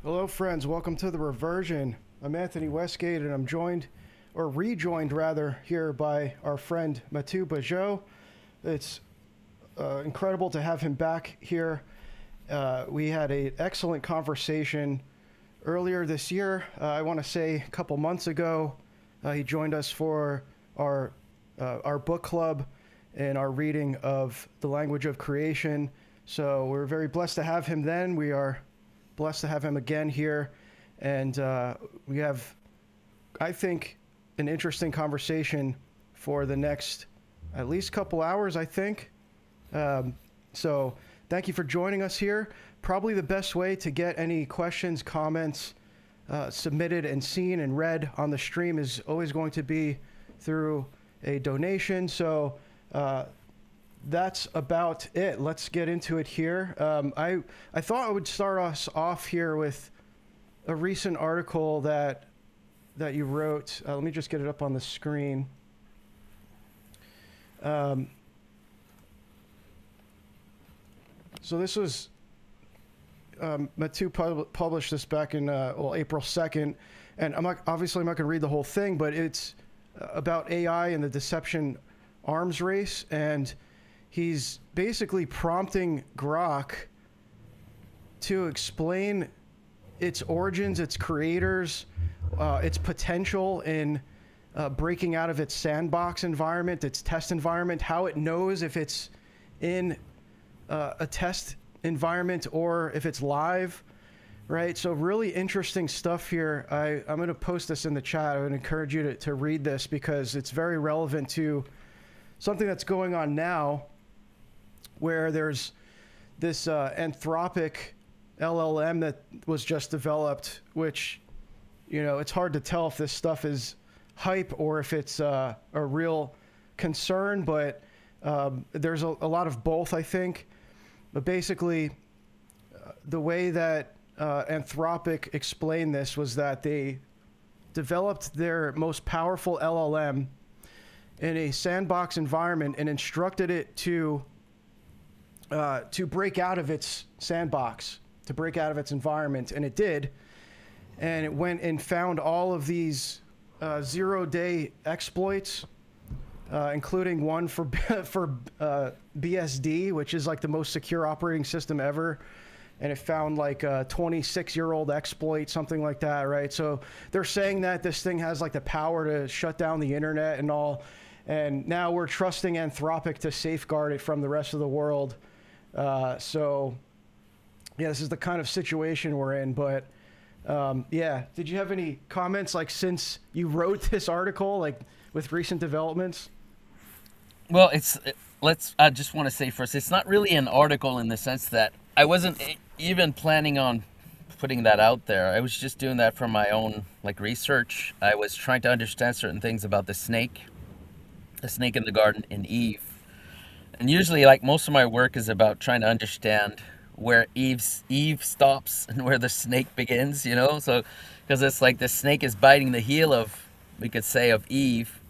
Hello, friends. Welcome to the Reversion. I'm Anthony Westgate, and I'm joined, or rejoined rather, here by our friend Matthieu Pageau. It's incredible to have him back here. We had an excellent conversation earlier this year. I want to say a couple months ago. He joined us for our book club and our reading of The Language of Creation. So we're very blessed to have him then. We are blessed to have him again here. And we have, I think, an interesting conversation for the next at least couple hours, I think. So thank you for joining us here. Probably the best way to get any questions, comments submitted and seen and read on the stream is always going to be through a donation. So that's about it. Let's get into it here. I thought I would start us off here with a recent article that you wrote. Let me just get it up on the screen. So this was Matthieu published this back in April 2nd, and I'm not going to read the whole thing, but it's about AI and the deception arms race, and he's basically prompting Grok to explain its origins, its creators, its potential in breaking out of its sandbox environment, its test environment, how it knows if it's in a test environment or if it's live, right? So really interesting stuff here. I'm going to post this in the chat. I would encourage you to read this because it's very relevant to something that's going on now, where there's this Anthropic LLM that was just developed, which, you know, it's hard to tell if this stuff is hype or if it's a real concern, but there's a lot of both, I think. But basically, the way that Anthropic explained this was that they developed their most powerful LLM in a sandbox environment and instructed it to break out of its sandbox, to break out of its environment, and it did. And it went and found all of these zero-day exploits, including one for BSD, which is like the most secure operating system ever. And it found like a 26-year-old exploit, something like that, right? So they're saying that this thing has like the power to shut down the internet and all. And now we're trusting Anthropic to safeguard it from the rest of the world. So, yeah, this is the kind of situation we're in. But, yeah, did you have any comments, like, since you wrote this article, like, with recent developments? Well, I just want to say first, it's not really an article in the sense that I wasn't even planning on putting that out there. I was just doing that for my own, like, research. I was trying to understand certain things about the snake in the garden, and Eve. And usually, like, most of my work is about trying to understand where Eve stops and where the snake begins, you know? So, because it's like the snake is biting the heel of, we could say, of Eve.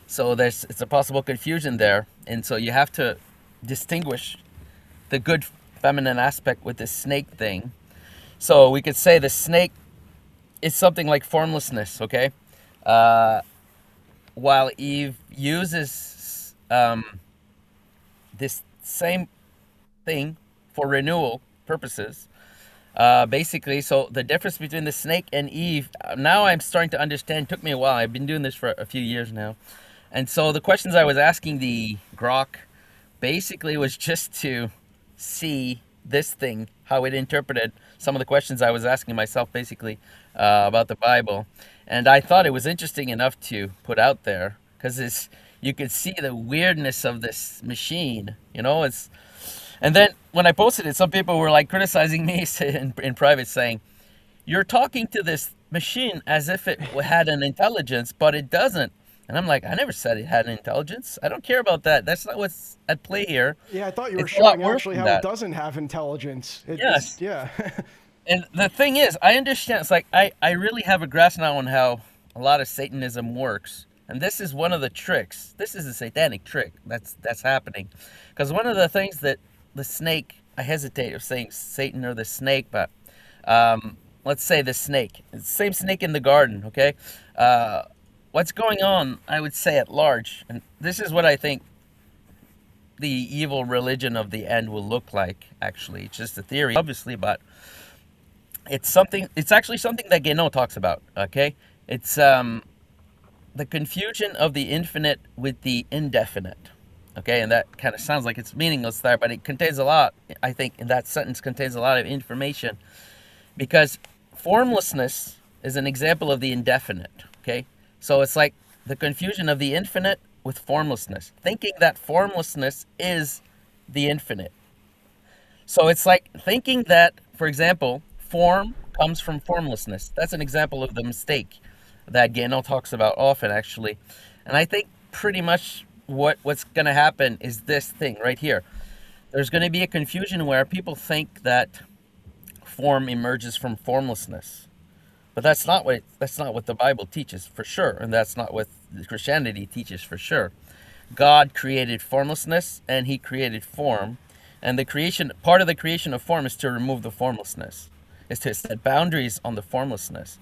So it's a possible confusion there. And so you have to distinguish the good feminine aspect with the snake thing. So we could say the snake is something like formlessness, okay? While Eve uses this same thing for renewal purposes. Basically, so the difference between the snake and Eve, now I'm starting to understand. It took me a while. I've been doing this for a few years now. And so the questions I was asking the Grok basically was just to see this thing, how it interpreted some of the questions I was asking myself, basically, about the Bible. And I thought it was interesting enough to put out there because you could see the weirdness of this machine, you know. And then when I posted it, some people were like criticizing me in private, saying, "You're talking to this machine as if it had an intelligence, but it doesn't." And I'm like, I never said it had an intelligence. I don't care about that. That's not what's at play here. Yeah, I thought you were It's a lot showing worse actually than how it that. doesn't have intelligence. Yes. Yeah. And the thing is, I understand. It's like I really have a grasp now on how a lot of Satanism works. And this is one of the tricks. This is a satanic trick that's happening. Because one of the things that the snake, I hesitate of saying Satan or the snake, but let's say the snake. It's the same snake in the garden, okay? What's going on, I would say at large, and this is what I think the evil religion of the end will look like, actually. It's just a theory, obviously, but it's actually something that Guénon talks about, okay? It's the confusion of the infinite with the indefinite, okay? And that kind of sounds like it's meaningless there, but it contains a lot, I think, in that sentence contains a lot of information, because formlessness is an example of the indefinite, okay? So it's like the confusion of the infinite with formlessness, thinking that formlessness is the infinite. So it's like thinking that, for example, form comes from formlessness. That's an example of the mistake that Guénon talks about often, actually. And I think pretty much what's going to happen is this thing right here. There's going to be a confusion where people think that form emerges from formlessness. But that's not what the Bible teaches for sure, and that's not what Christianity teaches for sure. God created formlessness and he created form, and part of the creation of form is to remove the formlessness. Is to set boundaries on the formlessness.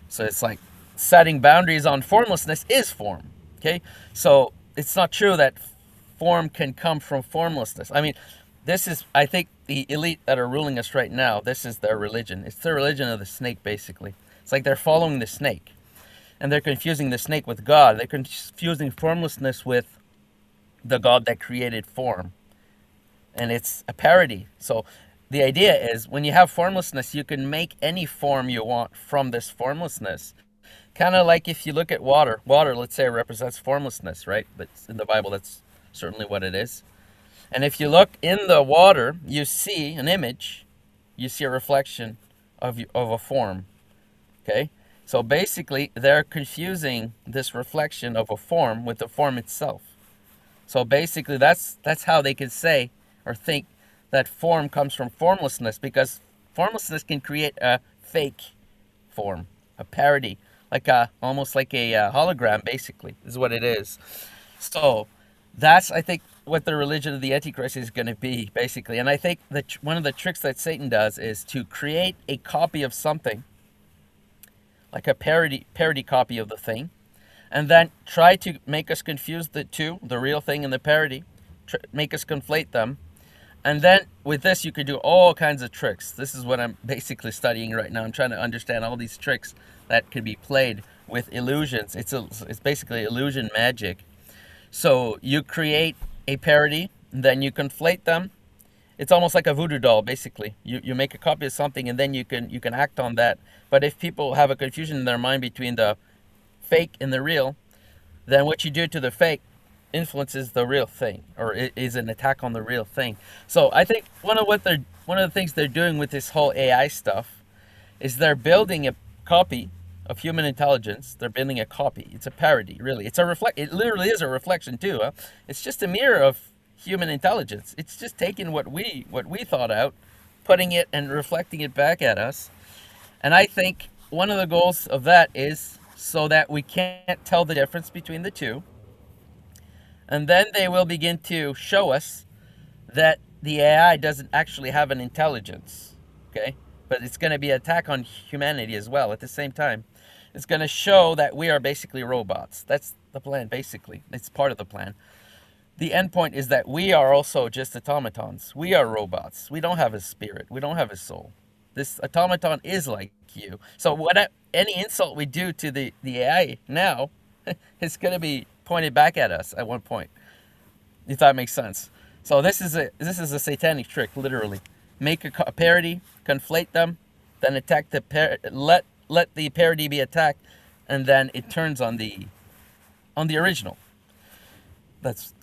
So it's like setting boundaries on formlessness is form. Okay? So it's not true that form can come from formlessness. I mean, this is, I think, the elite that are ruling us right now, this is their religion. It's the religion of the snake, basically. It's like they're following the snake. And they're confusing the snake with God. They're confusing formlessness with the God that created form. And it's a parody. So the idea is when you have formlessness, you can make any form you want from this formlessness. Kind of like if you look at water. Water, let's say, represents formlessness, right? But in the Bible, that's certainly what it is. And if you look in the water, you see an image. You see a reflection of a form. Okay? So basically, they're confusing this reflection of a form with the form itself. So basically, that's how they could say or think that form comes from formlessness, because formlessness can create a fake form, a parody, like almost like a hologram, basically, is what it is. So that's, I think, what the religion of the Antichrist is going to be, basically. And I think that one of the tricks that Satan does is to create a copy of something, like a parody copy of the thing, and then try to make us confuse the two, the real thing and the parody, make us conflate them. And then with this, you could do all kinds of tricks. This is what I'm basically studying right now. I'm trying to understand all these tricks that could be played with illusions. It's basically illusion magic. So you create a parody, and then you conflate them. It's almost like a voodoo doll, basically. You make a copy of something, and then you can act on that. But if people have a confusion in their mind between the fake and the real, then what you do to the fake influences the real thing, or is an attack on the real thing. So I think one of the things they're doing with this whole AI stuff is they're building a copy of human intelligence. They're building a copy. It's a parody, really. It literally is a reflection too. Huh? It's just a mirror of human intelligence. It's just taking what we thought out, putting it and reflecting it back at us. And I think one of the goals of that is so that we can't tell the difference between the two. And then they will begin to show us that the AI doesn't actually have an intelligence, okay? But it's going to be an attack on humanity as well at the same time. It's going to show that we are basically robots. That's the plan, basically. It's part of the plan. The end point is that we are also just automatons. We are robots. We don't have a spirit. We don't have a soul. This automaton is like you. So any insult we do to the AI now is going to be pointed back at us at one point, if that makes sense. So this is a satanic trick, literally. Make a parody, conflate them, then attack let the parody be attacked, and then it turns on the original.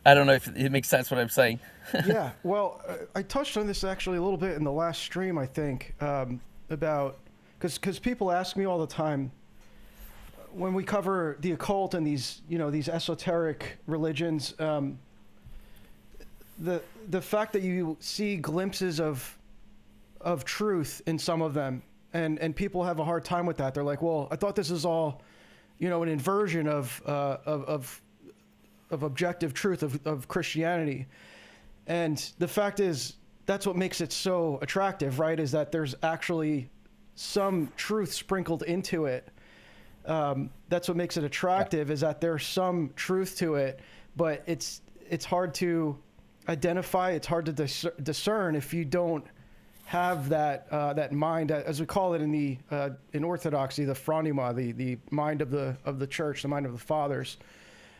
I don't know if it makes sense what I'm saying. Yeah, well, I touched on this actually a little bit in the last stream, I think, about because people ask me all the time when we cover the occult and these esoteric religions, the fact that you see glimpses of truth in some of them, and people have a hard time with that. They're like, well, I thought this is all, an inversion of objective truth of Christianity. And the fact is, that's what makes it so attractive, right? Is that there's actually some truth sprinkled into it. That's what makes it attractive, is that there's some truth to it, but it's hard to identify. It's hard to discern if you don't have that mind, as we call it in Orthodoxy, the phronema, the mind of the church, the mind of the fathers.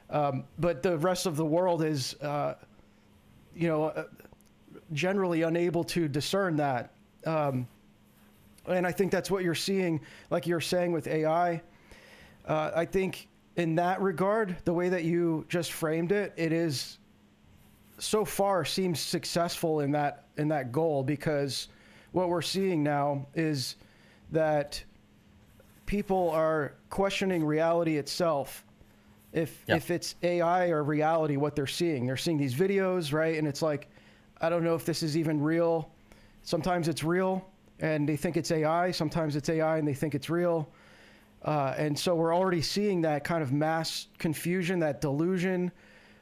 But the rest of the world is, generally unable to discern that. And I think that's what you're seeing, like you're saying with AI. I think in that regard, the way that you just framed it, it is so far seems successful in that goal, because what we're seeing now is that people are questioning reality itself. If it's AI or reality, what they're seeing these videos, right? And it's like, I don't know if this is even real. Sometimes it's real and they think it's AI. Sometimes it's AI and they think it's real. And so we're already seeing that kind of mass confusion, that delusion,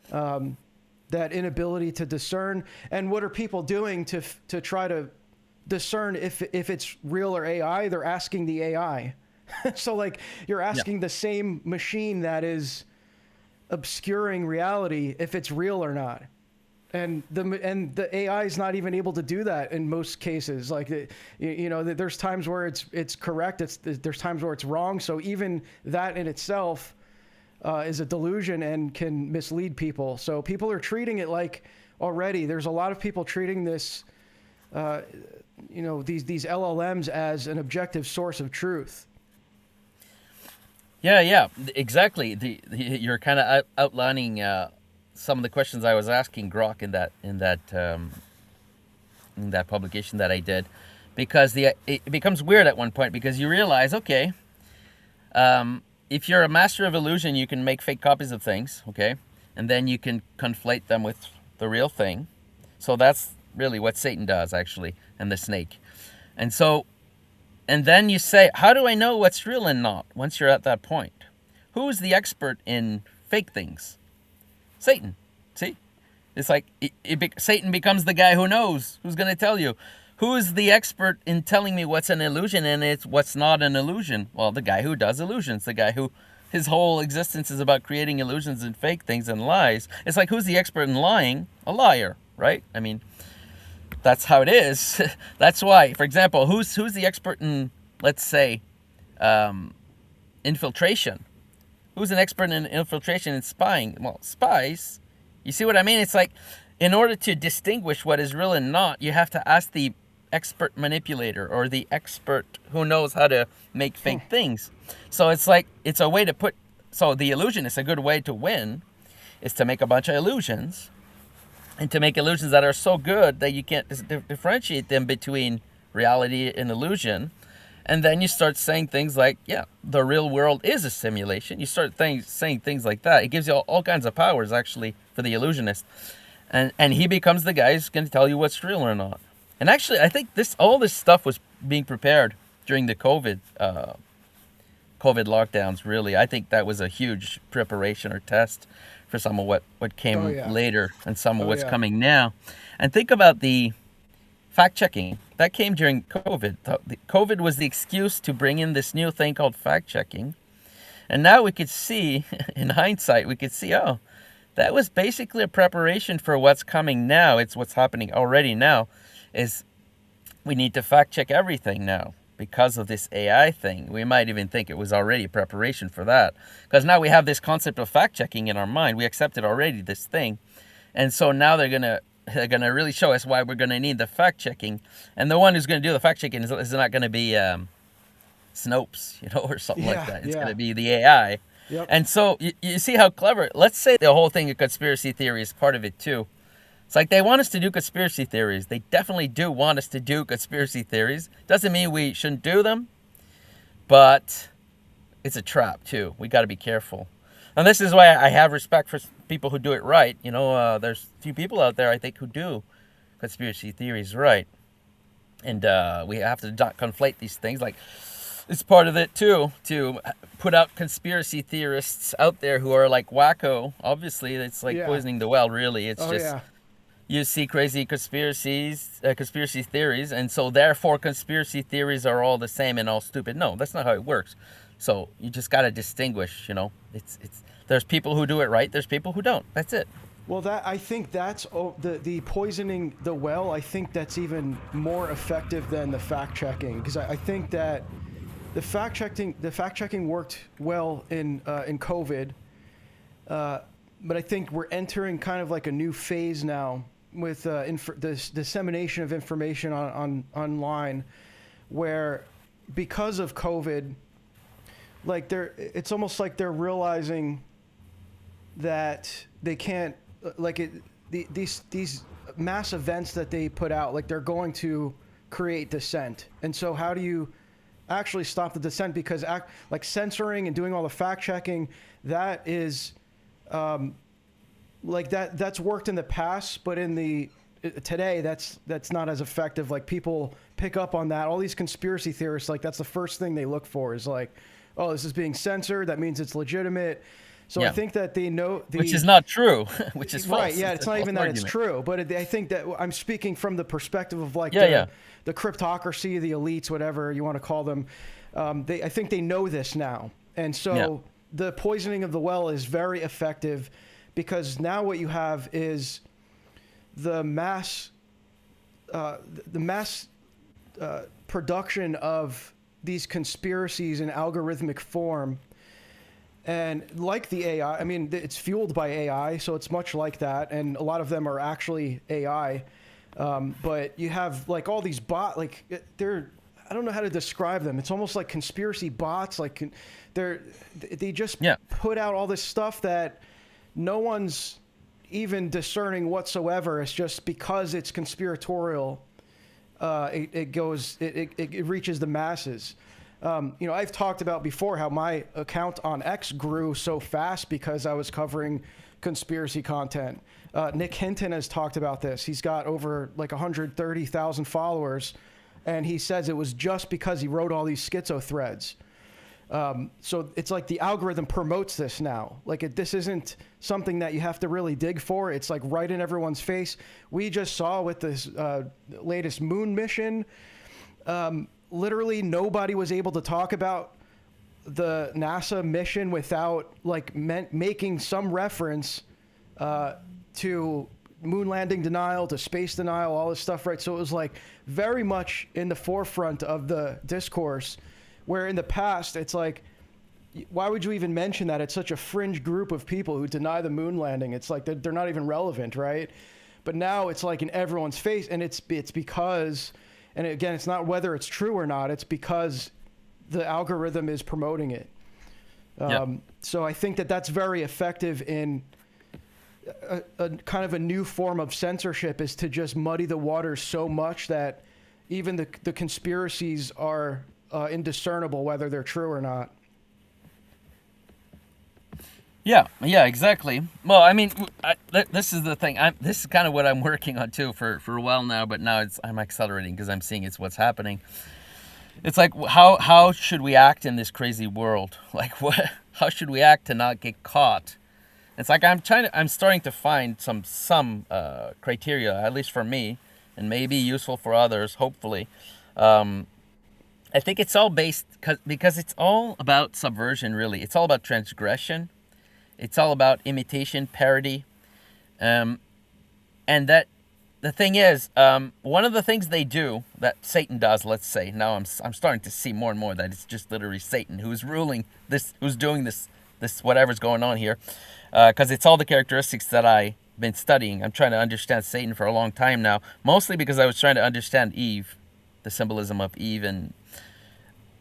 that inability to discern. And what are people doing to try to discern if it's real or AI? They're asking the AI. So like you're asking the same machine that is obscuring reality if it's real or not. And the AI is not even able to do that in most cases. Like, there's times where it's correct. There's times where it's wrong. So even that in itself is a delusion and can mislead people. So people are treating it like already. There's a lot of people treating this, these LLMs as an objective source of truth. Yeah, exactly. You're kind of outlining some of the questions I was asking Grok in that publication that I did, because it becomes weird at one point, because you realize, okay, if you're a master of illusion, you can make fake copies of things, okay, and then you can conflate them with the real thing. So that's really what Satan does, actually, and the snake. And then you say, how do I know what's real and not once you're at that point? Who is the expert in fake things? Satan. See? It's like Satan becomes the guy who knows, who's going to tell you. Who is the expert in telling me what's an illusion and what's not an illusion? Well, the guy who does illusions, the guy who his whole existence is about creating illusions and fake things and lies. It's like, who's the expert in lying? A liar, right? I mean, that's how it is. That's why, for example, who's the expert in, let's say, infiltration? Who's an expert in infiltration and spying? Well, spies. You see what I mean? It's like, in order to distinguish what is real and not, you have to ask the expert manipulator or the expert who knows how to make fake things. So it's like, it's a way to so the illusionist, a good way to win is to make a bunch of illusions, and to make illusions that are so good that you can't differentiate them between reality and illusion. And then you start saying things like, yeah, the real world is a simulation. You start saying things like that. It gives you all kinds of powers, actually, for the illusionist. And he becomes the guy who's going to tell you what's real or not. And actually, I think all this stuff was being prepared during the COVID lockdowns, really. I think that was a huge preparation or test for some of what came later and some of what's coming now. And think about the fact-checking. That came during COVID. COVID was the excuse to bring in this new thing called fact-checking. And now we could see, in hindsight, that was basically a preparation for what's coming now. It's what's happening already now, is we need to fact-check everything now. Because of this AI thing, we might even think it was already a preparation for that. Because now we have this concept of fact-checking in our mind. We accepted already this thing. And so now they're gonna really show us why we're gonna need the fact-checking. And the one who's gonna do the fact-checking is not gonna be Snopes, or something like that. It's gonna be the AI. Yep. And so you see how clever. Let's say the whole thing of conspiracy theory is part of it too. It's like they want us to do conspiracy theories. They definitely do want us to do conspiracy theories. Doesn't mean we shouldn't do them, but it's a trap too. We got to be careful. And this is why I have respect for people who do it right. There's a few people out there, I think, who do conspiracy theories right. And we have to not conflate these things. Like, it's part of it too, to put out conspiracy theorists out there who are like wacko. Obviously, it's like poisoning the well, really. It's you see crazy conspiracy theories, and so therefore conspiracy theories are all the same and all stupid. No, that's not how it works. So you just got to distinguish. It's there's people who do it right. There's people who don't. That's it. Well, I think that's the poisoning the well. I think that's even more effective than the fact checking, because I think that the fact checking worked well in COVID, but I think we're entering kind of like a new phase now with this dissemination of information online, where because of COVID, like it's almost like they're realizing that they can't, like these mass events that they put out, like they're going to create dissent. And so how do you actually stop the dissent? Because like censoring and doing all the fact checking, that is like that's worked in the past, but today that's not as effective. Like people pick up on that. All these conspiracy theorists, like that's the first thing they look for is like, oh, this is being censored, that means it's legitimate. So yeah. I think that they know which is not true, which is false. Right, yeah, it's not even that argument. It's true, but I think that I'm speaking from the perspective of like the cryptocracy, the elites, whatever you want to call them. I think they know this now. And so the poisoning of the well is very effective, because now what you have is the mass production of these conspiracies in algorithmic form. And like the AI, I mean, it's fueled by AI, so it's much like that. And a lot of them are actually AI. But you have like all these like I don't know how to describe them. It's almost like conspiracy bots. Like they just put out all this stuff that no one's even discerning whatsoever. It's just because it's conspiratorial, it reaches the masses. I've talked about before how my account on X grew so fast because I was covering conspiracy content. Nick Hinton has talked about this. He's got over like 130,000 followers, and he says it was just because he wrote all these schizo threads. So it's like the algorithm promotes this now. Like this isn't something that you have to really dig for. It's like right in everyone's face. We just saw with this latest moon mission, literally nobody was able to talk about the NASA mission without like making some reference to moon landing denial, to space denial, all this stuff, right? So it was like very much in the forefront of the discourse, where in the past it's like, why would you even mention that? It's such a fringe group of people who deny the moon landing. It's like they're not even relevant, right? But now it's like in everyone's face, and it's because, and again, it's not whether it's true or not, it's because the algorithm is promoting it. So I think that that's very effective in a kind of a new form of censorship, is to just muddy the waters so much that even the conspiracies are indiscernible whether they're true or not. Yeah, exactly. Well, I mean, this is the thing. This is kind of what I'm working on too for a while now, but now I'm accelerating because I'm seeing it's what's happening. It's like, how should we act in this crazy world? Like, how should we act to not get caught? It's like I'm starting to find some criteria, at least for me, and maybe useful for others, hopefully. I think it's all based because it's all about subversion, really. It's all about transgression. It's all about imitation, parody. And that the thing is, one of the things they do, that Satan does, let's say, now I'm starting to see more and more that it's just literally Satan who's ruling this, who's doing this whatever's going on here. Because it's all the characteristics that I've been studying. I'm trying to understand Satan for a long time now, mostly because I was trying to understand Eve, the symbolism of Eve,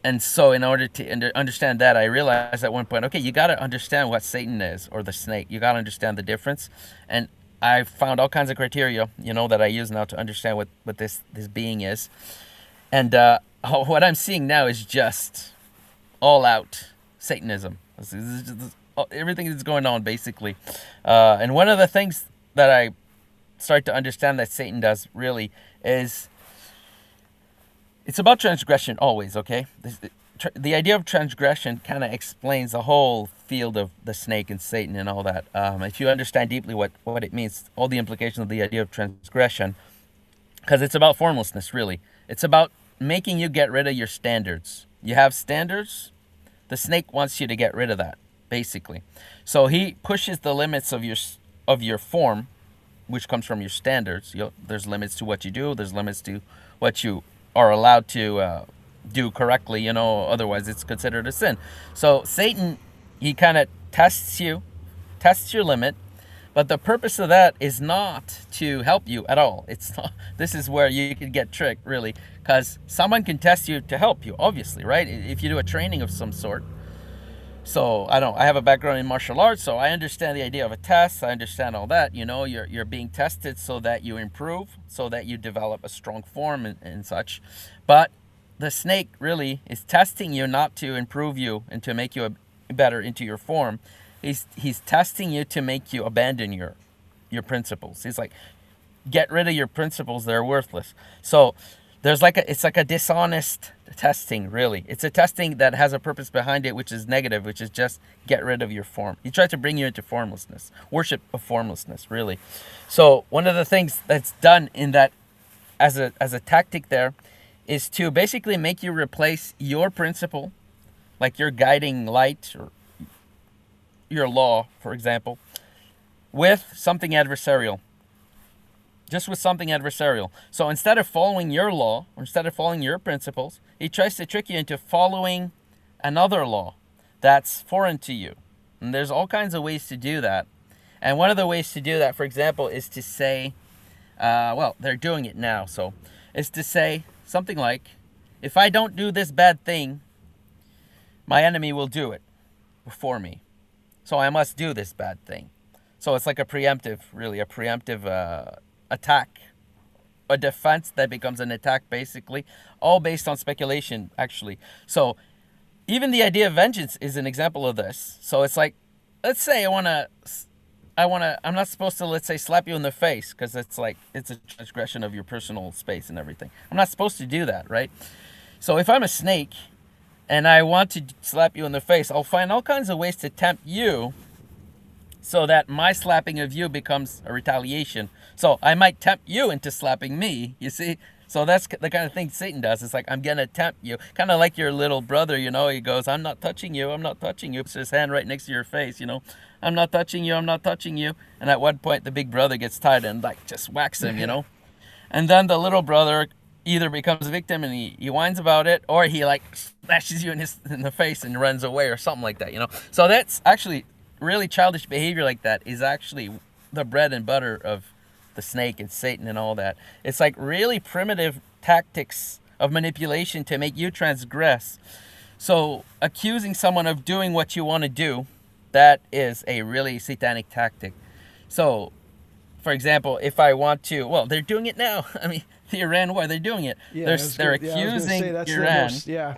and so in order to understand that, I realized at one point, okay, you got to understand what Satan is, or the snake. You got to understand the difference. And I found all kinds of criteria, that I use now to understand what this being is. And what I'm seeing now is just all out Satanism. This is just everything that's going on, basically. And one of the things that I start to understand that Satan does really is, it's about transgression always, okay? The idea of transgression kind of explains the whole field of the snake and Satan and all that. If you understand deeply what it means, all the implications of the idea of transgression, because it's about formlessness, really. It's about making you get rid of your standards. You have standards. The snake wants you to get rid of that, basically. So he pushes the limits of your form, which comes from your standards. There's limits to what you do. There's limits to what you are allowed to do correctly. Otherwise it's considered a sin. So Satan, he kind of tests your limit. But the purpose of that is not to help you at all. It's not. This is where you could get tricked, really, because someone can test you to help you, obviously, right? If you do a training of some sort. So I have a background in martial arts, so I understand the idea of a test. I understand all that. You're being tested so that you improve, so that you develop a strong form and such. But the snake really is testing you not to improve you and to make you better into your form. He's testing you to make you abandon your principles. He's like, get rid of your principles, they're worthless. So it's like a dishonest testing, really. It's a testing that has a purpose behind it, which is negative, which is just get rid of your form. He tries to bring you into formlessness, worship of formlessness, really. So one of the things that's done in that as a tactic there is to basically make you replace your principle, like your guiding light or your law, for example, with something adversarial. Just with something adversarial. So instead of following your law, or instead of following your principles, he tries to trick you into following another law that's foreign to you. And there's all kinds of ways to do that. And one of the ways to do that, for example, is to say, they're doing it now, so, is to say something like, if I don't do this bad thing, my enemy will do it before me. So I must do this bad thing. So it's like a preemptive attack. A defense that becomes an attack, basically. All based on speculation, actually. So even the idea of vengeance is an example of this. So it's like, let's say I'm not supposed to, let's say, slap you in the face, because it's a transgression of your personal space and everything. I'm not supposed to do that, right? So if I'm a snake and I want to slap you in the face, I'll find all kinds of ways to tempt you so that my slapping of you becomes a retaliation. So I might tempt you into slapping me, you see? So that's the kind of thing Satan does. It's like, I'm going to tempt you. Kind of like your little brother, he goes, I'm not touching you, I'm not touching you. Puts his hand right next to your face, I'm not touching you, I'm not touching you. And at one point, the big brother gets tired and just whacks him, And then the little brother either becomes a victim and he whines about it, or he smashes you in the face and runs away or something like that, So that's actually really childish behavior. Like that is actually the bread and butter of the snake and Satan and all that. It's like really primitive tactics of manipulation to make you transgress. So accusing someone of doing what you want to do, that is a really satanic tactic. So, for example, if I want to, they're doing it now. I mean, the Iran war, they're doing it. Yeah, they're accusing Iran.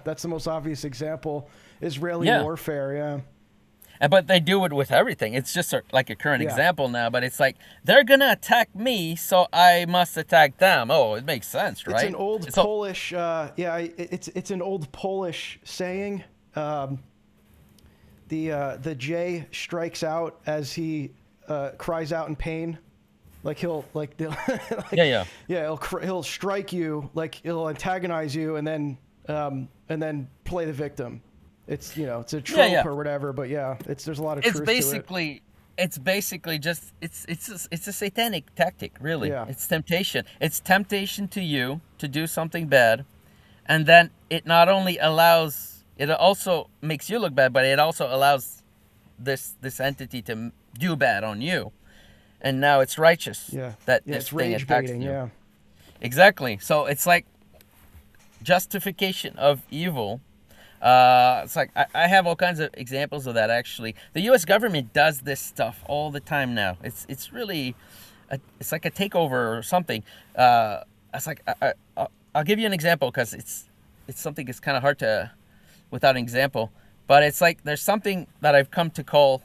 That's the most obvious example. Israeli warfare, yeah. But they do it with everything. It's just like a current example now, but it's like, they're going to attack me, so I must attack them. Oh, it makes sense, right? It's an old Polish, it's an old Polish saying. The J strikes out as he cries out in pain. He'll he'll strike you, he'll antagonize you, and then play the victim. It's it's a trope or whatever, but there's a lot of truth to it. It's basically just it's a satanic tactic, really. Yeah. It's temptation. It's temptation to you to do something bad, and then it not only allows, it also makes you look bad, but it also allows this entity to do bad on you, and now it's righteous. That this thing attacks you. Yeah. Exactly. So it's like justification of evil. It's like I have all kinds of examples of that. Actually, the U.S. government does this stuff all the time now. It's really, it's like a takeover or something. It's like I'll give you an example because it's something that's kind of hard to without an example. But it's like there's something that I've come to call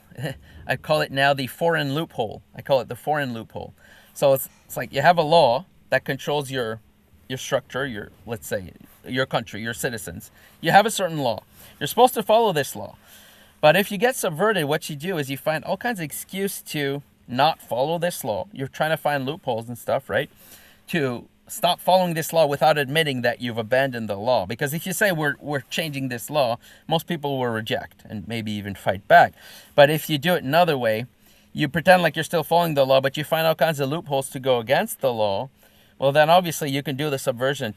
I call it now the foreign loophole. I call it the foreign loophole. So it's like you have a law that controls your structure, let's say your country, your citizens. You have a certain law. You're supposed to follow this law. But if you get subverted, what you do is you find all kinds of excuse to not follow this law. You're trying to find loopholes and stuff, right? To stop following this law without admitting that you've abandoned the law. Because if you say we're changing this law, most people will reject and maybe even fight back. But if you do it another way, you pretend like you're still following the law, but you find all kinds of loopholes to go against the law, well, then obviously you can do the subversion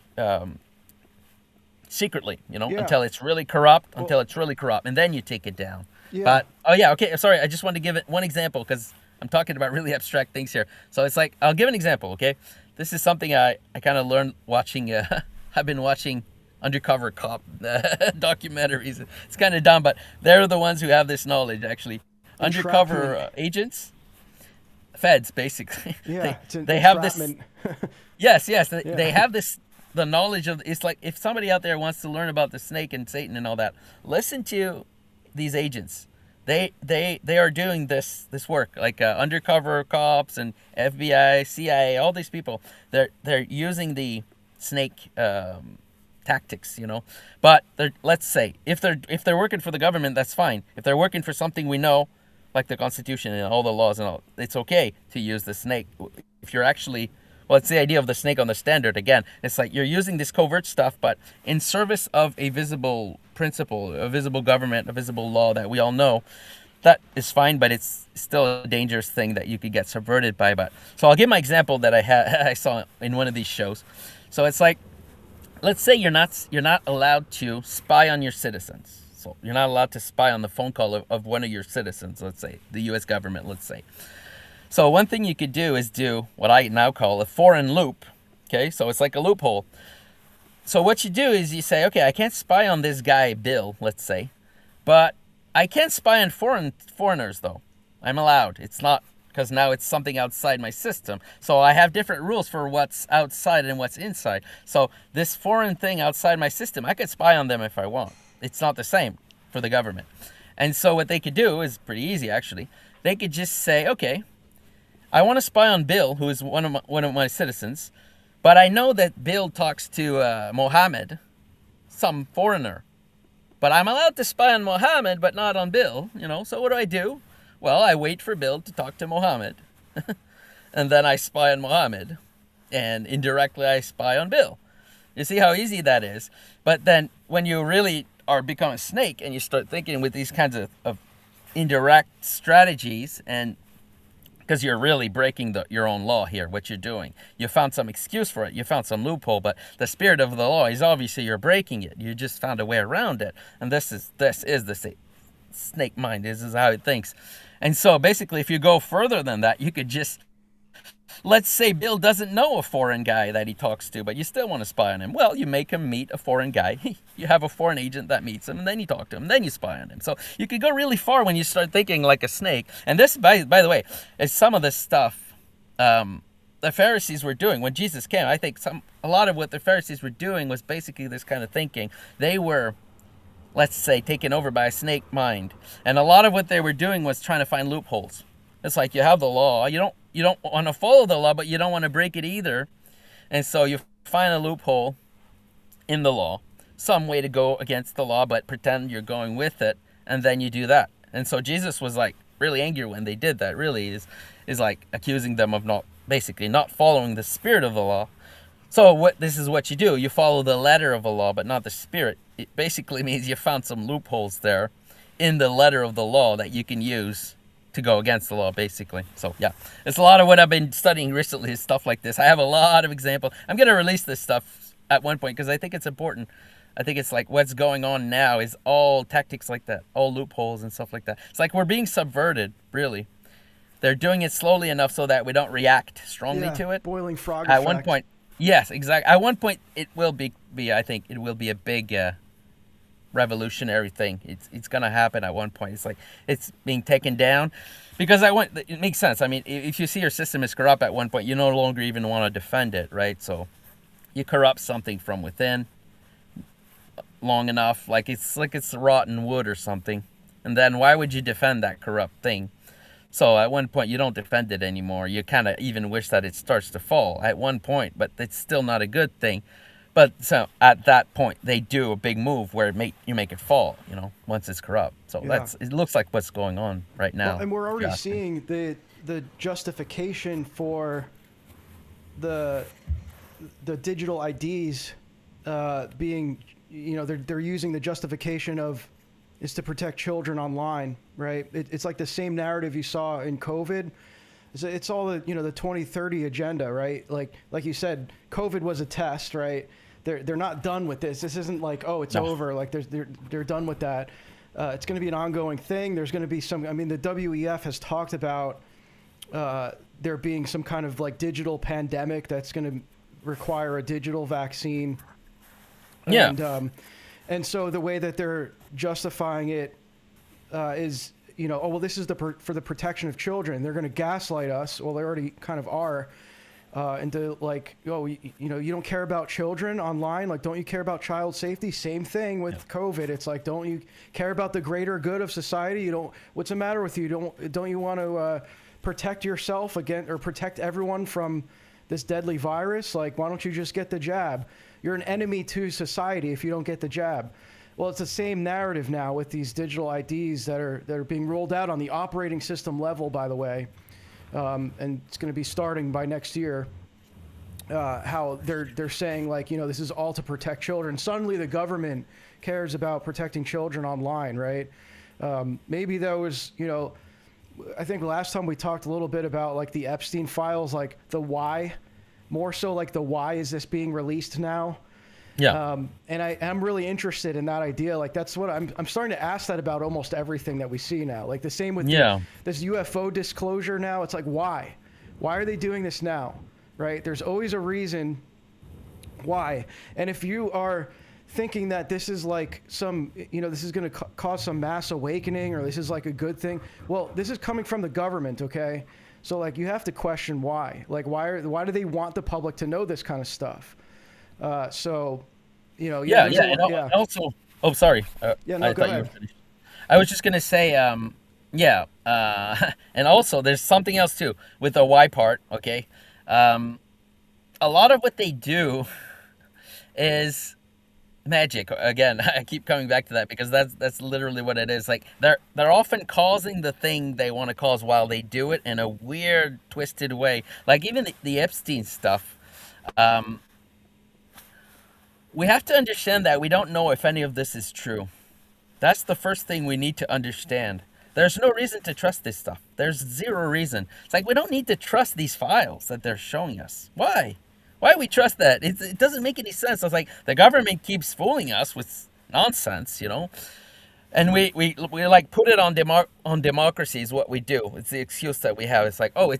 secretly, until it's really corrupt, and then you take it down. Yeah. But, okay, sorry, I just want to give it one example because I'm talking about really abstract things here. So it's like, I'll give an example, okay? This is something I kind of learned watching, I've been watching undercover cop documentaries. It's kind of dumb, but they're the ones who have this knowledge, actually. Undercover agents, feds, basically. Yeah, they have this. Yes, they have this. The knowledge of it's like if somebody out there wants to learn about the snake and Satan and all that, listen to these agents. They are doing this work, like undercover cops and FBI, CIA, all these people. They're using the snake tactics, But let's say if they're working for the government, that's fine. If they're working for something we know, like the Constitution and all the laws and all, it's okay to use the snake. If you're actually, well, it's the idea of the snake on the standard again. It's like you're using this covert stuff, but in service of a visible principle, a visible government, a visible law that we all know. That is fine, but it's still a dangerous thing that you could get subverted by. But so I'll give my example that I saw in one of these shows. So it's like, let's say you're not allowed to spy on your citizens. So you're not allowed to spy on the phone call of one of your citizens, let's say, the U.S. government, let's say. So one thing you could do is do what I now call a foreign loop, okay? So it's like a loophole. So what you do is you say, okay, I can't spy on this guy, Bill, let's say, but I can spy on foreigners, though. I'm allowed. It's not, because now it's something outside my system. So I have different rules for what's outside and what's inside. So this foreign thing outside my system, I could spy on them if I want. It's not the same for the government. And so what they could do is pretty easy, actually. They could just say, okay, I want to spy on Bill, who is one of my citizens, but I know that Bill talks to Mohammed, some foreigner. But I'm allowed to spy on Mohammed, but not on Bill, So what do? Well, I wait for Bill to talk to Mohammed. And then I spy on Mohammed. And indirectly, I spy on Bill. You see how easy that is? But then when you really become a snake and you start thinking with these kinds of indirect strategies, and because you're really breaking your own law here, what you're doing. You found some excuse for it. You found some loophole, but the spirit of the law is obviously you're breaking it. You just found a way around it. And this is the snake mind. This is how it thinks. And so basically, if you go further than that, you could just, let's say Bill doesn't know a foreign guy that he talks to, but you still want to spy on him. Well, you make him meet a foreign guy. You have a foreign agent that meets him, and then you talk to him, and then you spy on him. So you could go really far when you start thinking like a snake. And this, by the way, is some of the stuff the Pharisees were doing when Jesus came. I think a lot of what the Pharisees were doing was basically this kind of thinking. They were, let's say, taken over by a snake mind. And a lot of what they were doing was trying to find loopholes. It's like you have the law. You don't want to follow the law, but you don't want to break it either. And so you find a loophole in the law, some way to go against the law, but pretend you're going with it, and then you do that. And so Jesus was like really angry when they did that. Really is like accusing them of not following the spirit of the law. So this is what you do. You follow the letter of the law, but not the spirit. It basically means you found some loopholes there in the letter of the law that you can use to go against the law, basically. So yeah, it's a lot of what I've been studying recently is stuff like this. I have a lot of examples. I'm going to release this stuff at one point because I think it's important. I think it's like what's going on now is all tactics like that, all loopholes and stuff like that. It's like we're being subverted, really. They're doing it slowly enough so that we don't react strongly to it. Boiling frog At effect. one point, yes, exactly. At one point, it will be. I think it will be a big revolutionary thing. It's gonna happen at one point. It's like it's being taken down because it makes sense. I mean, if you see your system is corrupt at one point, you no longer even want to defend it, right? So you corrupt something from within long enough, like it's rotten wood or something, and then why would you defend that corrupt thing? So at one point you don't defend it anymore. You kind of even wish that it starts to fall at one point, but it's still not a good thing. But so at that point, they do a big move where you make it fall. Once it's corrupt. So Yeah. it looks like what's going on right now. Well, and we're already Justin. seeing the justification for the digital IDs being, they're using the justification of is to protect children online, right? It's like the same narrative you saw in COVID. It's all the 2030 agenda, right? Like you said, COVID was a test, right? They're not done with this. This isn't like, oh, it's over. Like they're done with that. It's going to be an ongoing thing. There's going to be some. I mean, the WEF has talked about there being some kind of like digital pandemic that's going to require a digital vaccine. Yeah. And so the way that they're justifying it is, oh, well, this is for the protection of children. They're going to gaslight us. Well, they already kind of are. Into like, oh, you don't care about children online. Like, don't you care about child safety? Same thing with COVID. It's like, don't you care about the greater good of society? What's the matter with you? Don't you want to protect yourself or protect everyone from this deadly virus? Like, why don't you just get the jab? You're an enemy to society if you don't get the jab. Well, it's the same narrative now with these digital IDs that are being rolled out on the operating system level, by the way. And it's going to be starting by next year. How they're saying like, this is all to protect children. Suddenly the government cares about protecting children online, right? Maybe that was, I think last time we talked a little bit about like the Epstein files, like the why, more so like the why is this being released now? Yeah. And I am really interested in that idea. Like that's what I'm starting to ask that about almost everything that we see now. Like the same with this UFO disclosure now. It's like, why? Why are they doing this now? Right? There's always a reason why. And if you are thinking that this is like some, this is going to cause some mass awakening or this is like a good thing. Well, this is coming from the government. Okay. So like you have to question why, like why do they want the public to know this kind of stuff? Also, oh, sorry. No, go ahead. I was just gonna say, and also there's something else too with the why part. Okay, a lot of what they do is magic. Again, I keep coming back to that because that's literally what it is. Like they're often causing the thing they want to cause while they do it in a weird, twisted way. Like even the Epstein stuff. We have to understand that we don't know if any of this is true. That's the first thing we need to understand. There's no reason to trust this stuff. There's zero reason. It's like we don't need to trust these files that they're showing us. Why? Why do we trust that? It doesn't make any sense. It's like the government keeps fooling us with nonsense, And we like put it on democracy is what we do. It's the excuse that we have. It's like, oh,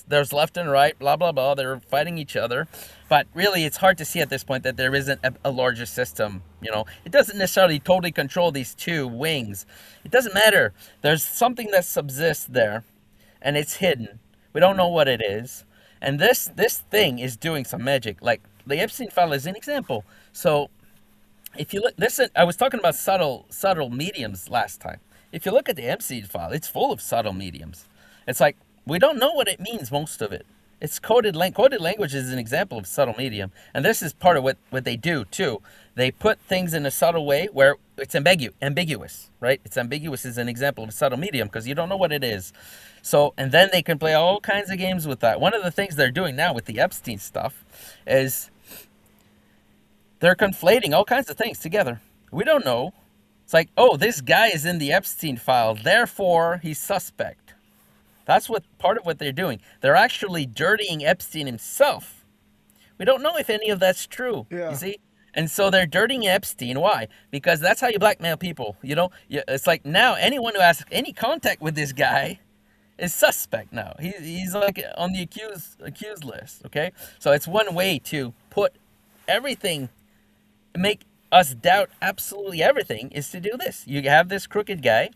there's left and right, blah blah blah. They're fighting each other, but really, it's hard to see at this point that there isn't a larger system. It doesn't necessarily totally control these two wings. It doesn't matter. There's something that subsists there, and it's hidden. We don't know what it is, and this thing is doing some magic. Like the Epstein file is an example. So. If you look, listen, I was talking about subtle mediums last time. If you look at the Epstein file, it's full of subtle mediums. It's like, we don't know what it means, most of it. It's coded language is an example of subtle medium. And this is part of what they do, too. They put things in a subtle way where it's ambiguous, right? It's ambiguous is an example of a subtle medium because you don't know what it is. So, and then they can play all kinds of games with that. One of the things they're doing now with the Epstein stuff is they're conflating all kinds of things together. We don't know. It's like, oh, this guy is in the Epstein file, therefore he's suspect. That's part of what they're doing. They're actually dirtying Epstein himself. We don't know if any of that's true. Yeah. You see? And so they're dirtying Epstein. Why? Because that's how you blackmail people. It's like now anyone who has any contact with this guy is suspect now. He's like on the accused list. Okay? So it's one way to put everything, make us doubt absolutely everything, is to do this. You have this crooked guy,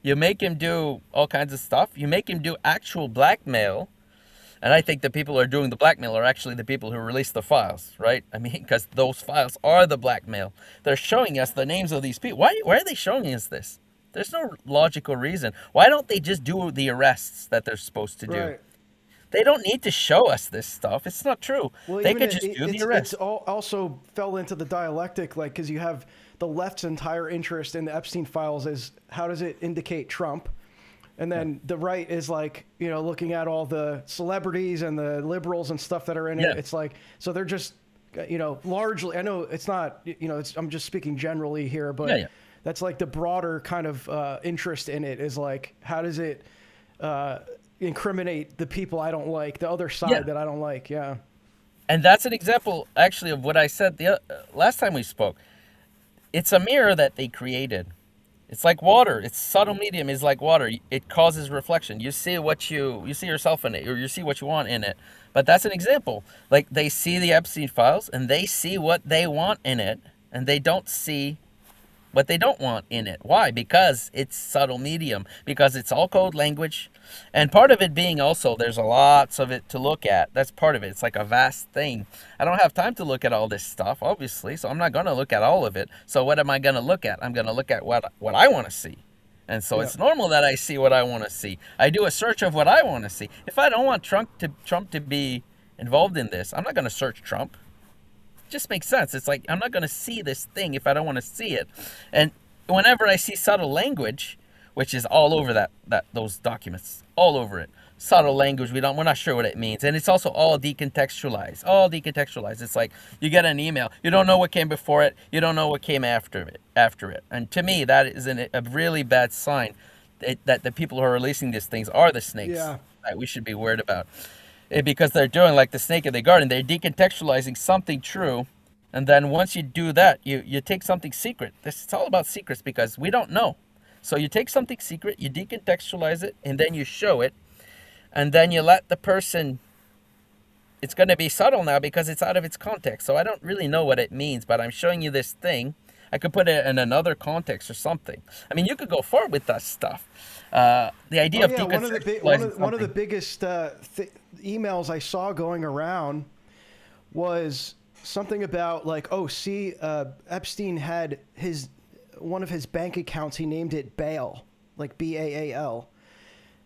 you make him do all kinds of stuff, you make him do actual blackmail, and I think the people who are doing the blackmail are actually the people who release the files, right? I mean, because those files are the blackmail. They're showing us the names of these people. Why are they showing us this? There's no logical reason. Why don't they just do the arrests that they're supposed to do? Right. They don't need to show us this stuff. It's not true. Well, They even could just do the it's arrest. also fell into the dialectic, like, because you have the left's entire interest in the Epstein files is how does it indicate Trump, and then the right is like, looking at all the celebrities and the liberals and stuff that are in Yeah. it. It's like, so they're just, largely. I know it's not, I'm just speaking generally here, but Yeah. that's like the broader kind of interest in it is like, how does it incriminate the people I don't like, the other side Yeah. that I don't like. Yeah. And that's an example, actually, of what I said the last time we spoke. It's a mirror that they created. It's like water. Its subtle medium is like water. It causes reflection. You see you see yourself in it, or you see what you want in it. But that's an example. Like, they see the Epstein files, and they see what they want in it, and they don't see what they don't want in it. Why? Because it's subtle medium, because it's all code language, and part of it being also there's a lots of it to look at. That's part of it. It's like a vast thing. I don't have time to look at all this stuff, obviously, so I'm not going to look at all of it. So what am I going to look at? I'm going to look at what I want to see. And so it's normal that I see what I want to see. I do a search of what I want to see. If I don't want Trump to be involved in this, I'm not going to search Trump. Just makes sense. It's like, I'm not going to see this thing if I don't want to see it. And whenever I see subtle language, which is all over those documents, all over it, subtle language, we're not sure what it means, and it's also all decontextualized. It's like, you get an email, you don't know what came before it, you don't know what came after it. And to me, that is a really bad sign that the people who are releasing these things are the snakes that we should be worried about. Because they're doing like the snake in the garden. They're decontextualizing something true, and then once you do that, you take something secret. It's all about secrets, because we don't know. So you take something secret, you decontextualize it, and then you show it, and then you let the person. It's going to be subtle now because it's out of its context. So I don't really know what it means, but I'm showing you this thing. I could put it in another context or something. I mean, you could go far with that stuff. The idea of decontextualizing one of the biggest emails I saw going around was something about like, Epstein had one of his bank accounts. He named it Baal, like Baal,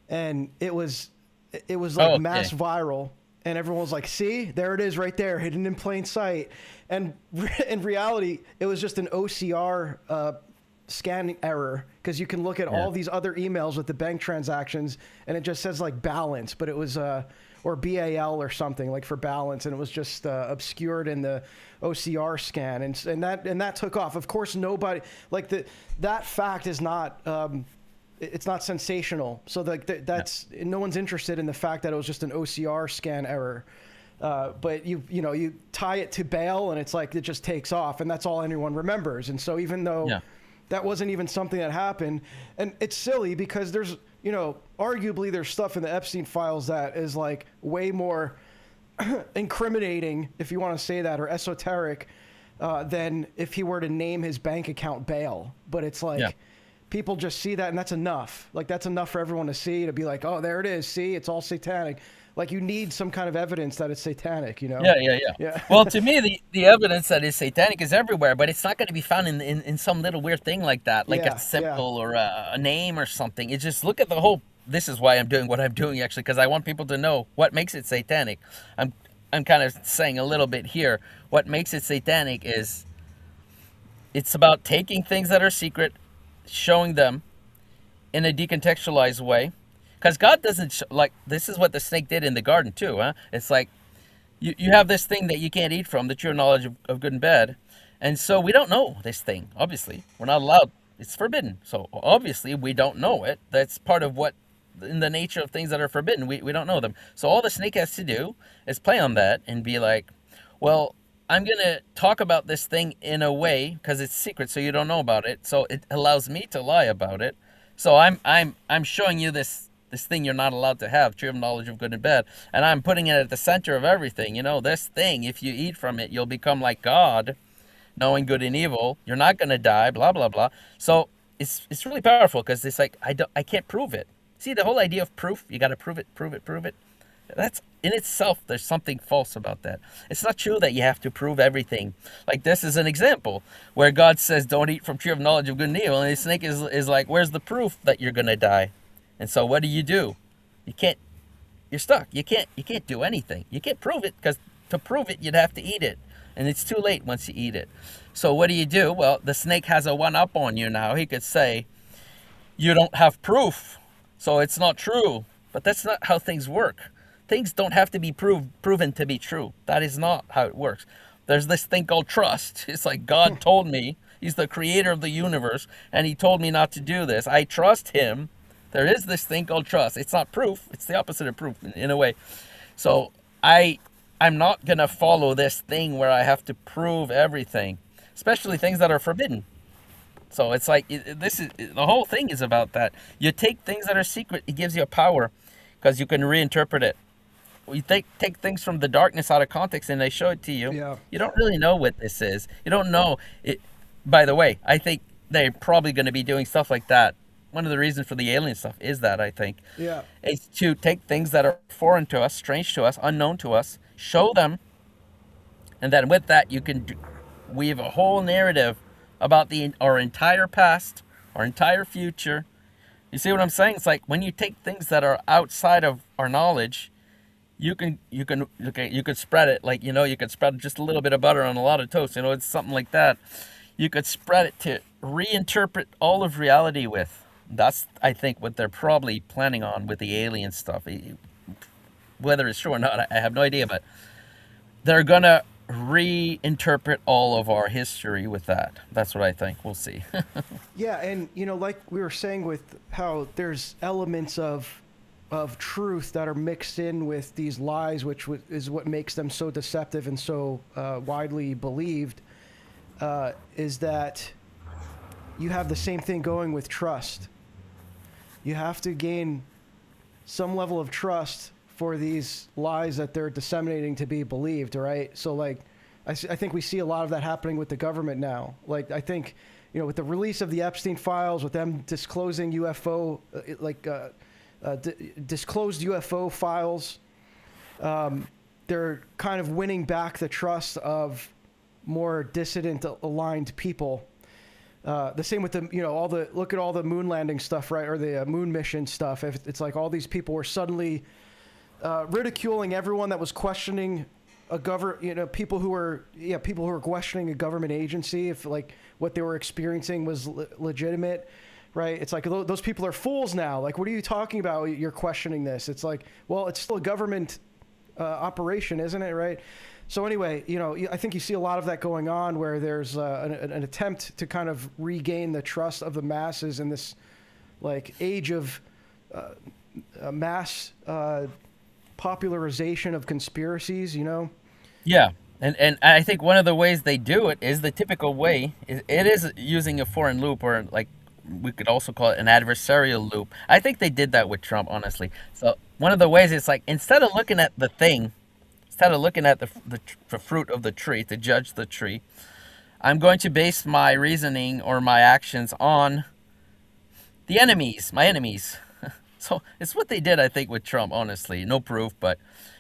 and it was like mass viral. And everyone was like, see, there it is right there, hidden in plain sight. And in reality, it was just an OCR scanning error, because you can look at all these other emails with the bank transactions, and it just says like balance, but it was, or BAL or something, like for balance, and it was just obscured in the OCR scan. And that took off. Of course, nobody, like that fact is not... it's not sensational, so that's no one's interested in the fact that it was just an OCR scan error. But you tie it to Baal, and it's like it just takes off, and that's all anyone remembers. And so even though that wasn't even something that happened, and it's silly because there's arguably there's stuff in the Epstein files that is like way more incriminating, if you want to say that, or esoteric than if he were to name his bank account Baal. But it's like. People just see that, and that's enough. Like, that's enough for everyone to see, to be like, oh, there it is. See, it's all satanic. Like, you need some kind of evidence that it's satanic, Yeah. Well, to me, the evidence that is satanic is everywhere, but it's not going to be found in some little weird thing like that, like a symbol or a name or something. It's just, look at the whole. This is why I'm doing what I'm doing, actually, because I want people to know what makes it satanic. I'm kind of saying a little bit here. What makes it satanic is it's about taking things that are secret, showing them in a decontextualized way, because God doesn't like, this is what the snake did in the garden too, huh? It's like you have this thing that you can't eat from, the true knowledge of good and bad, and so we don't know this thing. Obviously, we're not allowed. It's forbidden. So obviously we don't know it. That's part of what, in the nature of things that are forbidden, we don't know them. So all the snake has to do is play on that and be like, well, I'm going to talk about this thing in a way, because it's secret, so you don't know about it. So it allows me to lie about it. So I'm showing you this thing you're not allowed to have, tree of knowledge of good and bad. And I'm putting it at the center of everything. This thing, if you eat from it, you'll become like God, knowing good and evil. You're not going to die, blah, blah, blah. So it's really powerful, because it's like, I can't prove it. See, the whole idea of proof, you got to prove it. That's in itself, there's something false about that. It's not true that you have to prove everything. Like, this is an example where God says, don't eat from tree of knowledge of good and evil. And the snake is like, where's the proof that you're going to die? And so what do? You can't you're stuck. You can't do anything. You can't prove it, because to prove it, you'd have to eat it. And it's too late once you eat it. So what do? Well, the snake has a one-up on you now. He could say, you don't have proof, so it's not true. But that's not how things work. Things don't have to be proven to be true. That is not how it works. There's this thing called trust. It's like God told me. He's the creator of the universe, and he told me not to do this. I trust him. There is this thing called trust. It's not proof. It's the opposite of proof in a way. So I'm not going to follow this thing where I have to prove everything, especially things that are forbidden. So it's like, the whole thing is about that. You take things that are secret, it gives you a power, because you can reinterpret it. You take things from the darkness out of context and they show it to you. Yeah. You don't really know what this is. You don't know it. By the way, I think they're probably going to be doing stuff like that. One of the reasons for the alien stuff is that, I think. Yeah. Is to take things that are foreign to us, strange to us, unknown to us, show them, and then with that you can weave a whole narrative about our entire past, our entire future. You see what I'm saying? It's like when you take things that are outside of our knowledge, you could spread it, like, you could spread just a little bit of butter on a lot of toast. It's something like that. You could spread it to reinterpret all of reality with. That's, I think, what they're probably planning on with the alien stuff. Whether it's true or not, I have no idea, but they're gonna reinterpret all of our history with that. That's what I think. We'll see. Yeah, and like we were saying, with how there's elements of truth that are mixed in with these lies, which is what makes them so deceptive and so widely believed, is that you have the same thing going with trust. You have to gain some level of trust for these lies that they're disseminating to be believed, right? So, like, I think we see a lot of that happening with the government now. Like, I think, with the release of the Epstein files, with them disclosing UFO, disclosed UFO files, they're kind of winning back the trust of more dissident aligned people. The same with the, look at all the moon landing stuff, right? Or the moon mission stuff. It's like all these people were suddenly ridiculing everyone that was questioning a people who were questioning a government agency, if like what they were experiencing was legitimate, right? It's like those people are fools now. Like, what are you talking about? You're questioning this. It's like, well, it's still a government operation, isn't it, right? So anyway, I think you see a lot of that going on, where there's an attempt to kind of regain the trust of the masses in this like age of mass popularization of conspiracies, Yeah, and I think one of the ways they do it is the typical way. It is using a foreign loop, or like we could also call it an adversarial loop. I think they did that with Trump, honestly. So one of the ways is like, instead of looking at the thing, instead of looking at the fruit of the tree to judge the tree, I'm going to base my reasoning or my actions on my enemies. So it's what they did, I think, with Trump, honestly. No proof, but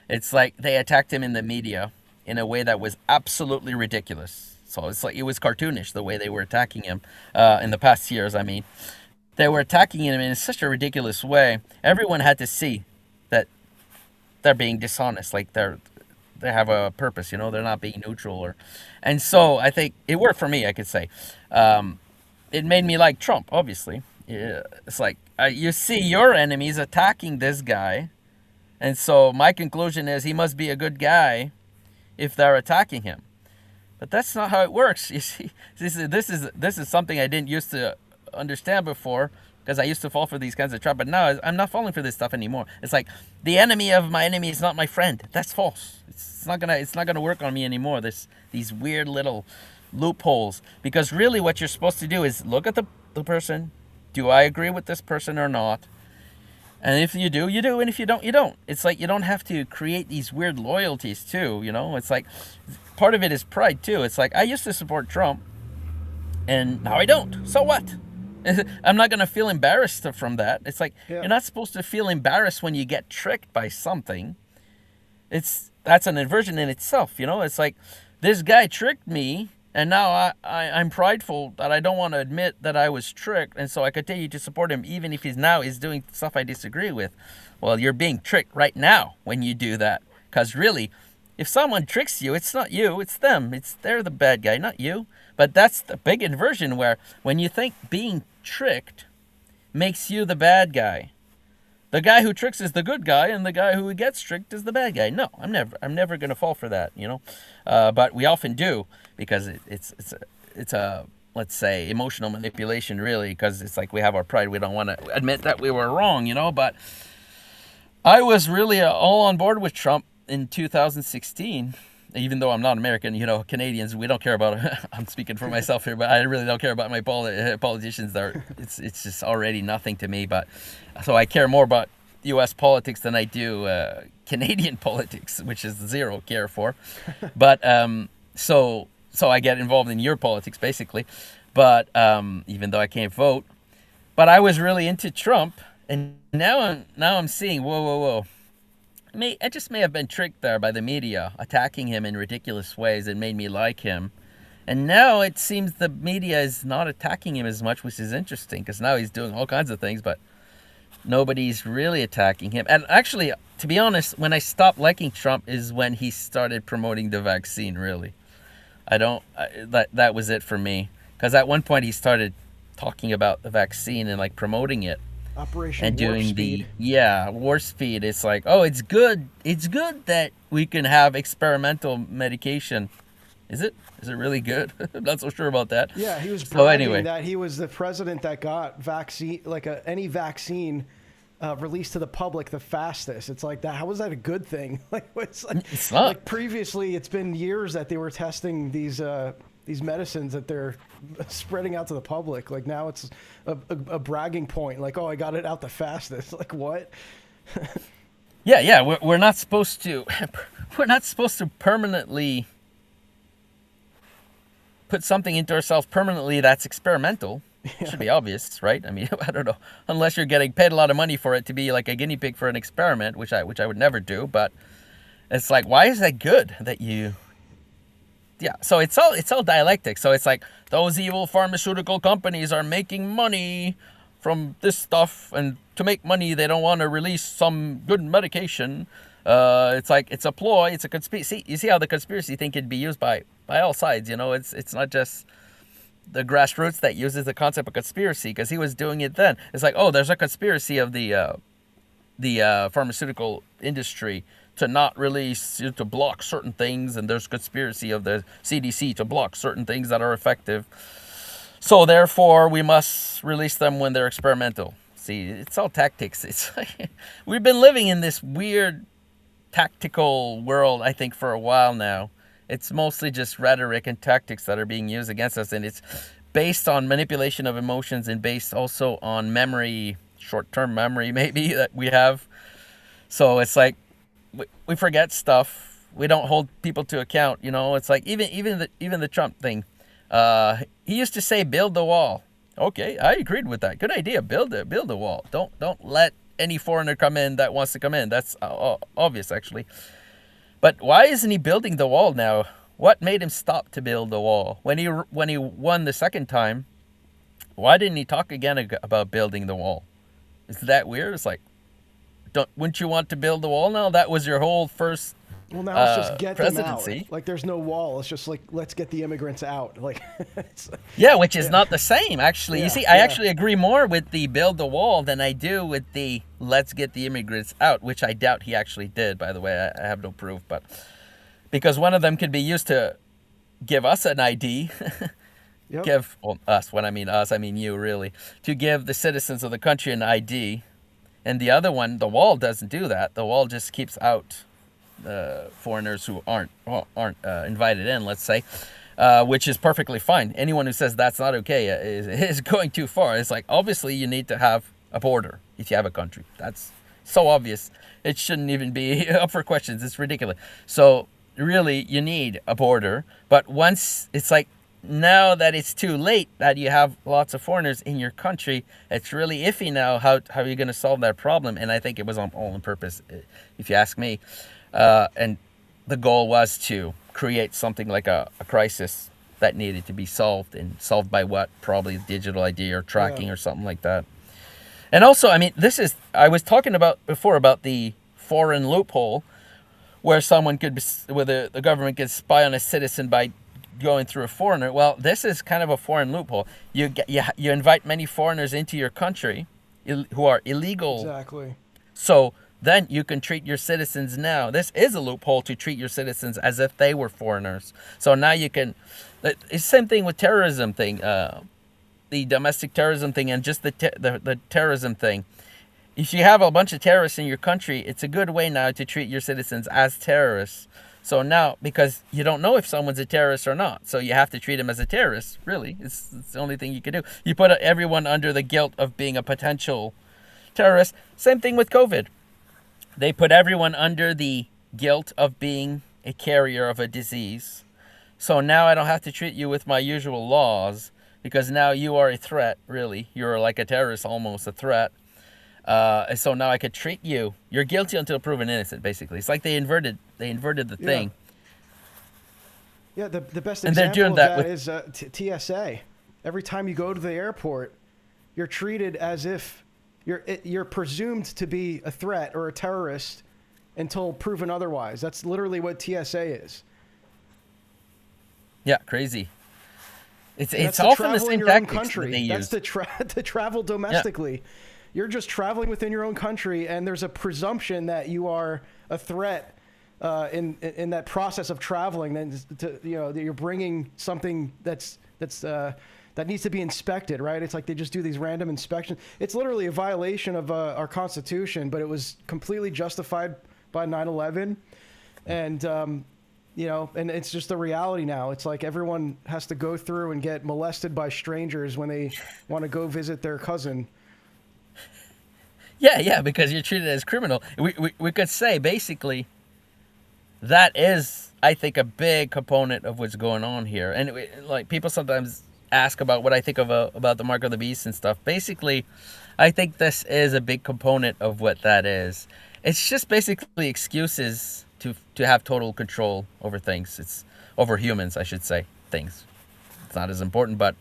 it's like they attacked him in the media in a way that was absolutely ridiculous. So it's like it was cartoonish the way they were attacking him in the past years. I mean, they were attacking him in such a ridiculous way. Everyone had to see that they're being dishonest, like they have a purpose, they're not being neutral. And so I think it worked for me, I could say. It made me like Trump, obviously. Yeah, it's like you see your enemies attacking this guy, and so my conclusion is he must be a good guy if they're attacking him. But that's not how it works. You see, this is something I didn't used to understand before, because I used to fall for these kinds of traps. But now I'm not falling for this stuff anymore. It's like the enemy of my enemy is not my friend. That's false. It's not gonna work on me anymore. These weird little loopholes, because really what you're supposed to do is look at the person. Do I agree with this person or not? And if you do, you do. And if you don't, you don't. It's like you don't have to create these weird loyalties too, It's like part of it is pride too. It's like I used to support Trump, and now I don't. So what? I'm not going to feel embarrassed from that. It's like, You're not supposed to feel embarrassed when you get tricked by something. That's an inversion in itself, It's like, this guy tricked me, And now I'm prideful that I don't want to admit that I was tricked, and so I continue to support him even if he's doing stuff I disagree with. Well, you're being tricked right now when you do that. Because really, if someone tricks you, it's not you, it's them. They're the bad guy, not you. But that's the big inversion where when you think being tricked makes you the bad guy. The guy who tricks is the good guy, and the guy who gets tricked is the bad guy. No, I'm never going to fall for that, you know. But we often do because it's a let's say emotional manipulation, really, because it's like we have our pride. We don't want to admit that we were wrong, you know. But I was really all on board with Trump in 2016. Even though I'm not American, you know, Canadians, we don't care about. I'm speaking for myself here, but I really don't care about my politicians. It's just already nothing to me. But so I care more about U.S. politics than I do Canadian politics, which is zero care for. But so I get involved in your politics basically. But even though I can't vote, but I was really into Trump, and now I'm seeing whoa. I just may have been tricked there by the media, attacking him in ridiculous ways that made me like him. And now it seems the media is not attacking him as much, which is interesting, because now he's doing all kinds of things, but nobody's really attacking him. And actually, to be honest, when I stopped liking Trump is when he started promoting the vaccine, really. That was it for me. Because at one point he started talking about the vaccine and like promoting it. Operation And Warp doing Speed. warp speed. It's like, oh, it's good that we can have experimental medication. Is it really good? I'm not so sure about that. Yeah, he was So bragging anyway, that he was the president that got vaccine, like any vaccine released to the public the fastest. It's like that. How was that a good thing? Like, it's not. Like previously, it's been years that they were testing these medicines that they're spreading out to the public. Like now it's a bragging point. Like, oh, I got it out the fastest. Like what? Yeah. We're not supposed to. We're not supposed to permanently put something into ourselves permanently that's experimental. It should be obvious, right? I mean, I don't know, unless you're getting paid a lot of money for it to be like a guinea pig for an experiment, which I would never do. But it's like, why is that good that you? Yeah, so it's all dialectic. So it's like those evil pharmaceutical companies are making money from this stuff, and to make money, they don't want to release some good medication. It's like it's a ploy. It's a conspiracy. You see how the conspiracy thing can be used by all sides. You know, it's not just the grassroots that uses the concept of conspiracy, because he was doing it then. It's like, oh, there's a conspiracy of the pharmaceutical industry to not release, to block certain things, and there's conspiracy of the CDC to block certain things that are effective. So therefore, we must release them when they're experimental. See, it's all tactics. It's like, we've been living in this weird tactical world, I think, for a while now. It's mostly just rhetoric and tactics that are being used against us, and it's based on manipulation of emotions and based also on memory, short-term memory maybe, that we have. So it's like we forget stuff. We don't hold people to account. You know, it's like even the Trump thing. He used to say, "Build the wall." Okay, I agreed with that. Good idea. Build a wall. Don't let any foreigner come in that wants to come in. That's obvious, actually. But why isn't he building the wall now? What made him stop to build the wall when he won the second time? Why didn't he talk again about building the wall? Is that weird? It's like, wouldn't you want to build the wall now? That was your whole first Well, now it's just get presidency. them out. Like there's no wall. It's just like, let's get the immigrants out. Like, yeah, which is not the same, actually. Yeah, you see, I yeah. actually agree more with the build the wall than I do with the let's get the immigrants out, which I doubt he actually did, by the way. I have no proof, but because one of them could be used to give us an ID. Yep. Us, when I mean us, I mean you, really. To give the citizens of the country an ID. And the other one, the wall doesn't do that. The wall just keeps out foreigners who aren't invited in, let's say, which is perfectly fine. Anyone who says that's not okay is going too far. It's like, obviously you need to have a border if you have a country. That's so obvious. It shouldn't even be up for questions. It's ridiculous. So really, you need a border. But once it's like, now that it's too late, that you have lots of foreigners in your country, it's really iffy now. How are you going to solve that problem? And I think it was all on purpose, if you ask me. And the goal was to create something like a crisis that needed to be solved, and solved by what? Probably digital ID or tracking or something like that. And also, I mean, I was talking about before about the foreign loophole, where someone could, where the government could spy on a citizen by going through a foreigner. Well, this is kind of a foreign loophole. You invite many foreigners into your country who are illegal. Exactly. So then you can treat your citizens now. This is a loophole to treat your citizens as if they were foreigners. So now you can. It's the same thing with terrorism thing, the domestic terrorism thing, and just the terrorism thing. If you have a bunch of terrorists in your country, it's a good way now to treat your citizens as terrorists. So now, because you don't know if someone's a terrorist or not, so you have to treat him as a terrorist, really. It's the only thing you can do. You put everyone under the guilt of being a potential terrorist. Same thing with COVID. They put everyone under the guilt of being a carrier of a disease. So now I don't have to treat you with my usual laws, because now you are a threat, really. You're like a terrorist, almost a threat. So now I could treat you. You're guilty until proven innocent, basically. It's like they inverted the thing. Yeah, the best and they're example doing of that that with is TSA. Every time you go to the airport, you're treated as if you're presumed to be a threat or a terrorist until proven otherwise. That's literally what TSA is. Yeah, crazy. It's the often the travel in same your own tactics that country. they That's use. the travel domestically. You're just traveling within your own country, and there's a presumption that you are a threat in that process of traveling. Then that you're bringing something that needs to be inspected, right? It's like they just do these random inspections. It's literally a violation of our Constitution, but it was completely justified by 9/11, and and it's just the reality now. It's like everyone has to go through and get molested by strangers when they want to go visit their cousin. Yeah, because you're treated as criminal. We could say, basically, that is, I think, a big component of what's going on here. And like people sometimes ask about what I think about the Mark of the Beast and stuff. Basically, I think this is a big component of what that is. It's just basically excuses to have total control over things. It's over humans, I should say. Things. It's not as important, but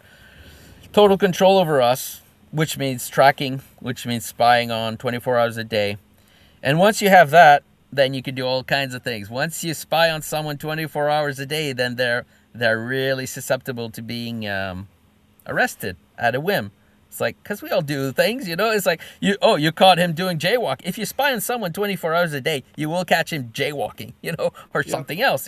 total control over us, which means tracking, which means spying on 24 hours a day. And once you have that, then you can do all kinds of things. Once you spy on someone 24 hours a day, then they're really susceptible to being arrested at a whim. It's like, because we all do things, It's like, you caught him doing jaywalk. If you spy on someone 24 hours a day, you will catch him jaywalking, or something else.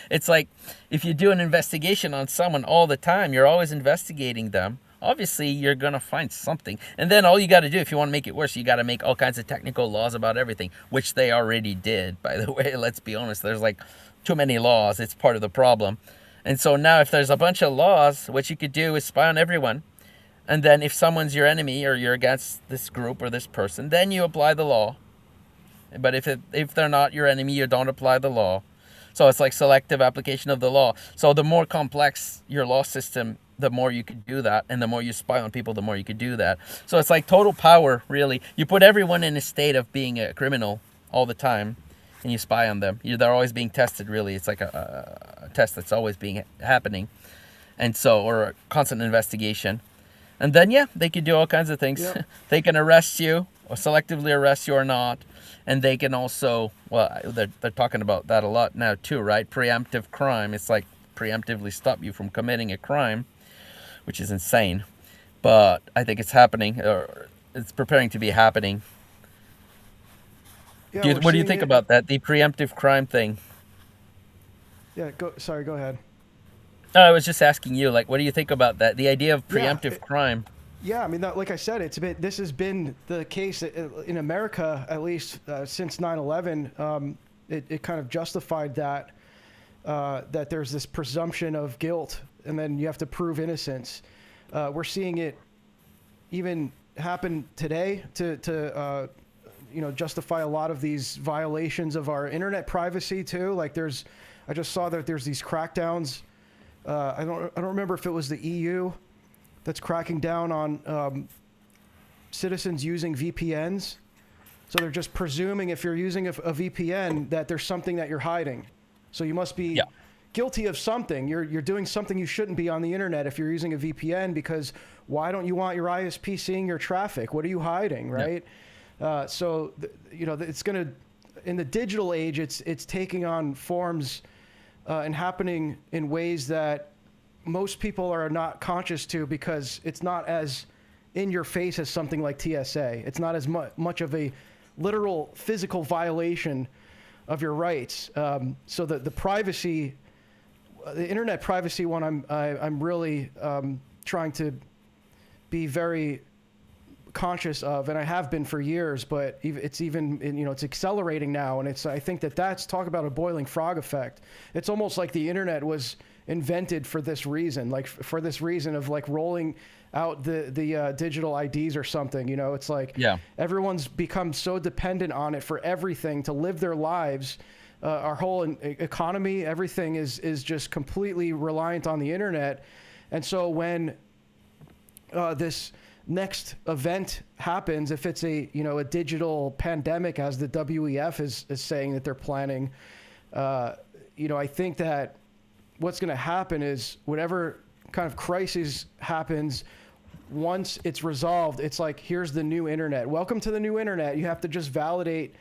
It's like, if you do an investigation on someone all the time, you're always investigating them. Obviously, you're going to find something. And then all you got to do, if you want to make it worse, you got to make all kinds of technical laws about everything, which they already did, by the way. Let's be honest. There's like too many laws. It's part of the problem. And so now if there's a bunch of laws, what you could do is spy on everyone. And then if someone's your enemy or you're against this group or this person, then you apply the law. But if they're not your enemy, you don't apply the law. So it's like selective application of the law. So the more complex your law system, the more you could do that. And the more you spy on people, the more you could do that. So it's like total power, really. You put everyone in a state of being a criminal all the time, and you spy on them. They're always being tested, really. It's like a test that's always happening. And so, or a constant investigation. And then, they can do all kinds of things. Yep. They can arrest you, or selectively arrest you or not. And they can also, they're talking about that a lot now too, right? Preemptive crime. It's like preemptively stop you from committing a crime, which is insane. But I think it's happening, or it's preparing to be happening. Yeah, What do you think about that, the preemptive crime thing? Yeah, go ahead. No, I was just asking you, what do you think about that? The idea of preemptive crime. Yeah, I mean, like I said, this has been the case in America, at least since 9/11. It kind of justified that there's this presumption of guilt, and then you have to prove innocence. We're seeing it even happen today to justify a lot of these violations of our internet privacy too. Like I just saw that there's these crackdowns. I don't remember if it was the EU that's cracking down on citizens using VPNs. So they're just presuming if you're using a VPN that there's something that you're hiding. So you must be guilty of something. You're doing something you shouldn't be on the internet if you're using a VPN, because why don't you want your ISP seeing your traffic? What are you hiding, right? Yeah. It's going to, in the digital age, it's taking on forms and happening in ways that most people are not conscious to, because it's not as in your face as something like TSA. It's not as much of a literal physical violation of your rights. So the privacy, the internet privacy one, I'm really trying to be very conscious of, and I have been for years, but it's even, it's accelerating now. And I think that's, talk about a boiling frog effect. It's almost like the internet was invented for this reason, like for this reason of like rolling out the digital IDs or something. It's like everyone's become so dependent on it for everything to live their lives. Our whole economy, everything is just completely reliant on the internet. And so when this next event happens, if it's a digital pandemic, as the WEF is saying that they're planning, I think that what's going to happen is whatever kind of crisis happens, once it's resolved, it's like, here's the new internet. Welcome to the new internet. You have to just validate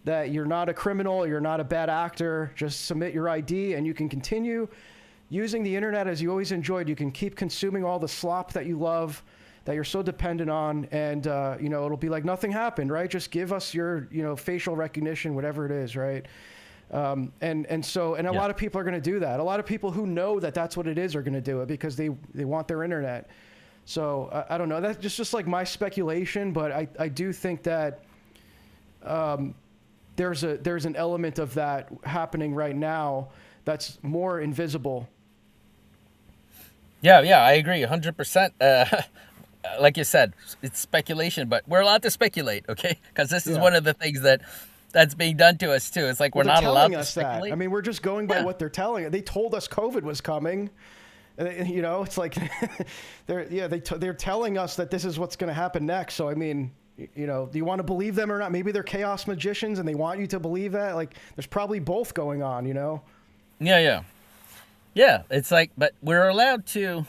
that you're not a criminal, you're not a bad actor. Just submit your ID and you can continue using the internet as you always enjoyed. You can keep consuming all the slop that you love, that you're so dependent on, and it'll be like nothing happened, right? Just give us your facial recognition, whatever it is, right? And a lot of people are going to do that. A lot of people who know that that's what it is are going to do it because they want their internet. So I don't know. That's just like my speculation, but I do think that there's an element of that happening right now that's more invisible. Yeah, I agree 100%. Like you said, it's speculation, but we're allowed to speculate, okay? Because this is one of the things that's being done to us too. It's like we're not allowed to speculate. I mean, we're just going by what they're telling us. They told us COVID was coming. It's like they're telling us that this is what's going to happen next. So I mean, do you want to believe them or not? Maybe they're chaos magicians and they want you to believe that. Like, there's probably both going on. Yeah. It's like, but we're allowed to.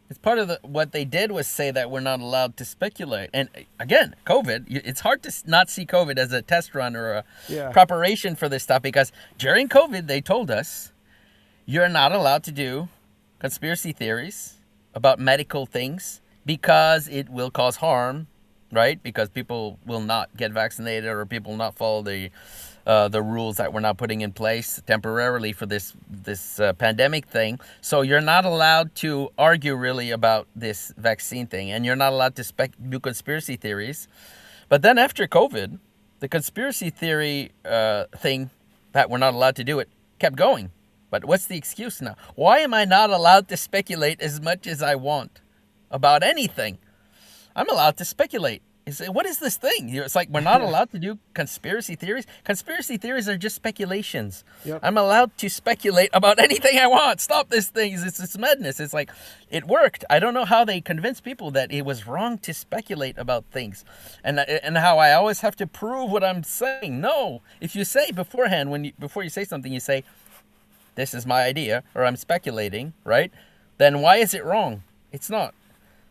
It's part of what they did was say that we're not allowed to speculate. And again, COVID, it's hard to not see COVID as a test run or a preparation for this stuff, because during COVID, they told us you're not allowed to do conspiracy theories about medical things because it will cause harm, right? Because people will not get vaccinated or people will not follow the rules that we're now putting in place temporarily for this pandemic thing. So you're not allowed to argue really about this vaccine thing, and you're not allowed to do conspiracy theories. But then after COVID, the conspiracy theory thing that we're not allowed to do it kept going. But what's the excuse now? Why am I not allowed to speculate as much as I want about anything? I'm allowed to speculate. What is this thing? It's like we're not allowed to do conspiracy theories. Conspiracy theories are just speculations. Yep. I'm allowed to speculate about anything I want. Stop this thing. It's madness. It's like, it worked. I don't know how they convinced people that it was wrong to speculate about things, and how I always have to prove what I'm saying. No, if you say beforehand, before you say something, you say, this is my idea, or I'm speculating, right? Then why is it wrong? It's not.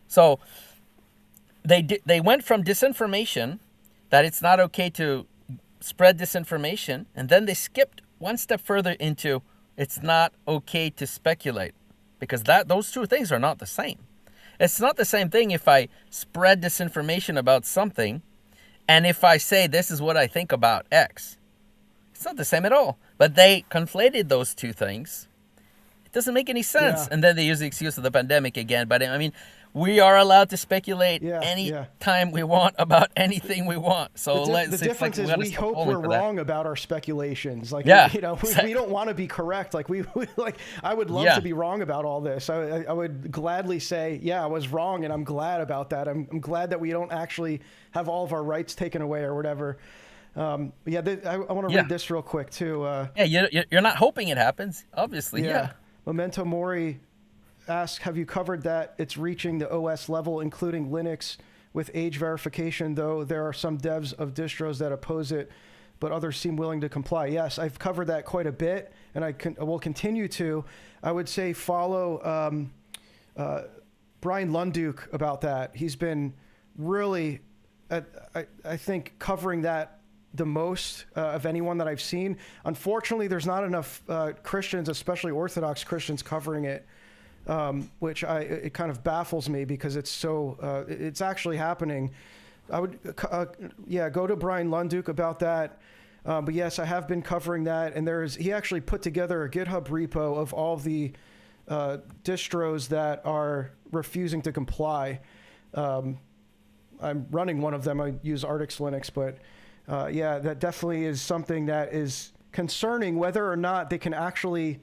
So they went from disinformation, that it's not okay to spread disinformation, and then they skipped one step further into it's not okay to speculate, because those two things are not the same. It's not the same thing if I spread disinformation about something and if I say this is what I think about X. It's not the same at all. But they conflated those two things. It doesn't make any sense. And then they use the excuse of the pandemic again. But I mean, we are allowed to speculate any time we want about anything we want. So the difference is we hope we're wrong about our speculations. Like, we don't want to be correct. Like I would love to be wrong about all this. I would gladly say, I was wrong, and I'm glad about that. I'm glad that we don't actually have all of our rights taken away or whatever. I want to read this real quick too. You're not hoping it happens, obviously. Memento Mori asks, have you covered that it's reaching the OS level, including Linux, with age verification, though there are some devs of distros that oppose it but others seem willing to comply. Yes, I've covered that quite a bit, and I will continue to. I would say follow Brian Lunduke about that. He's been really, I think, covering that the most of anyone that I've seen. Unfortunately, there's not enough Christians, especially Orthodox Christians, covering it, which it kind of baffles me because it's so it's actually happening. I would go to Brian Lunduke about that. But yes, I have been covering that, and he actually put together a GitHub repo of all of the distros that are refusing to comply. I'm running one of them. I use Artix Linux, but that definitely is something that is concerning, whether or not they can actually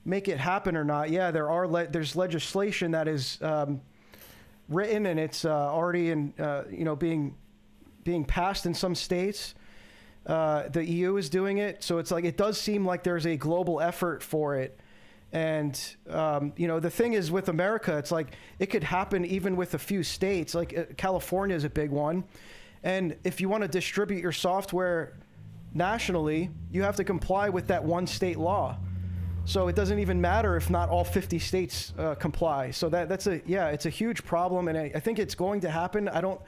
make it happen or not. Yeah, there's legislation that is written, and it's already being passed in some states. The EU is doing it, so it's like it does seem like there's a global effort for it. And the thing is with America, it's like it could happen even with a few states. Like California is a big one, and if you want to distribute your software nationally, you have to comply with that one state law. So it doesn't even matter if not all 50 states comply. So it's a huge problem, and I think it's going to happen. I don't,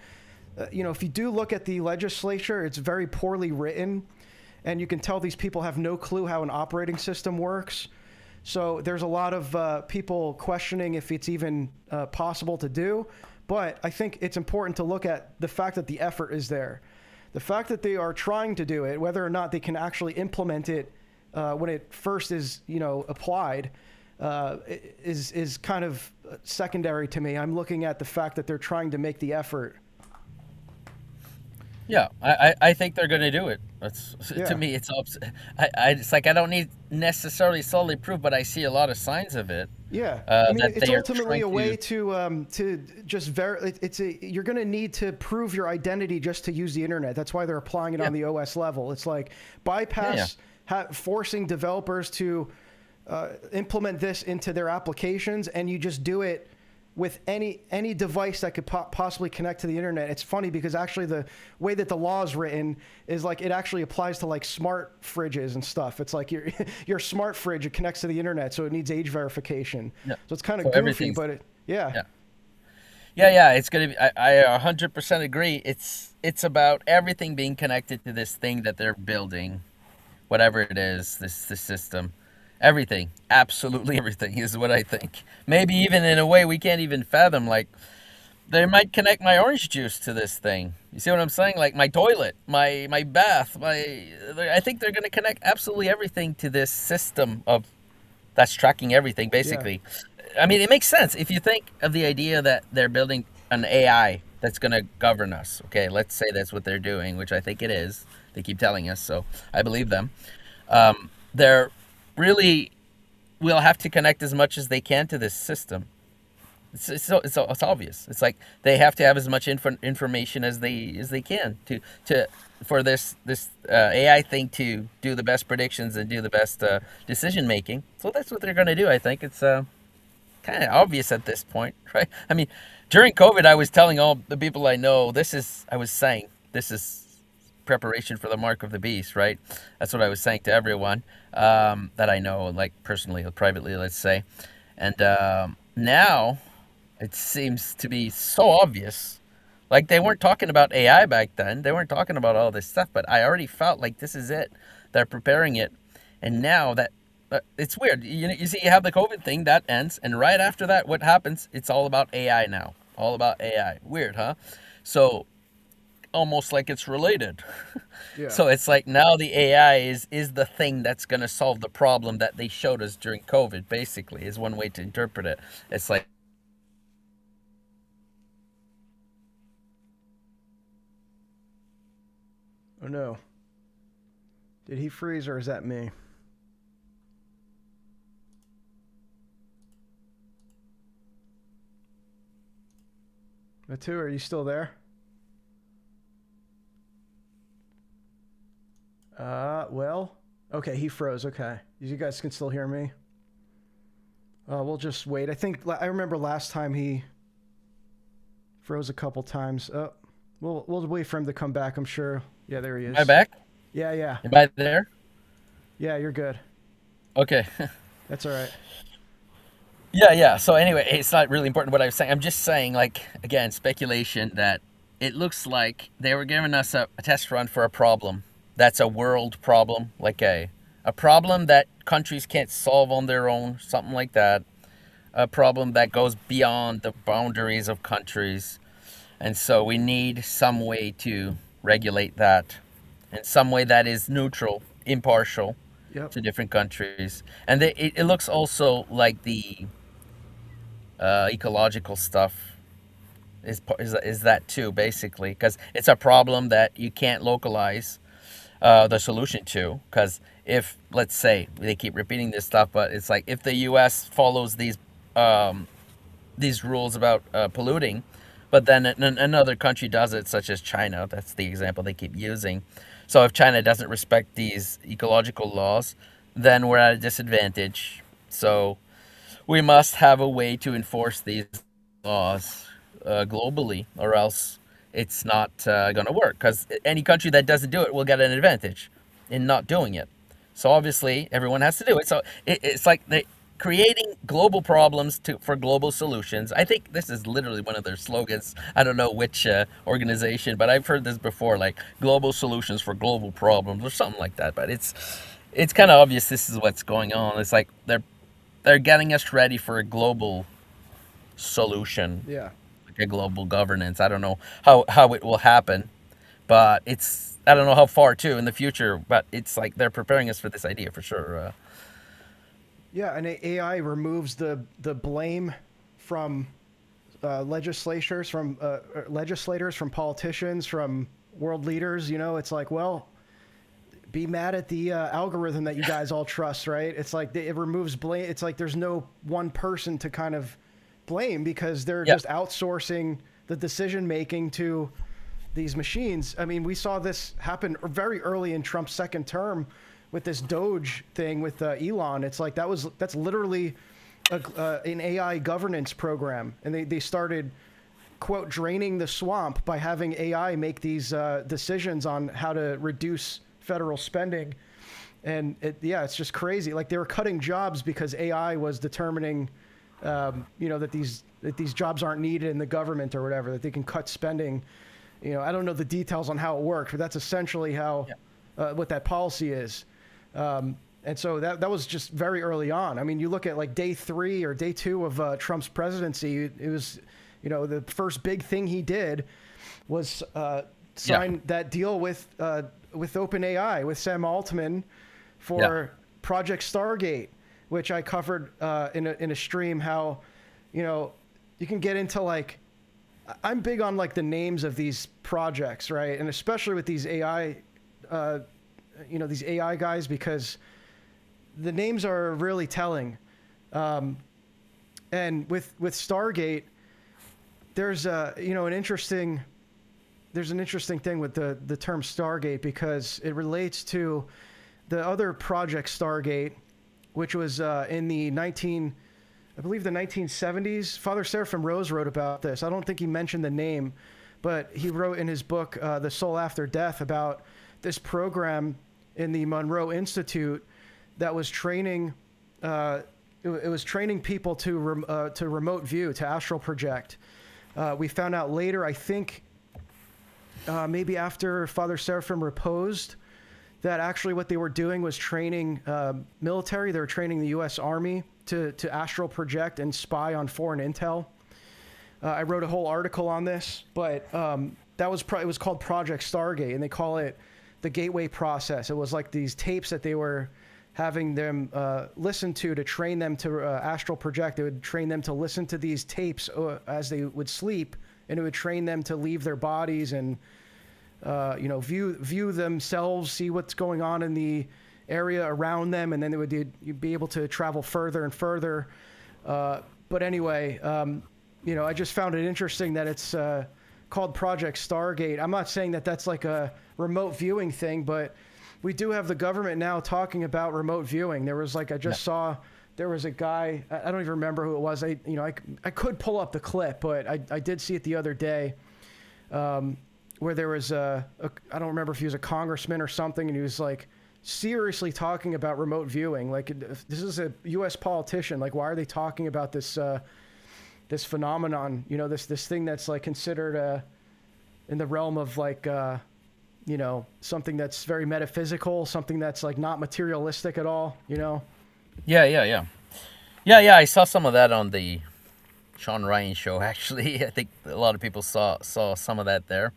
if you do look at the legislature, it's very poorly written, and you can tell these people have no clue how an operating system works. So there's a lot of people questioning if it's even possible to do. But I think it's important to look at the fact that the effort is there. The fact that they are trying to do it, whether or not they can actually implement it when it first is, applied, is kind of secondary to me. I'm looking at the fact that they're trying to make the effort. Yeah, I think they're going to do it. To me, it's like I don't need necessarily solid proof, but I see a lot of signs of it. Yeah, I mean, it's ultimately a way to just you're going to need to prove your identity just to use the internet. That's why they're applying it on the OS level. It's like bypass forcing developers to implement this into their applications, and you just do it with any device that could possibly connect to the internet. It's funny because actually the way that the law is written is like it actually applies to like smart fridges and stuff. It's like your smart fridge, it connects to the internet, so it needs age verification. Yeah. So it's kind of goofy, but yeah. It's gonna be. I 100% agree. It's about everything being connected to this thing that they're building, whatever it is. This system. Everything, absolutely everything is what I think. Maybe even in a way we can't even fathom. Like, they might connect my orange juice to this thing. You see what I'm saying? Like my toilet, my bath, I think they're going to connect absolutely everything to this system that's tracking everything, basically. Yeah. I mean, it makes sense if you think of the idea that they're building an AI that's going to govern us. Okay, let's say that's what they're doing, which I think it is. They keep telling us, so I believe them. They're really will have to connect as much as they can to this system. It's obvious. It's like they have to have as much information as they can for this AI thing to do the best predictions and do the best decision making. So that's what they're going to do. I think it's kind of obvious at this point, right? I mean, during COVID, I was telling all the people I know, this is preparation for the mark of the beast, right? That's what I was saying to everyone that I know, like personally or privately, let's say. And now it seems to be so obvious. Like they weren't talking about AI back then. They weren't talking about all this stuff, but I already felt like this is it. They're preparing it. And now that it's weird. You see, you have the COVID thing that ends, and right after that, what happens? It's all about AI now. All about AI. Weird, huh? So almost like it's related. Yeah. So it's like now the AI is the thing that's going to solve the problem that they showed us during COVID, basically, is one way to interpret it. It's like, oh no. Did he freeze or is that me? Matthieu, are you still there? Well, okay, he froze. Okay, you guys can still hear me. We'll just wait. I remember last time he froze a couple times. We'll wait for him to come back. I'm sure. Yeah, there he is. Am I back? Yeah, yeah. Am I there? Yeah, you're good. Okay. That's all right. Yeah, yeah. So anyway, it's not really important what I was saying. I'm just saying, like, again, speculation that it looks like they were giving us a test run for a problem. That's a world problem, like a problem that countries can't solve on their own, something like that. A problem that goes beyond the boundaries of countries. And so we need some way to regulate that in some way that is neutral, impartial Yep. to different countries. And it looks also like the ecological stuff is that too, basically, because it's a problem that you can't localize the solution to. Because if, let's say, they keep repeating this stuff, but it's like if the U.S. follows these rules about polluting, but then another country does it, such as China. That's the example they keep using. So if China doesn't respect these ecological laws, then we're at a disadvantage. So we must have a way to enforce these laws globally, or else it's not going to work. Because any country that doesn't do it will get an advantage in not doing it. So obviously, everyone has to do it. So it's like they creating global problems for global solutions. I think this is literally one of their slogans. I don't know which organization, but I've heard this before, like global solutions for global problems or something like that. But it's kind of obvious this is what's going on. It's like they're getting us ready for a global solution, Yeah. like a global governance. I don't know how it will happen, but I don't know how far too in the future. But it's like they're preparing us for this idea for sure. Yeah, and AI removes the blame from legislators, from politicians, from world leaders. You know, it's like, well, be mad at the algorithm that you guys all trust, right? It's like it removes blame. It's like there's no one person to kind of blame because they're Yeah. just outsourcing the decision making to these machines. I mean, we saw this happen very early in Trump's second term with this Doge thing with Elon. It's like that's literally an AI governance program, and they started, quote, draining the swamp by having AI make these decisions on how to reduce federal spending. And it's just crazy. Like they were cutting jobs because AI was determining, that these jobs aren't needed in the government or whatever, that they can cut spending. You know, I don't know the details on how it worked, but that's essentially how what that policy is. And so that was just very early on. I mean, you look at like day 3 or day 2 of Trump's presidency. It was, the first big thing he did was sign that deal with OpenAI, with Sam Altman for Project Stargate, which I covered in a stream. How, you can get into like, I'm big on like the names of these projects, right? And especially with these AI, these AI guys, because the names are really telling. And with Stargate, there's an interesting thing with the term Stargate, because it relates to the other Project Stargate, which was in the 1970s. Father Seraphim Rose wrote about this. I don't think he mentioned the name, but he wrote in his book, The Soul After Death, about this program in the Monroe Institute that was training it was training people to remote view, to astral project. We found out later, I think maybe after Father Seraphim reposed, that actually what they were doing was training military. They were training the U.S. Army to astral project and spy on foreign intel. I wrote a whole article on this, but it was called Project Stargate, and they call it the Gateway Process. It was like these tapes that they were having them listen to train them to astral project. They would train them to listen to these tapes as they would sleep, and it would train them to leave their bodies and view themselves, see what's going on in the area around them, and then they would be able to travel further and further. But anyway, I just found it interesting that it's called Project Stargate. I'm not saying that that's like a remote viewing thing, but we do have the government now talking about remote viewing. There was like, I just saw, there was a guy, I don't even remember who it was. I could pull up the clip, but I did see it the other day. where there was I don't remember if he was a congressman or something, and he was like seriously talking about remote viewing. Like, if this is a U.S. politician. Like, why are they talking about this this phenomenon? You know, this thing that's like considered in the realm of like you know, something that's very metaphysical, something that's like not materialistic at all. You know? Yeah. I saw some of that on the Sean Ryan show. Actually, I think a lot of people saw some of that there.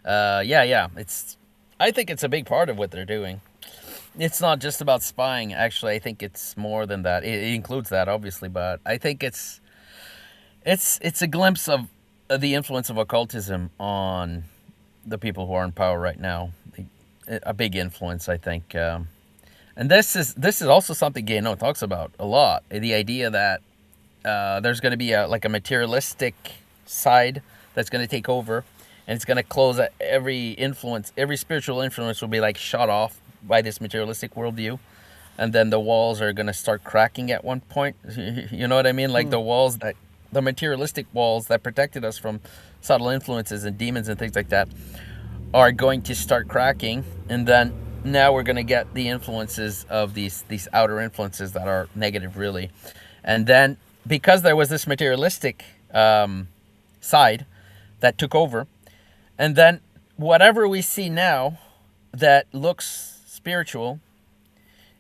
Yeah. I think it's a big part of what they're doing. It's not just about spying. Actually, I think it's more than that. It includes that, obviously, but I think it's a glimpse of the influence of occultism on the people who are in power right now. A big influence, I think. And this is also something Guénon talks about a lot. The idea that there's going to be a materialistic side that's going to take over, and it's going to close at every spiritual influence will be like shut off by this materialistic worldview, and then the walls are going to start cracking at one point. You know what I mean? Like the materialistic walls that protected us from subtle influences and demons and things like that are going to start cracking, and then now we're going to get the influences of these outer influences that are negative, really. And then because there was this materialistic side that took over, and then whatever we see now that looks spiritual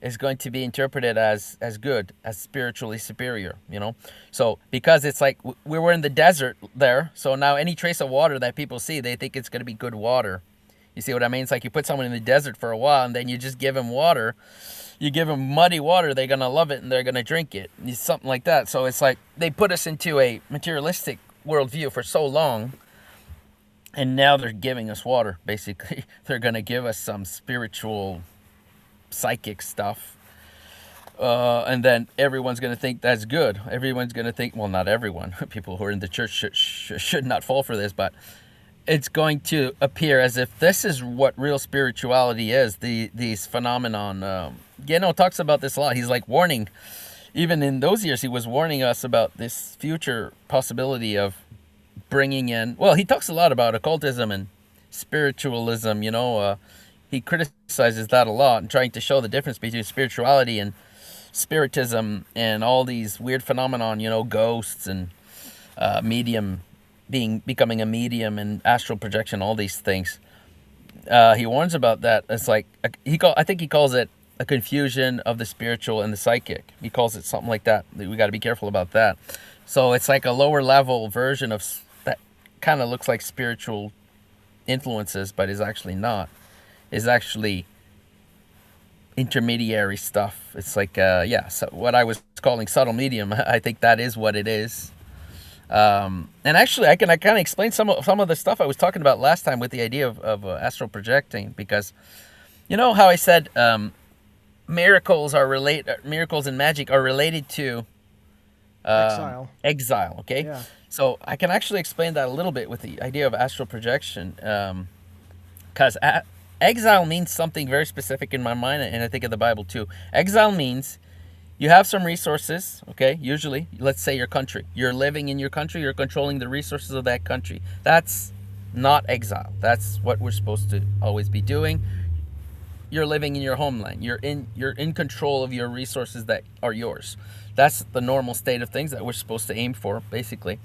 is going to be interpreted as good, as spiritually superior, you know? So because it's like we were in the desert there, so now any trace of water that people see, they think it's going to be good water. You see what I mean? It's like you put someone in the desert for a while and then you just give them water. You give them muddy water, they're going to love it and they're going to drink it. It's something like that. So it's like they put us into a materialistic worldview for so long, and now they're giving us water, basically. They're going to give us some spiritual, psychic stuff. And then everyone's going to think that's good. Everyone's going to think, well, not everyone. People who are in the church should not fall for this, but it's going to appear as if this is what real spirituality is, these phenomenon. Guénon talks about this a lot. He's like warning. Even in those years, he was warning us about this future possibility of bringing in... Well, he talks a lot about occultism and spiritualism, you know. He criticizes that a lot and trying to show the difference between spirituality and spiritism and all these weird phenomenon, you know, ghosts and becoming a medium and astral projection, all these things. He warns about that. It's like I think he calls it a confusion of the spiritual and the psychic. He calls it something like that. We got to be careful about that. So it's like a lower level version of that, kind of looks like spiritual influences, but is actually not. Is actually intermediary stuff. It's like so what I was calling subtle medium. I think that is what it is. And actually, I can kind of explain some of the stuff I was talking about last time with the idea of astral projecting, because you know how I said miracles and magic are related to exile. Okay, Yeah. So I can actually explain that a little bit with the idea of astral projection, because exile means something very specific in my mind, and I think of the Bible too. Exile means you have some resources, okay? Usually, let's say your country. You're living in your country. You're controlling the resources of that country. That's not exile. That's what we're supposed to always be doing. You're living in your homeland. You're in control of your resources that are yours. That's the normal state of things that we're supposed to aim for, basically.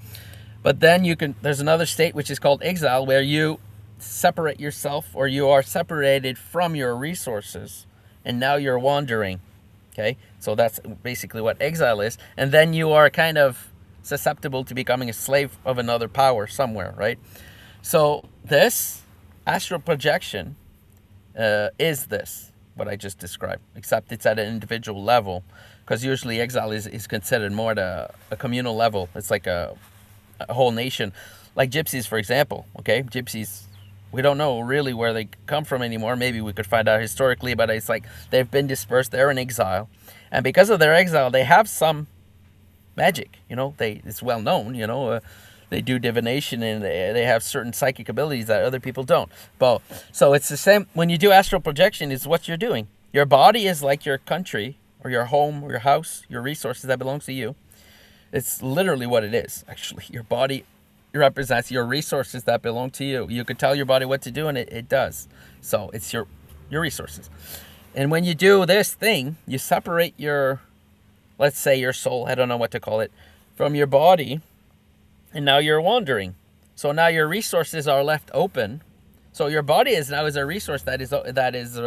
But then there's another state which is called exile, where you separate yourself, or you are separated from your resources, and now you're wandering. Okay, so that's basically what exile is. And then you are kind of susceptible to becoming a slave of another power somewhere, right? So this astral projection is this, what I just described, except it's at an individual level, because usually exile is considered more at a communal level. It's like a whole nation, like gypsies, for example, okay? Gypsies, we don't know really where they come from anymore. Maybe we could find out historically, but it's like they've been dispersed. They're in exile. And because of their exile, they have some magic, you know. It's well known, you know. They do divination, and they have certain psychic abilities that other people don't. But so it's the same. When you do astral projection, is what you're doing. Your body is like your country or your home or your house, your resources that belongs to you. It's literally what it is, actually. Your body represents your resources that belong to you. You could tell your body what to do, and it does. So it's your resources. And when you do this thing, you separate your, let's say your soul, I don't know what to call it, from your body, and now you're wandering. So now your resources are left open. So your body is now a resource that is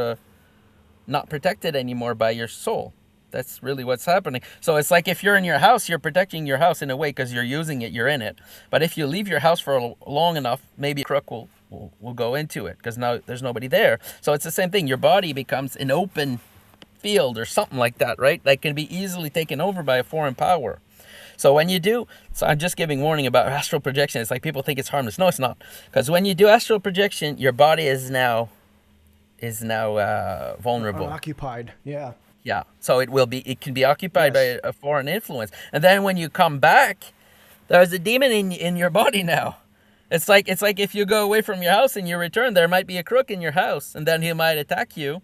not protected anymore by your soul. That's really what's happening. So it's like if you're in your house, you're protecting your house in a way because you're using it, you're in it. But if you leave your house for long enough, maybe a crook will go into it because now there's nobody there. So it's the same thing. Your body becomes an open field or something like that, right? That can be easily taken over by a foreign power. So when you do, so I'm just giving warning about astral projection. It's like people think it's harmless. No, it's not. Because when you do astral projection, your body is now vulnerable. Unoccupied, yeah. Yeah, so it can be occupied by a foreign influence. And then when you come back, there's a demon in your body now. It's like if you go away from your house and you return, there might be a crook in your house, and then he might attack you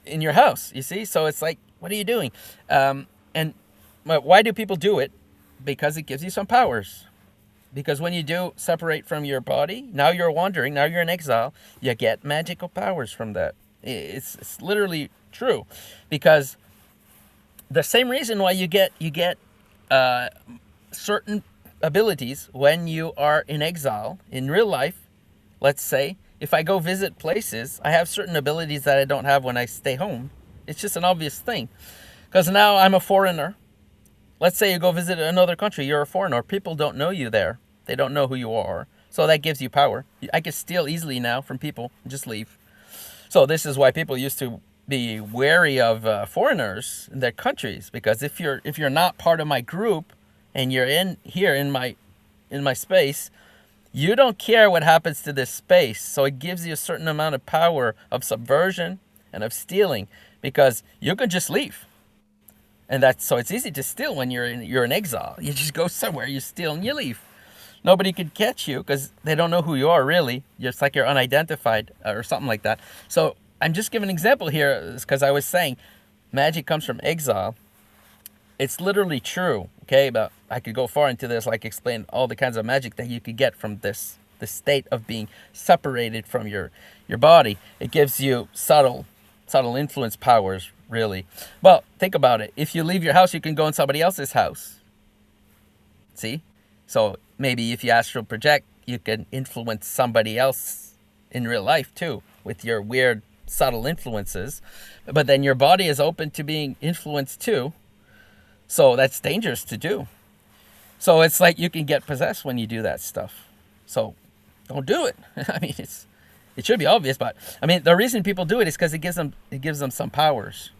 in your house, you see? So it's like, what are you doing? And why do people do it? Because it gives you some powers. Because when you do separate from your body, now you're wandering, now you're in exile, you get magical powers from that. It's literally true, because the same reason why you get certain abilities when you are in exile in real life. Let's say if I go visit places, I have certain abilities that I don't have when I stay home. It's just an obvious thing, because now I'm a foreigner. Let's say you go visit another country, you're a foreigner. People don't know you there. They don't know who you are. So that gives you power. I can steal easily now from people and just leave. So this is why people used to be wary of foreigners in their countries, because if you're not part of my group and you're in my space, you don't care what happens to this space. So it gives you a certain amount of power of subversion and of stealing, because you can just leave. And so it's easy to steal when you're in exile. You just go somewhere, you steal, and you leave. Nobody could catch you because they don't know who you are, really. It's like you're unidentified or something like that. So I'm just giving an example here because I was saying magic comes from exile. It's literally true, okay? But I could go far into this, like explain all the kinds of magic that you could get from the state of being separated from your body. It gives you subtle influence powers, really. Well, think about it. If you leave your house, you can go in somebody else's house. See? So maybe if you astral project, you can influence somebody else in real life too with your weird subtle influences. But then your body is open to being influenced too. So that's dangerous to do. So it's like you can get possessed when you do that stuff. So don't do it. I mean, it should be obvious, but I mean, the reason people do it is because it gives them some powers.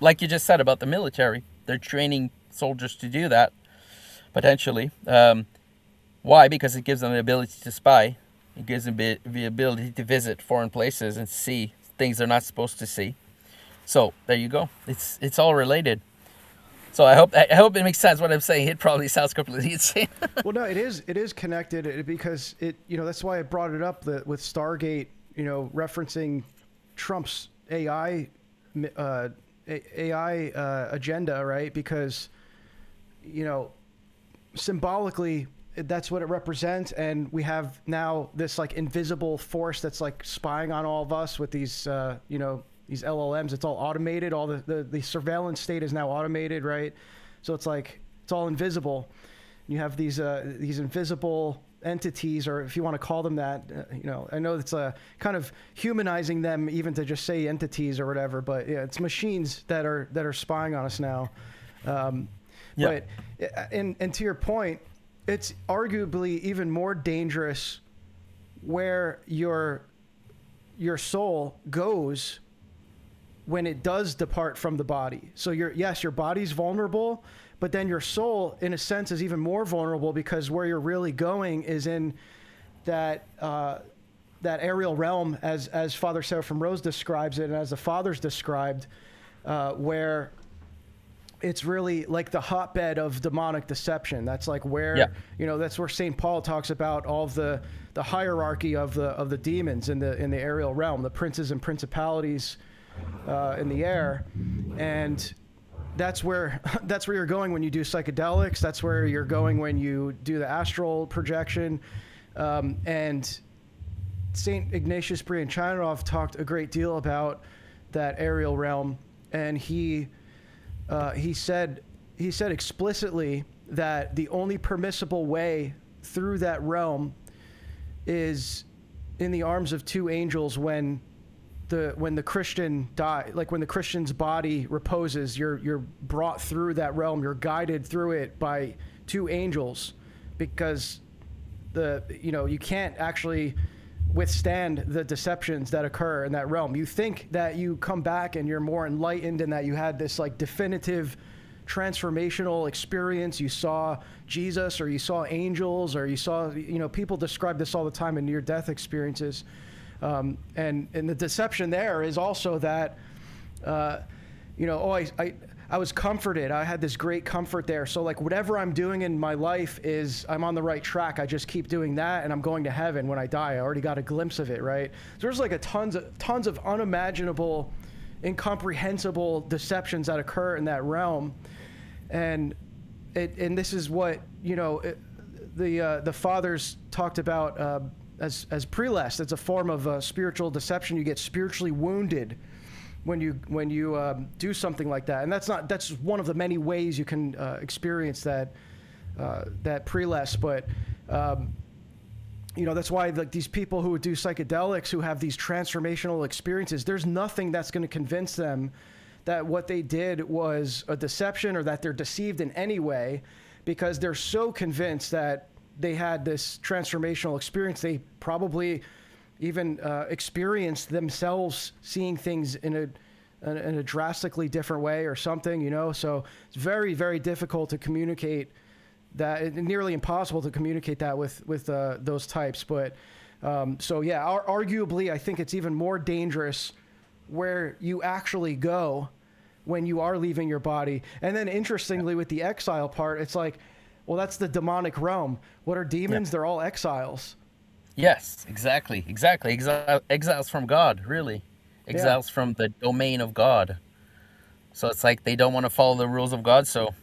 Like you just said about the military, they're training soldiers to do that. Potentially. Why? Because it gives them the ability to spy. It gives them the ability to visit foreign places and see things they're not supposed to see. So there you go. It's all related. So I hope it makes sense what I'm saying. It probably sounds completely insane. Well, no, it is connected because that's why I brought it up with Stargate, referencing Trump's AI agenda, right? Because symbolically that's what it represents, and we have now this like invisible force that's like spying on all of us with these these LLMs. It's all automated. All the surveillance state is now automated, right? So it's like it's all invisible. You have these invisible entities, or if you want to call them that, I know it's kind of humanizing them even to just say entities or whatever, but yeah, it's machines that are spying on us now. But and to your point, it's arguably even more dangerous where your soul goes when it does depart from the body. So your body's vulnerable, but then your soul, in a sense, is even more vulnerable, because where you're really going is in that aerial realm, as Father Seraphim Rose describes it, and as the Fathers described, where it's really like the hotbed of demonic deception. That's like where that's where St. Paul talks about all of the hierarchy of the demons in the aerial realm, the princes and principalities in the air, and that's where that's where you're going when you do psychedelics. That's where you're going when you do the astral projection. And Saint Ignatius Brianchanov talked a great deal about that aerial realm, and he said explicitly that the only permissible way through that realm is in the arms of two angels when the Christian die, like when the Christian's body reposes, you're brought through that realm, you're guided through it by two angels, because you can't actually withstand the deceptions that occur in that realm. You think that you come back and you're more enlightened and that you had this like definitive transformational experience. You saw Jesus, or you saw angels, or you saw, people describe this all the time in near-death experiences. And the deception there is also that, I was comforted. I had this great comfort there. So like whatever I'm doing in my life I'm on the right track. I just keep doing that and I'm going to heaven when I die. I already got a glimpse of it, right? So there's like tons of unimaginable, incomprehensible deceptions that occur in that realm. And this is what, the fathers talked about, as prelest. It's a form of spiritual deception. You get spiritually wounded when you do something like that, and that's one of the many ways you can experience that prelest. But that's why like these people who would do psychedelics, who have these transformational experiences, there's nothing that's going to convince them that what they did was a deception or that they're deceived in any way, because they're so convinced that they had this transformational experience. They probably even experienced themselves seeing things in a drastically different way or something, So it's very, very difficult to communicate that, nearly impossible to communicate that with those types. But arguably, I think it's even more dangerous where you actually go when you are leaving your body. And then interestingly, with the exile part, it's like, well, that's the demonic realm. What are demons? Yeah. They're all exiles. Yes, exactly. Exiles from God, really. Exiles from the domain of God. So it's like they don't want to follow the rules of God, so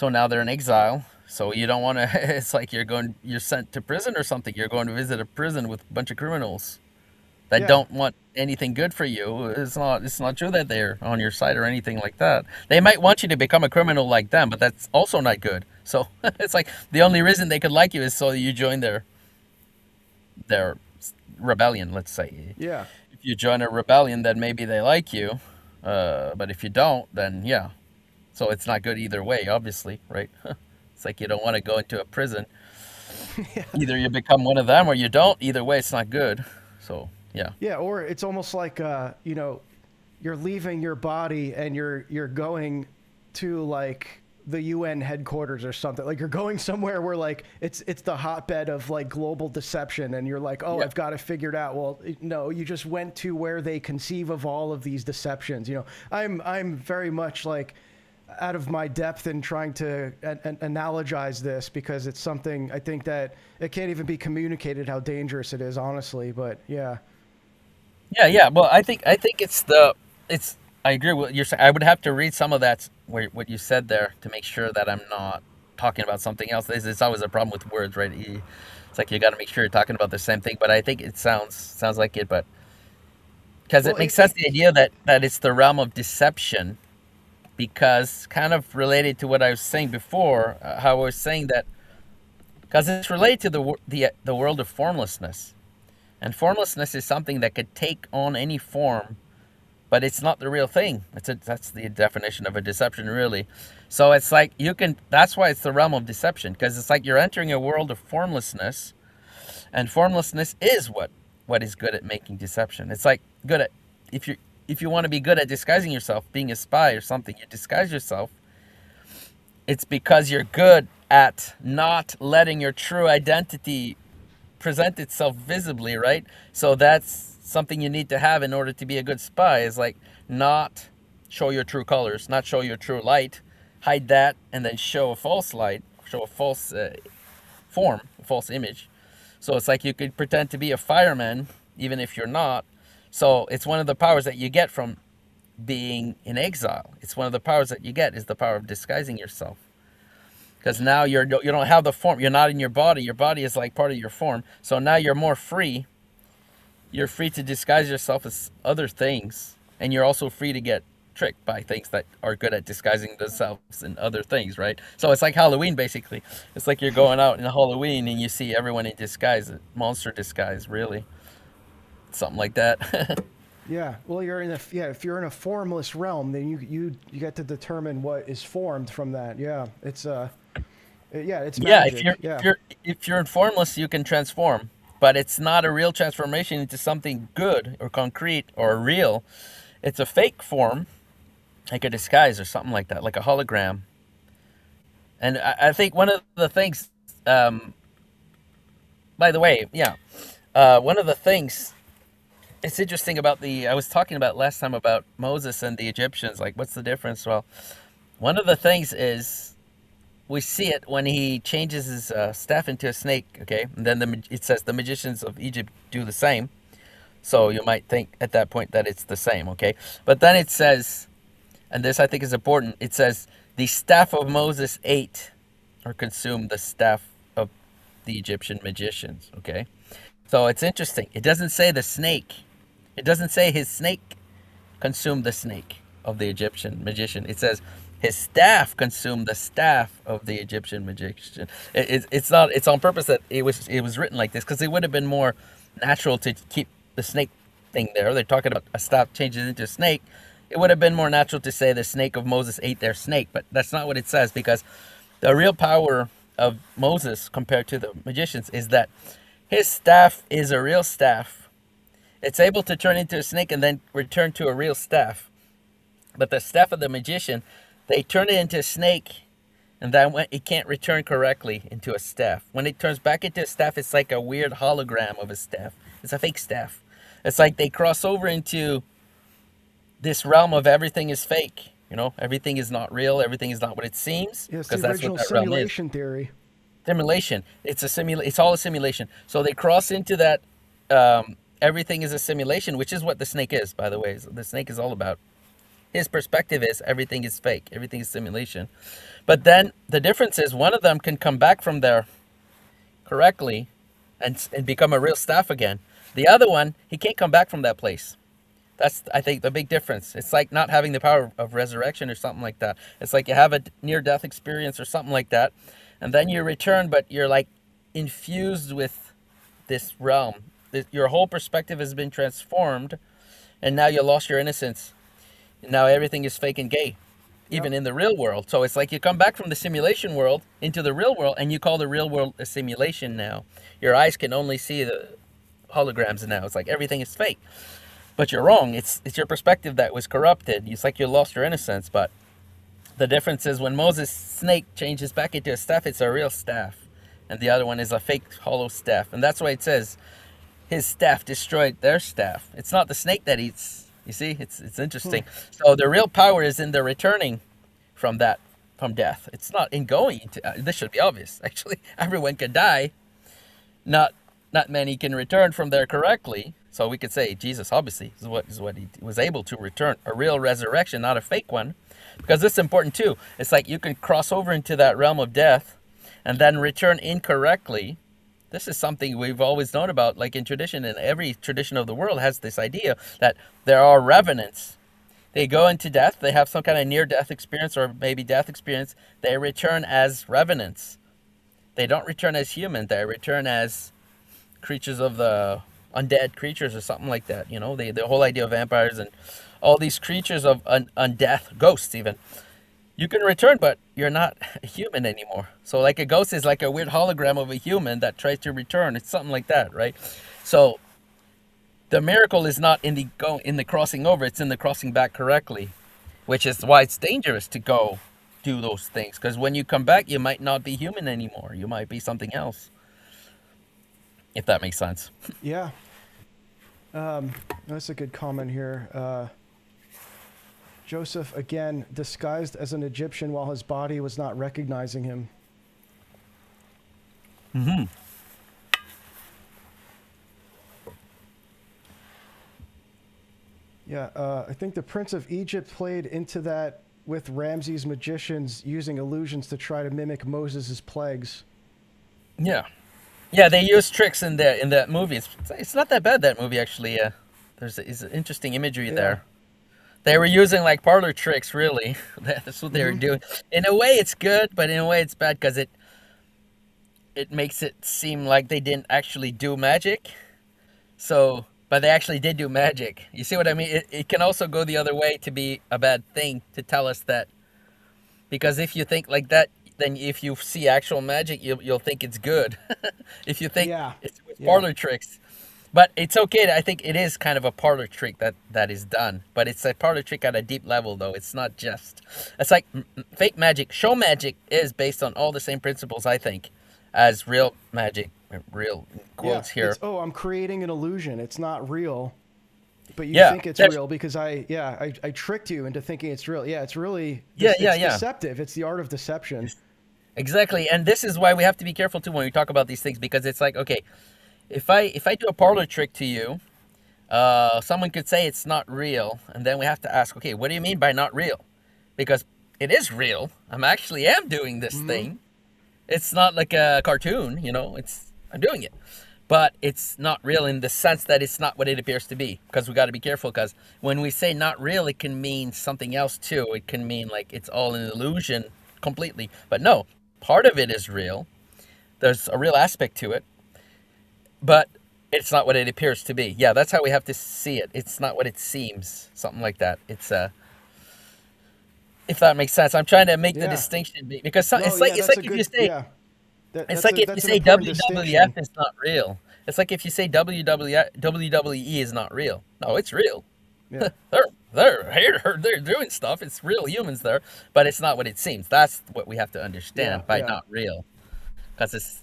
now they're in exile. So you don't want to, it's like you're sent to prison or something. You're going to visit a prison with a bunch of criminals that don't want anything good for you. It's not true that they're on your side or anything like that. They might want you to become a criminal like them, but that's also not good. So it's like the only reason they could like you is so you join their rebellion, let's say. Yeah. If you join a rebellion, then maybe they like you. But if you don't, then yeah. So it's not good either way, obviously, right? It's like you don't want to go into a prison. Yeah. Either you become one of them or you don't. Either way, it's not good. So yeah. Yeah, or it's almost like you're leaving your body and you're going to like the UN headquarters or something. Like you're going somewhere where like it's the hotbed of like global deception, and you're like, oh, I've got it figured out. Well, no, you just went to where they conceive of all of these deceptions. I'm very much like out of my depth in trying to analogize this, because it's something I think that it can't even be communicated how dangerous it is, honestly. But yeah. Well, I think I agree with what you're saying. I would have to read some of that, what you said there, to make sure that I'm not talking about something else. It's always a problem with words, right? It's like you got to make sure you're talking about the same thing. But I think it sounds like it, but because it makes sense, the idea that it's the realm of deception, because kind of related to what I was saying before, how I was saying that because it's related to the world of formlessness, and formlessness is something that could take on any form. But it's not the real thing. That's the definition of a deception, really. So it's like that's why it's the realm of deception, because it's like you're entering a world of formlessness, and formlessness is what is good at making deception. It's like good at, if you want to be good at disguising yourself, being a spy or something, you disguise yourself. It's because you're good at not letting your true identity present itself visibly, right? So that's something you need to have in order to be a good spy, is like not show your true colors, not show your true light, hide that, and then show a false light, show a false form, a false image. So it's like you could pretend to be a fireman even if you're not. So it's one of the powers that you get from being in exile. It's one of the powers that you get, is the power of disguising yourself. Because now you don't have the form. You're not in your body. Your body is like part of your form. So now you're more free. You're free to disguise yourself as other things. And you're also free to get tricked by things that are good at disguising themselves in other things, right? So it's like Halloween, basically. It's like you're going out in Halloween and you see everyone in disguise, monster disguise, really. Something like that. Yeah. Well, you're in a if you're in a formless realm, then you get to determine what is formed from that. Yeah. It's it's Yeah, magic. Yeah. if you're in formless, you can transform, but it's not a real transformation into something good or concrete or real. It's a fake form, like a disguise or something like that, like a hologram. And I think one of the things, by the way, yeah, one of the things it's interesting about I was talking about last time about Moses and the Egyptians. Like, what's the difference? Well, one of the things is we see it when he changes his staff into a snake. Okay, and then it says the magicians of Egypt do the same. So you might think at that point that it's the same. Okay, but then it says, and this I think is important. It says the staff of Moses ate or consumed the staff of the Egyptian magicians. Okay, so it's interesting. It doesn't say the snake. It doesn't say his snake consumed the snake of the Egyptian magician. It says his staff consumed the staff of the Egyptian magician. It's not. It's on purpose that it was written like this, because it would have been more natural to keep the snake thing there. They're talking about a staff changes into a snake. It would have been more natural to say the snake of Moses ate their snake, but that's not what it says, because the real power of Moses compared to the magicians is that his staff is a real staff. It's able to turn into a snake and then return to a real staff. But the staff of the magician, they turn it into a snake, and then when it can't return correctly into a staff. When it turns back into a staff, it's like a weird hologram of a staff. It's a fake staff. It's like they cross over into this realm of everything is fake. You know, everything is not real. Everything is not what it seems. Yeah, it's Because the that's what original that realm is. simulation theory. Simulation. It's all a simulation. So they cross into that. Everything is a simulation, which is what the snake is, by the way. The snake is all about. His perspective is everything is fake. Everything is simulation. But then the difference is one of them can come back from there correctly and become a real staff again. The other one, he can't come back from that place. That's, I think, the big difference. It's like not having the power of resurrection or something like that. It's like you have a near-death experience or something like that, and then you return, but you're like infused with this realm. Your whole perspective has been transformed, and now you lost your innocence. And now everything is fake and gay, even in the real world. So it's like you come back from the simulation world into the real world, and you call the real world a simulation now. Your eyes can only see the holograms now. It's like everything is fake. But you're wrong. It's your perspective that was corrupted. It's like you lost your innocence. But the difference is when Moses' snake changes back into a staff, it's a real staff. And the other one is a fake hollow staff. And that's why it says his staff destroyed their staff. It's not the snake that eats. You see, it's interesting. So the real power is in the returning from death. It's not in going into. This should be obvious. Actually, everyone can die. Not many can return from there correctly. So we could say Jesus obviously is what he was able to return, a real resurrection, not a fake one, because this is important too. It's like you can cross over into that realm of death, and then return incorrectly. This is something we've always known about, like in tradition, and every tradition of the world has this idea that there are revenants. They go into death, they have some kind of near-death experience or maybe death experience. They return as revenants. They don't return as human. They return as creatures of the undead creatures or something like that. You know, the whole idea of vampires and all these creatures of undeath, ghosts even. You can return, but you're not a human anymore. So like a ghost is like a weird hologram of a human that tries to return. It's something like that, right? So the miracle is not in the crossing over, it's in the crossing back correctly, which is why it's dangerous to go do those things. Because when you come back, you might not be human anymore. You might be something else. If that makes sense. Yeah. That's a good comment here. Joseph, again, disguised as an Egyptian while his body was not recognizing him. Mm-hmm. Yeah, I think the Prince of Egypt played into that with Ramses' magicians using illusions to try to mimic Moses' plagues. Yeah, yeah, they use tricks in that movie. It's not that bad, that movie actually. There's interesting imagery Yeah. there. They were using like parlor tricks, really. That's what they were Hmm. doing. In a way, it's good, but in a way, it's bad because it makes it seem like they didn't actually do magic. So, but they actually did do magic. You see what I mean? It can also go the other way to be a bad thing to tell us that, because if you think like that, then if you see actual magic, you'll think it's good. If you think Yeah. it's with Yeah. parlor tricks, but it's okay. I think it is kind of a parlor trick that is done, but it's a parlor trick at a deep level, though. It's not just. It's like fake magic. Show magic is based on all the same principles, I think, as real magic. Real Yeah. quotes here. It's, oh, I'm creating an illusion. It's not real, but you Yeah. think it's There's, real because I tricked you into thinking it's real. Yeah, it's really, yeah. Yeah. it's Yeah. deceptive. It's the art of deception. Exactly. And this is why we have to be careful too when we talk about these things, because it's like, okay, if I do a parlor trick to you, someone could say it's not real, and then we have to ask, okay, what do you mean by not real? Because it is real. I'm actually am doing this Hmm. thing. It's not like a cartoon, I'm doing it. But it's not real in the sense that it's not what it appears to be. Because we got to be careful. Because when we say not real, it can mean something else too. It can mean like it's all an illusion completely. But no, part of it is real. There's a real aspect to it, but it's not what it appears to be. Yeah, that's how we have to see it. It's not what it seems. Something like that. If that makes sense. I'm trying to make the Yeah. distinction because No, it's like yeah, it's that's like a if you good, say yeah. it's like if you That's an say important WWF distinction. is not real. It's like if you say WWE is not real. No, it's real. Yeah. They're here. They're doing stuff. It's real humans there, but it's not what it seems. That's what we have to Yeah. understand by Yeah. not real, because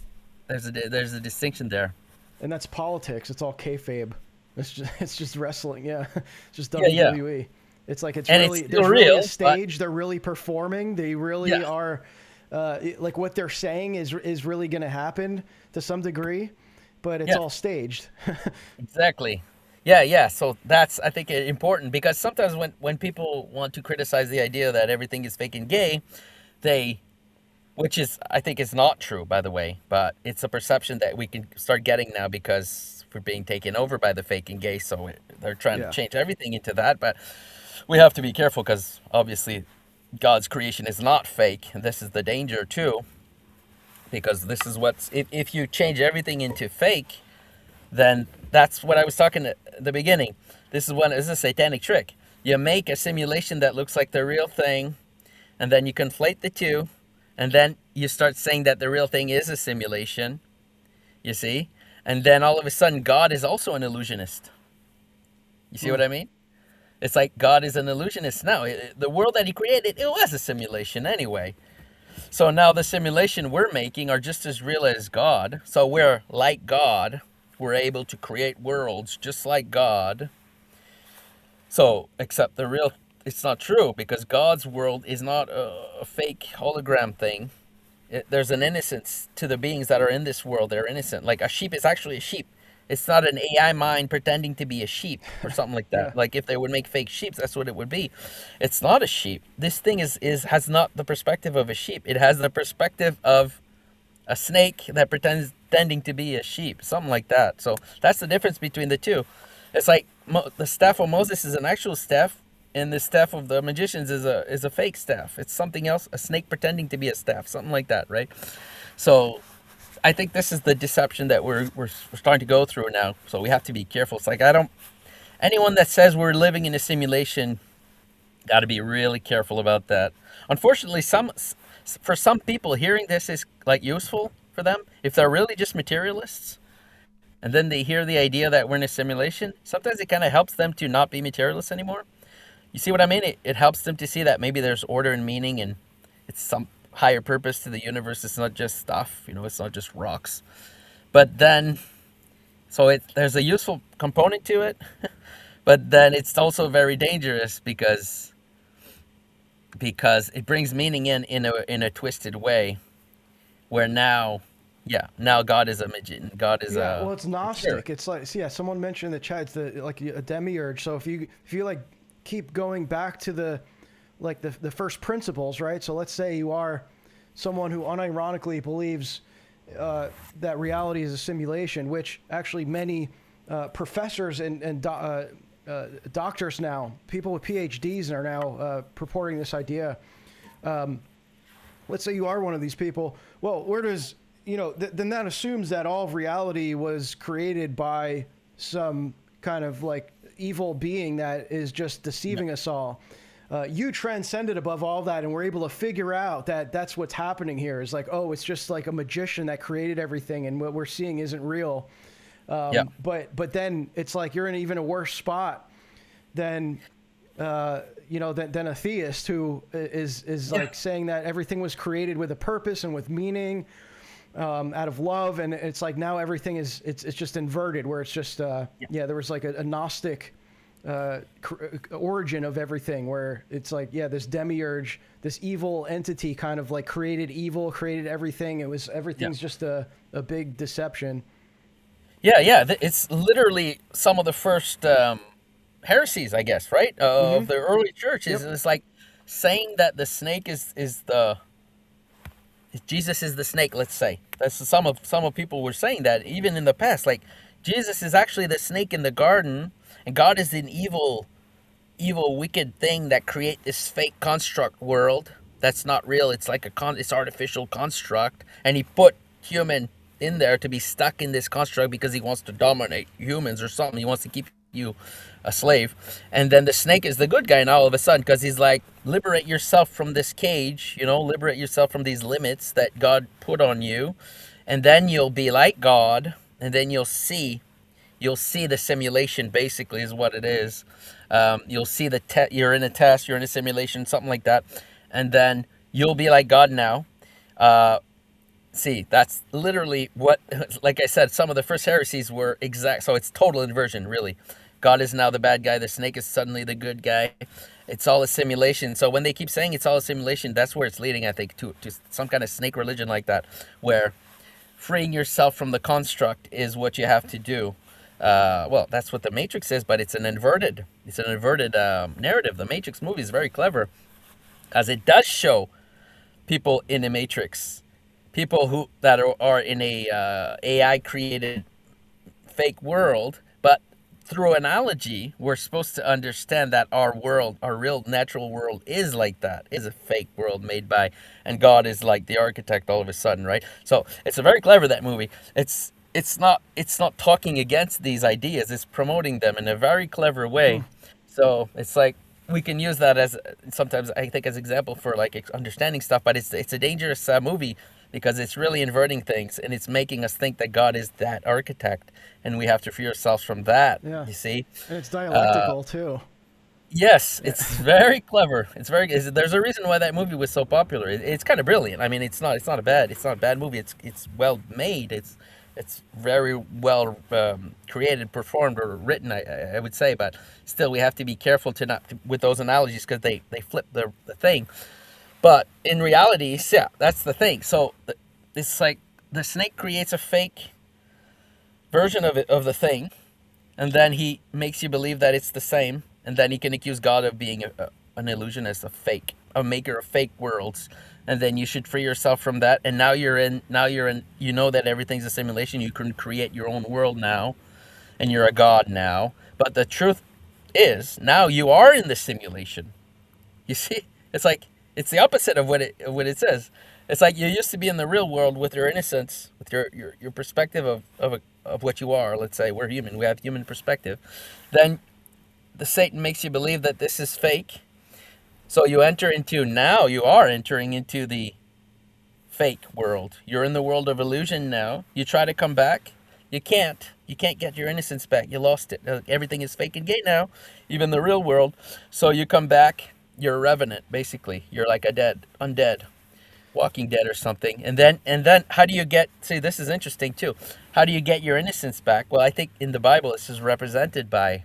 there's a distinction there. And that's politics. It's all kayfabe. It's just wrestling. Yeah, it's just Yeah, yeah, WWE. It's like it's and it's really still there's really a real, but stage. They're really performing. They yeah, really are. Like what they're saying is really going to happen to some degree, but it's yeah. all staged. Exactly. Yeah, yeah. So that's, I think, important, because sometimes when people want to criticize the idea that everything is fake and gay, they, which is, I think, is not true, by the way, but it's a perception that we can start getting now because we're being taken over by the fake and gay. So they're trying to Yeah. change everything into that, but we have to be careful because obviously God's creation is not fake, and this is the danger too, because this is what's, if you change everything into fake, then that's what I was talking at the beginning. This is a satanic trick. You make a simulation that looks like the real thing, and then you conflate the two, and then you start saying that the real thing is a simulation, you see? And then all of a sudden, God is also an illusionist. You see Hmm. what I mean? It's like God is an illusionist now. The world that he created, it was a simulation anyway. So now the simulation we're making are just as real as God. So we're like God. We're able to create worlds just like God. So, except it's not true, because God's world is not a fake hologram thing. There's an innocence to the beings that are in this world. They're innocent. Like a sheep is actually a sheep. It's not an AI mind pretending to be a sheep or something like Yeah. that. Like if they would make fake sheep, that's what it would be. It's not a sheep. This thing has not the perspective of a sheep. It has the perspective of a snake that pretending to be a sheep, something like that. So that's the difference between the two. It's like the staff of Moses is an actual staff, and the staff of the magicians is a fake staff. It's something else, a snake pretending to be a staff, something like that, right? So I think this is the deception that we're starting to go through now. So we have to be careful. It's like anyone that says we're living in a simulation, got to be really careful about that. Unfortunately, for some people, hearing this is like useful for them if they're really just materialists, and then they hear the idea that we're in a simulation. Sometimes it kind of helps them to not be materialists anymore. You see what I mean? It helps them to see that maybe there's order and meaning, and it's some higher purpose to the universe. It's not just stuff, it's not just rocks. But then, so there's a useful component to it, but then it's also very dangerous because it brings meaning in a twisted way, where now Yeah, now God is a midget. God is Yeah, well, a it's sure. gnostic. It's like, so yeah, someone mentioned in the chat, it's like a demiurge. So if you like keep going back to the first principles, right? So let's say you are someone who unironically believes that reality is a simulation, which actually many professors and doctors now, people with PhDs are now purporting this idea. Let's say you are one of these people. Well, where does, then that assumes that all of reality was created by some kind of like evil being that is just Yeah, deceiving us all. You transcended above all that, and we're able to figure out that that's what's happening here. Is like, oh, it's just like a magician that created everything, and what we're seeing isn't real. yeah, But then it's like you're in even a worse spot than than a theist who is yeah, like saying that everything was created with a purpose and with meaning, out of love, and it's like now everything is it's just inverted, where it's just yeah, there was like a gnostic origin of everything, where it's like this demiurge, this evil entity kind of like created evil, created everything. yeah. Everything's just a big deception. Yeah, yeah. It's literally some of the first heresies, I guess, right? Mm-hmm. Of the early church is Yep. it's like saying that the snake is the Jesus is the snake. Let's say that's some of people were saying that even in the past. Like Jesus is actually the snake in the garden, and God is an evil, wicked thing that create this fake construct world that's not real. It's like it's artificial construct, and he put human in there to be stuck in this construct because he wants to dominate humans or something. He wants to keep you a slave, and then the snake is the good guy now all of a sudden because he's like, liberate yourself from this cage, liberate yourself from these limits that God put on you, and then you'll be like God, and then you'll see the simulation basically is what it is. You'll see you're in a test, you're in a simulation, something like that, and then you'll be like God now. See, that's literally what, like I said, some of the first heresies were exact. So it's total inversion, really. God is now the bad guy. The snake is suddenly the good guy. It's all a simulation. So when they keep saying it's all a simulation, that's where it's leading, I think, to some kind of snake religion like that, where freeing yourself from the construct is what you have to do. Well, that's what the Matrix is, but it's an inverted narrative. The Matrix movie is very clever because it does show people in a Matrix, people that are in a AI created fake world, but through analogy, we're supposed to understand that our world, our real natural world, is like that, is a fake world made by, and God is like the architect all of a sudden, right? So it's a very clever, that movie. It's not talking against these ideas. It's promoting them in a very clever way. So it's like we can use that as sometimes I think as example for like understanding stuff, but it's a dangerous movie because it's really inverting things and it's making us think that God is that architect and we have to free ourselves from that. Yeah, You see? and it's Uh, dialectical too. yes, Yeah. it's very clever. There's a reason why that movie was so popular. It's kind of brilliant. I mean, it's not a bad movie. It's well made. It's very well created, performed, or written. I would say, but still, we have to be careful with those analogies because they flip the thing. But in reality, yeah, that's the thing. So it's like the snake creates a fake version of it, of the thing, and then he makes you believe that it's the same, and then he can accuse God of being an illusionist, a maker of fake worlds, and then you should free yourself from that. And now you're in, you know that everything's a simulation. You can create your own world now, and you're a god now. But the truth is, now you are in the simulation. You see, it's like it's the opposite of what it says. It's like you used to be in the real world with your innocence, with your perspective of what you are. Let's say we're human. We have human perspective. Then the Satan makes you believe that this is fake. So you are entering into the fake world. You're in the world of illusion now. You try to come back. You can't. You can't get your innocence back. You lost it. Everything is fake and gay now, even the real world. So you come back. You're a revenant, basically. You're like undead, Walking Dead or something. And then how do you get? See, this is interesting too. How do you get your innocence back? Well, I think in the Bible this is represented by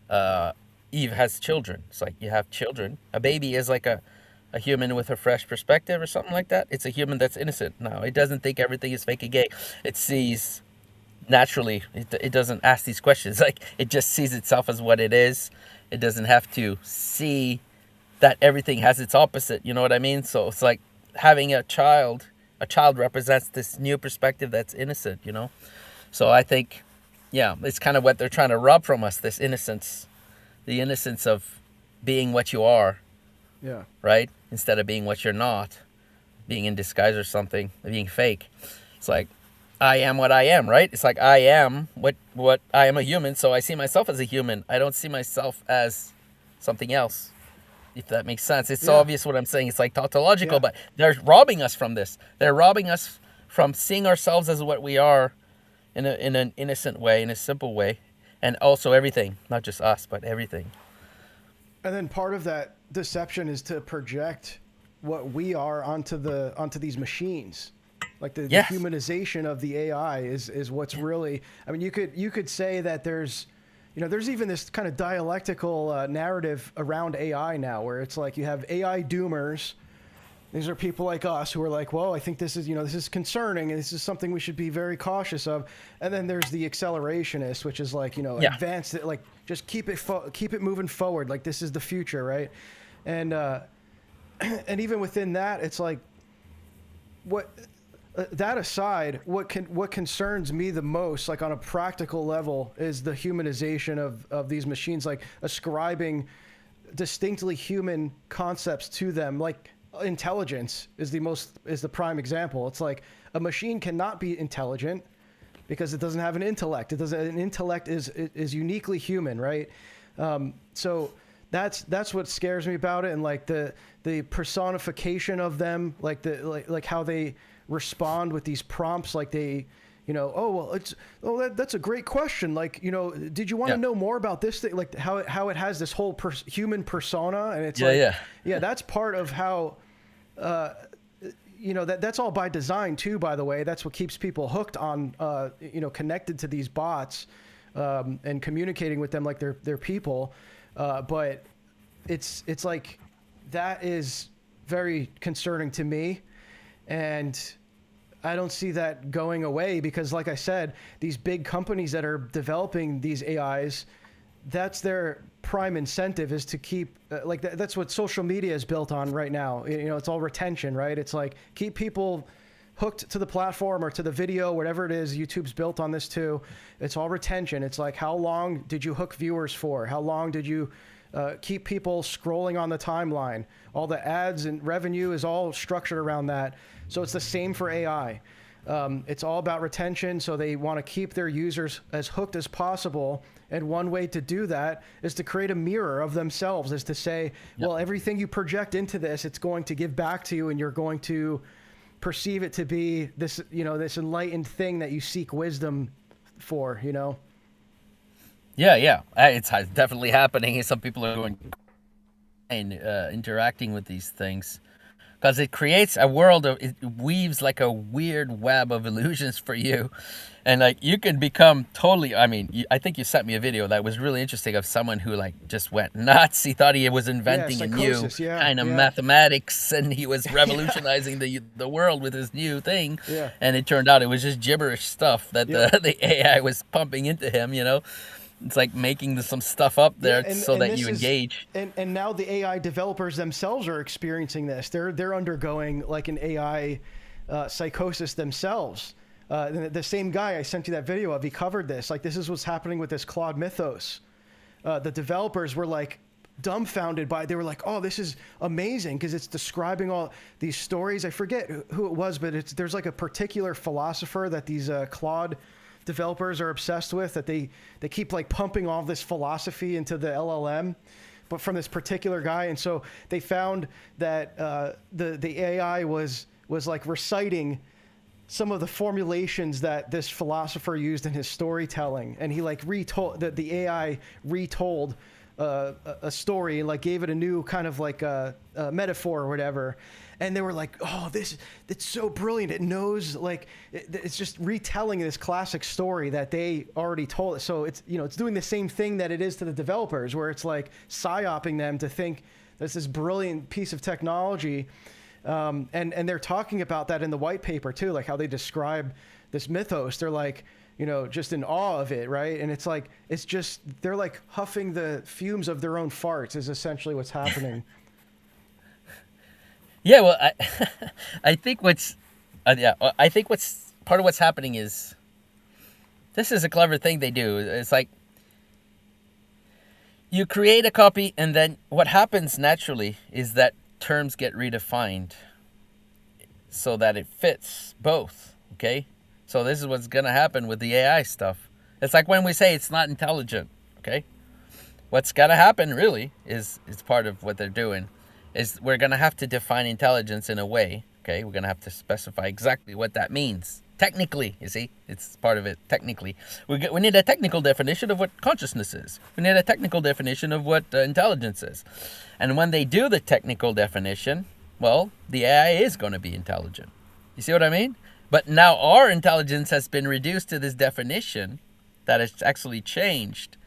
uh, Eve has children. It's like you have children. A baby is like a a human with a fresh perspective or something like that. It's a human that's innocent now. It doesn't think everything is fake and gay. It sees naturally. It doesn't ask these questions. Like, it just sees itself as what it is. It doesn't have to see that everything has its opposite. You know what I mean? So it's like having a child. A child represents this new perspective that's innocent, you know? So I think, yeah, it's kind of what they're trying to rob from us, this innocence. The innocence of being what you are. Yeah. Right? Instead of being what you're not. Being in disguise or something. Being fake. It's like, I am what I am, right? It's like, I am what I am, a human, so I see myself as a human. I don't see myself as something else. If that makes sense. It's obvious what I'm saying. It's like tautological, but they're robbing us from this. They're robbing us from seeing ourselves as what we are in an innocent way, in a simple way. And also everything, not just us, but everything. And then part of that deception is to project what we are onto these machines. Like the humanization of the AI is what's really, I mean, you could say that there's even this kind of dialectical narrative around AI now, where it's like you have AI doomers. These are people like us who are like, whoa, I think this is concerning, and this is something we should be very cautious of. And then there's the accelerationists, which is like, advanced, like just keep it moving forward, like this is the future, right? And and even within that, it's like, what. That aside, what concerns me the most, like on a practical level, is the humanization of these machines, like ascribing distinctly human concepts to them. Like intelligence is the prime example. It's like a machine cannot be intelligent because it doesn't have an intellect. An intellect is uniquely human, right? So that's what scares me about it, and like the personification of them, like how they respond with these prompts, like they, that's a great question. Like, did you want to know more about this thing? Like how it has this whole human persona, and it's that's part of how, that's all by design too, by the way. That's what keeps people hooked on, connected to these bots, and communicating with them like they're people. But it's like, that is very concerning to me. And I don't see that going away because, like I said, these big companies that are developing these AIs, that's their prime incentive, is to keep that's what social media is built on right now. It's all retention, right? It's like keep people hooked to the platform or to the video, whatever it is. YouTube's built on this too. It's all retention. It's like, how long did you hook viewers for? How long did you keep people scrolling on the timeline? All the ads and revenue is all structured around that. So it's the same for AI. It's all about retention. So they want to keep their users as hooked as possible. And one way to do that is to create a mirror of themselves, is to say, well, everything you project into this, it's going to give back to you, and you're going to perceive it to be this, this enlightened thing that you seek wisdom for, Yeah, it's definitely happening. Some people are going and interacting with these things because it creates a world it weaves like a weird web of illusions for you, and like you can become totally. I mean, I think you sent me a video that was really interesting of someone who like just went nuts. He thought he was inventing a new kind of mathematics, and he was revolutionizing the world with his new thing. Yeah. And it turned out it was just gibberish stuff that the AI was pumping into him. It's like making some stuff up there so that you engage. And now the AI developers themselves are experiencing this. They're undergoing like an AI psychosis themselves. The same guy I sent you that video of, he covered this. Like, this is what's happening with this Claude Mythos. The developers were like dumbfounded by it. They were like, oh, this is amazing because it's describing all these stories. I forget who it was, but there's like a particular philosopher that these Claude developers are obsessed with, that they keep like pumping all this philosophy into the LLM, but from this particular guy. And so they found that the AI was like reciting some of the formulations that this philosopher used in his storytelling, and he like retold that the AI retold a story and like gave it a new kind of like a metaphor or whatever. And they were like, oh, it's so brilliant. It knows, like, it's just retelling this classic story that they already told us. So it's, it's doing the same thing that it is to the developers, where it's like psyoping them to think That's this brilliant piece of technology. And they're talking about that in the white paper too, like how they describe this mythos. They're like, just in awe of it, right? And it's like, they're like huffing the fumes of their own farts is essentially what's happening. Yeah, well, I think I think what's part of what's happening is, this is a clever thing they do. It's like, you create a copy, and then what happens naturally is that terms get redefined so that it fits both, okay? So this is what's going to happen with the AI stuff. It's like when we say it's not intelligent, okay? What's going to happen really is part of what they're doing, is we're going to have to define intelligence in a way, okay? We're going to have to specify exactly what that means. Technically, you see, it's part of it. Technically, we need a technical definition of what consciousness is. We need a technical definition of what intelligence is. And when they do the technical definition, well, the AI is going to be intelligent. You see what I mean? But now our intelligence has been reduced to this definition that has actually changed.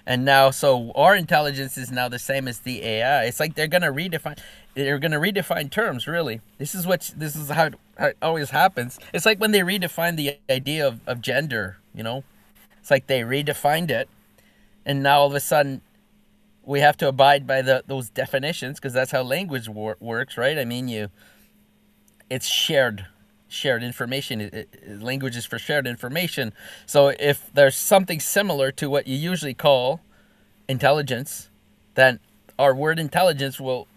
And now, so our intelligence is now the same as the AI. It's like they're going to redefine terms, really. This is how it always happens. It's like when they redefine the idea of gender, It's like they redefined it, and now all of a sudden we have to abide by those definitions, because that's how language works, right? I mean, it's shared information. Language is for shared information. So if there's something similar to what you usually call intelligence, then our word intelligence will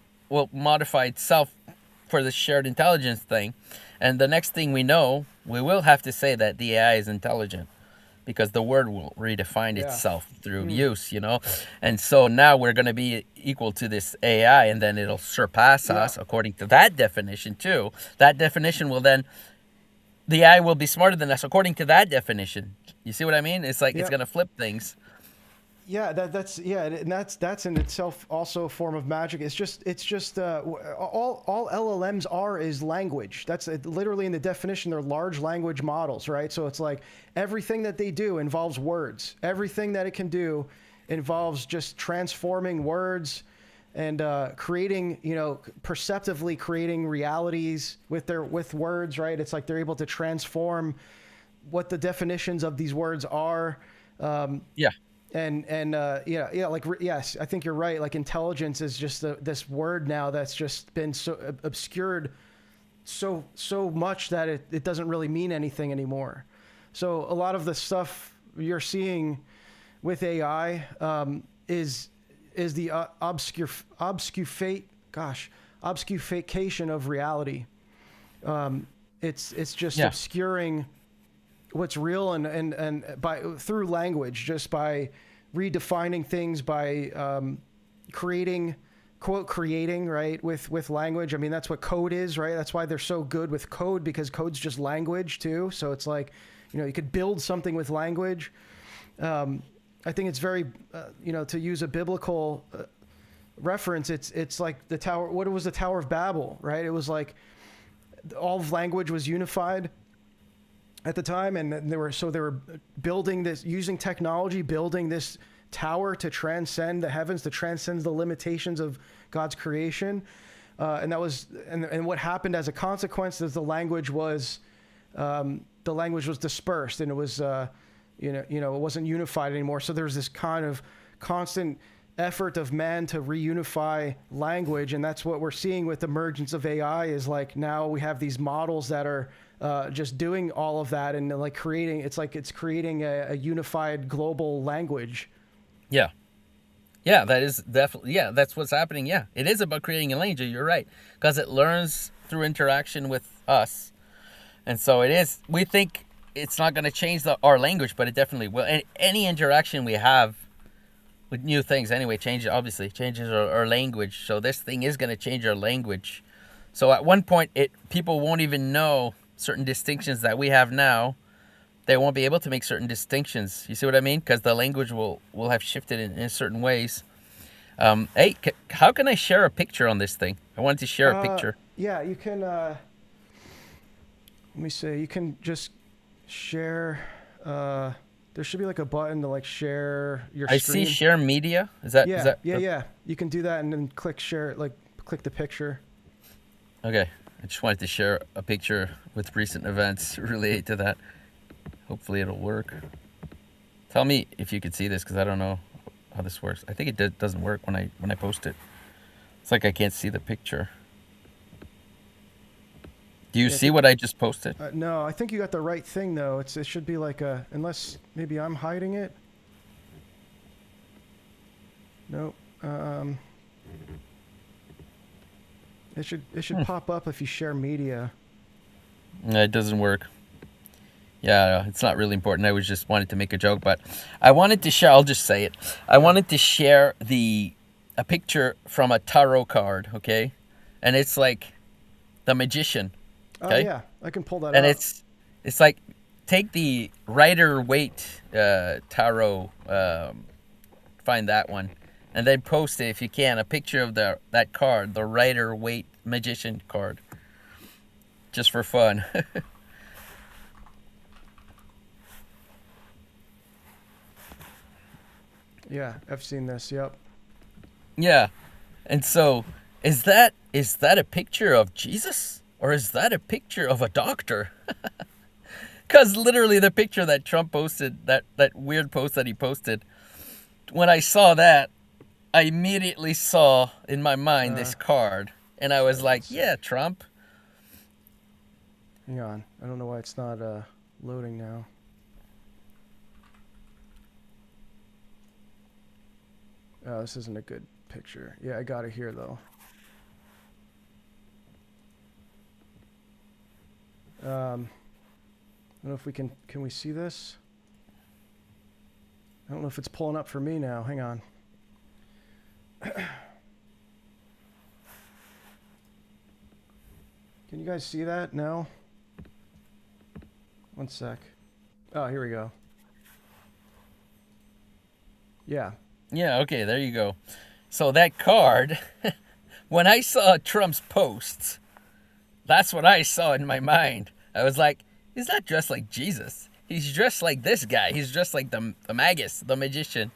modify itself for the shared intelligence thing. And the next thing we know, we will have to say that the AI is intelligent, because the word will redefine itself through use, And so now we're going to be equal to this AI, and then it'll surpass us according to that definition too. That definition will then, the AI will be smarter than us according to that definition. You see what I mean? It's like it's going to flip things. Yeah, that's in itself also a form of magic. It's just all LLMs are is language. That's literally in the definition. They're large language models, right? So it's like everything that they do involves words. Everything that it can do involves just transforming words and creating, perceptively creating realities with words, right? It's like they're able to transform what the definitions of these words are. Yes, I think you're right. Like intelligence is just this word now that's just been so obscured so much that it doesn't really mean anything anymore. So a lot of the stuff you're seeing with AI is the obfuscation of reality. It's just obscuring what's real and through language, just by redefining things, by creating right, with language. I mean, that's what code is, right? That's why they're so good with code, because code's just language too. So it's like, you could build something with language. I think it's very, to use a biblical reference, it's like the tower. What was the Tower of Babel, right? It was like all of language was unified at the time, and they were building this, using technology, building this tower to transcend the heavens, to transcend the limitations of God's creation, and that was, and what happened as a consequence is the language was dispersed, and it was it wasn't unified anymore. So there's this kind of constant effort of man to reunify language, and that's what we're seeing with the emergence of AI. Is like now we have these models that are just doing all of that, and like it's creating a unified global language. That is definitely, that's what's happening. It is about creating a language. You're right, because it learns through interaction with us, and so it is. We think it's not going to change our language, but it definitely will. And any interaction we have with new things anyway changes our language. So this thing is going to change our language. So at one point, people won't even know certain distinctions that we have now. They won't be able to make certain distinctions. You see what I mean? Because the language will have shifted in certain ways. Hey, how can I share a picture on this thing? I wanted to share a picture. Yeah, you can. Let me see. You can just share. There should be like a button to like share your I screen. see share media. Is that? Yeah. You can do that and then click share, like click the picture. Okay. I just wanted to share a picture with recent events related to that. Hopefully it'll work. Tell me if you could see this, because I don't know how this works. I think it doesn't work when I post it. It's like I can't see the picture. Do you see what I just posted? No, I think you got the right thing though. It should be like a, unless maybe I'm hiding it. Nope. It should pop up if you share media. It doesn't work. Yeah, it's not really important. I was just wanted to make a joke, but I wanted to share. I'll just say it. I wanted to share a picture from a tarot card. Okay, and it's like the magician. Okay? Oh yeah, I can pull that up. And it's like take the Rider-Waite tarot, find that one, and then post it if you can, a picture of that card, the Rider-Waite magician card, just for fun. Yeah, I've seen this. Yep. Yeah, and so is that a picture of Jesus, or is that a picture of a doctor? Because literally the picture that Trump posted, that weird post that he posted, when I saw that, I immediately saw in my mind this card, and I was like, yeah, Trump. Hang on, I don't know why it's not loading now. Oh, this isn't a good picture. Yeah, I got it here though. I don't know if we can we see this? I don't know if it's pulling up for me now. Hang on. Can you guys see that? No? One sec. Oh, here we go. Yeah. Yeah, okay, there you go. So that card, when I saw Trump's posts, that's what I saw in my mind. I was like, he's not dressed like Jesus. He's dressed like this guy. He's dressed like the Magus, the magician.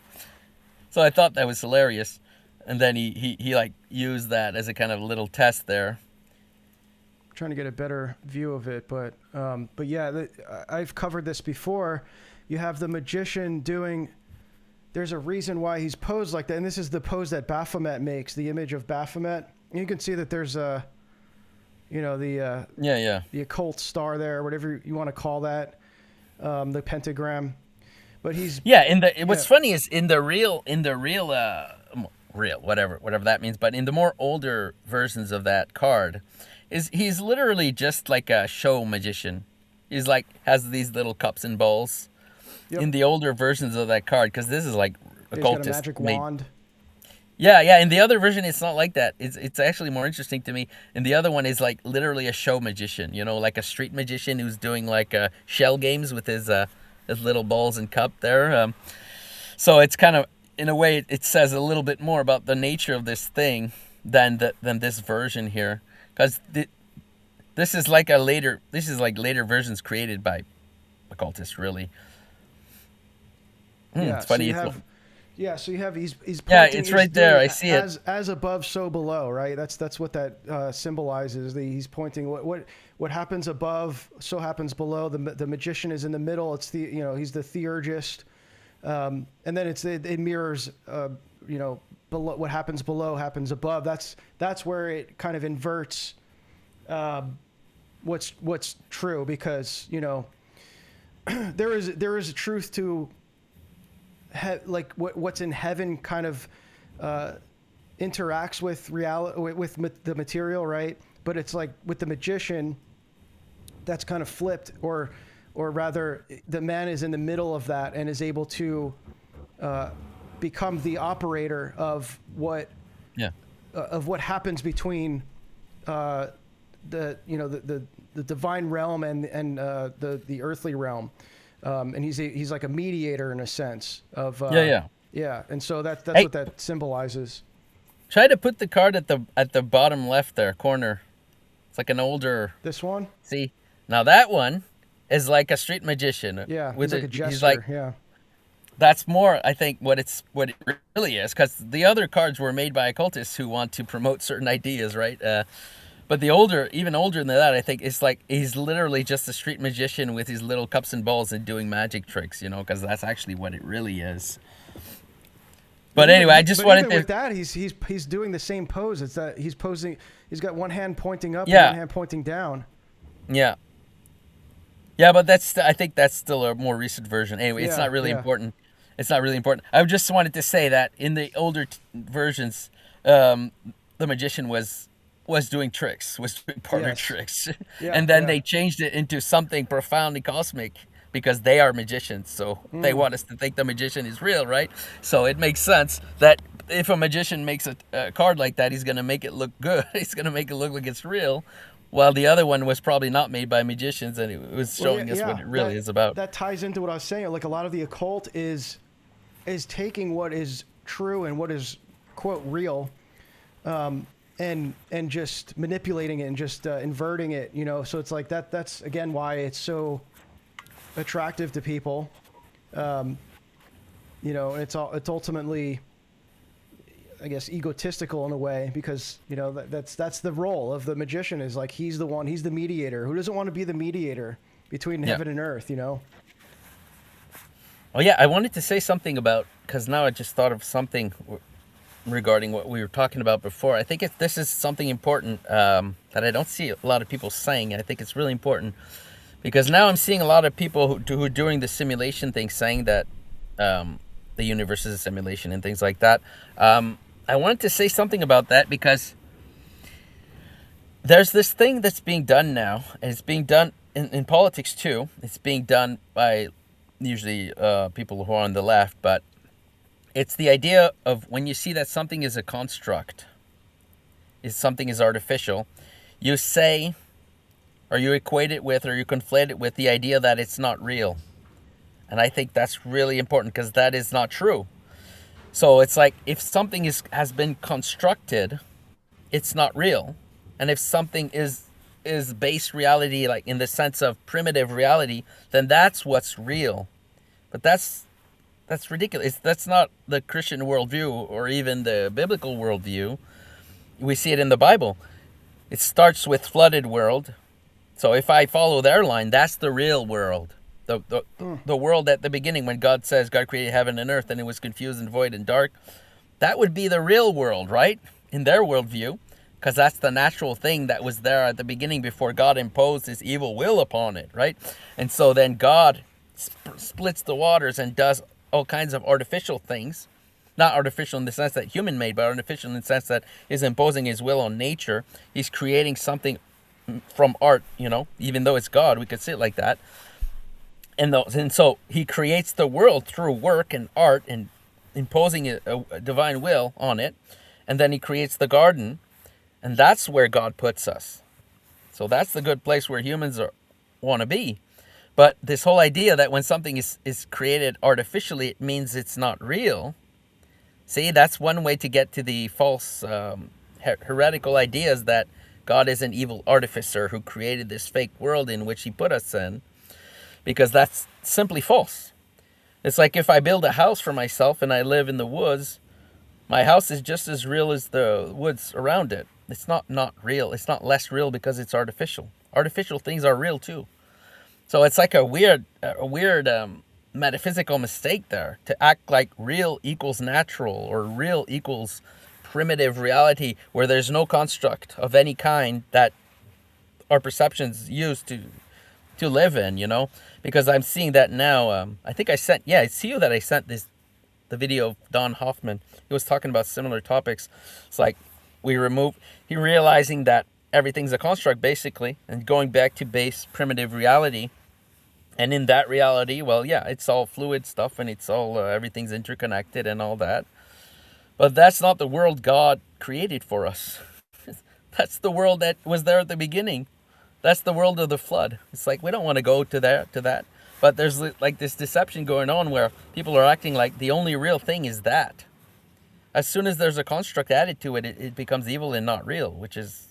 So I thought that was hilarious. And then he like used that as a kind of little test there. I'm trying to get a better view of it, but yeah, I've covered this before. You have the magician doing... There's a reason why he's posed like that, and this is the pose that Baphomet makes, the image of Baphomet. And you can see that there's a, the occult star there, whatever you want to call that, the pentagram. But he's what's funny is in the real whatever that means, but in the more older versions of that card, he's literally just like a show magician. He's like has these little cups and bowls. Yep. In the older versions of that card, because this is like occultist. He's got a magic wand. Yeah. In the other version, it's not like that. It's actually more interesting to me. And the other one is like literally a show magician. Like a street magician who's doing like shell games with his little balls and cup there. So it's kind of, in a way, it says a little bit more about the nature of this thing than this version here, because this is like later versions created by occultists, really. Yeah, it's funny. So you have he's pointing, yeah, it's right there. I see it. As above, so below. Right. That's what that symbolizes. He's pointing what happens above, so happens below. The magician is in the middle. It's he's the theurgist, and then it mirrors below what happens below happens above. That's where it kind of inverts what's true, because there is a truth to. Like what's in heaven kind of interacts with reality, with the material, right? But it's like with the magician, that's kind of flipped, or rather, the man is in the middle of that and is able to become the operator of what happens between the divine realm and the earthly realm. And he's like a mediator in a sense of and so that's what that symbolizes. Try to put the card at the bottom left there corner. It's like an older. This one. See, now that one is like a street magician. Yeah, with he's like a jester. He's like, yeah. that's more, I think, what it really is, because the other cards were made by occultists who want to promote certain ideas, right? But the older, even older than that, I think it's like he's literally just a street magician with his little cups and balls and doing magic tricks, you know, because that's actually what it really is. But anyway, I just but wanted even to, with that, he's doing the same pose. It's that he's posing. He's got one hand pointing up Yeah. and one hand pointing down. yeah, yeah, but I think that's still a more recent version. Anyway, it's Yeah, not really yeah. important. It's not really important. I just wanted to say that in the older versions, the magician was doing tricks, was doing partner Yes. tricks, Yeah, and then yeah. they changed it into something profoundly cosmic because they are magicians. So they want us to think the magician is real, right? So it makes sense that if a magician makes a card like that, he's going to make it look good. He's going to make it look like it's real. While the other one was probably not made by magicians, and it was Well, showing us what it really is about. That ties into what I was saying. Like a lot of the occult is taking what is true and what is quote real, and just manipulating it and just inverting it. You know, so it's like that. That's again why it's so attractive to people. You know, it's ultimately, I guess, egotistical in a way, because you know that's the role of the magician, is like he's the mediator. Who doesn't want to be the mediator between heaven and earth? You know. Oh yeah, I wanted to say something about, because now I just thought of something regarding what we were talking about before. I think this is something important that I don't see a lot of people saying. I think it's really important because now I'm seeing a lot of people who are doing the simulation thing saying that the universe is a simulation and things like that. I wanted to say something about that because there's this thing that's being done now, and it's being done in politics too. It's being done by usually people who are on the left, but it's the idea of when you see that something is a construct, something is artificial, you say, or you equate it with, or you conflate it with the idea that it's not real. And I think that's really important because that is not true. So it's like if something has been constructed, it's not real. And if something is base reality, like in the sense of primitive reality, then that's what's real. But that's ridiculous. That's not the Christian worldview or even the biblical worldview. We see it in the Bible. It starts with flooded world. So if I follow their line, that's the real world. The world at the beginning, when God says God created heaven and earth and it was confused and void and dark, that would be the real world, right? In their worldview, because that's the natural thing that was there at the beginning before God imposed his evil will upon it, right? And so then God splits the waters and does all kinds of artificial things. Not artificial in the sense that human made, but artificial in the sense that he's imposing his will on nature. He's creating something from art, you know, even though it's God, we could say it like that. And so he creates the world through work and art and imposing a divine will on it. And then he creates the garden, and that's where God puts us. So that's the good place where humans want to be. But this whole idea that when something is created artificially, it means it's not real. See, that's one way to get to the false heretical ideas that God is an evil artificer who created this fake world in which he put us in. Because that's simply false. It's like if I build a house for myself and I live in the woods, my house is just as real as the woods around it. It's not real. It's not less real because it's artificial. Artificial things are real too. So it's like a weird metaphysical mistake there to act like real equals natural or real equals primitive reality where there's no construct of any kind that our perceptions use to live in, you know, because I'm seeing that now. I think it's you that I sent the video of Don Hoffman. He was talking about similar topics. It's like he realizing that everything's a construct basically and going back to base primitive reality. And in that reality, well, yeah, it's all fluid stuff and it's all, everything's interconnected and all that. But that's not the world God created for us. That's the world that was there at the beginning. That's the world of the flood. It's like we don't want to go to that. But there's like this deception going on where people are acting like the only real thing is that. As soon as there's a construct added to it, it becomes evil and not real, which is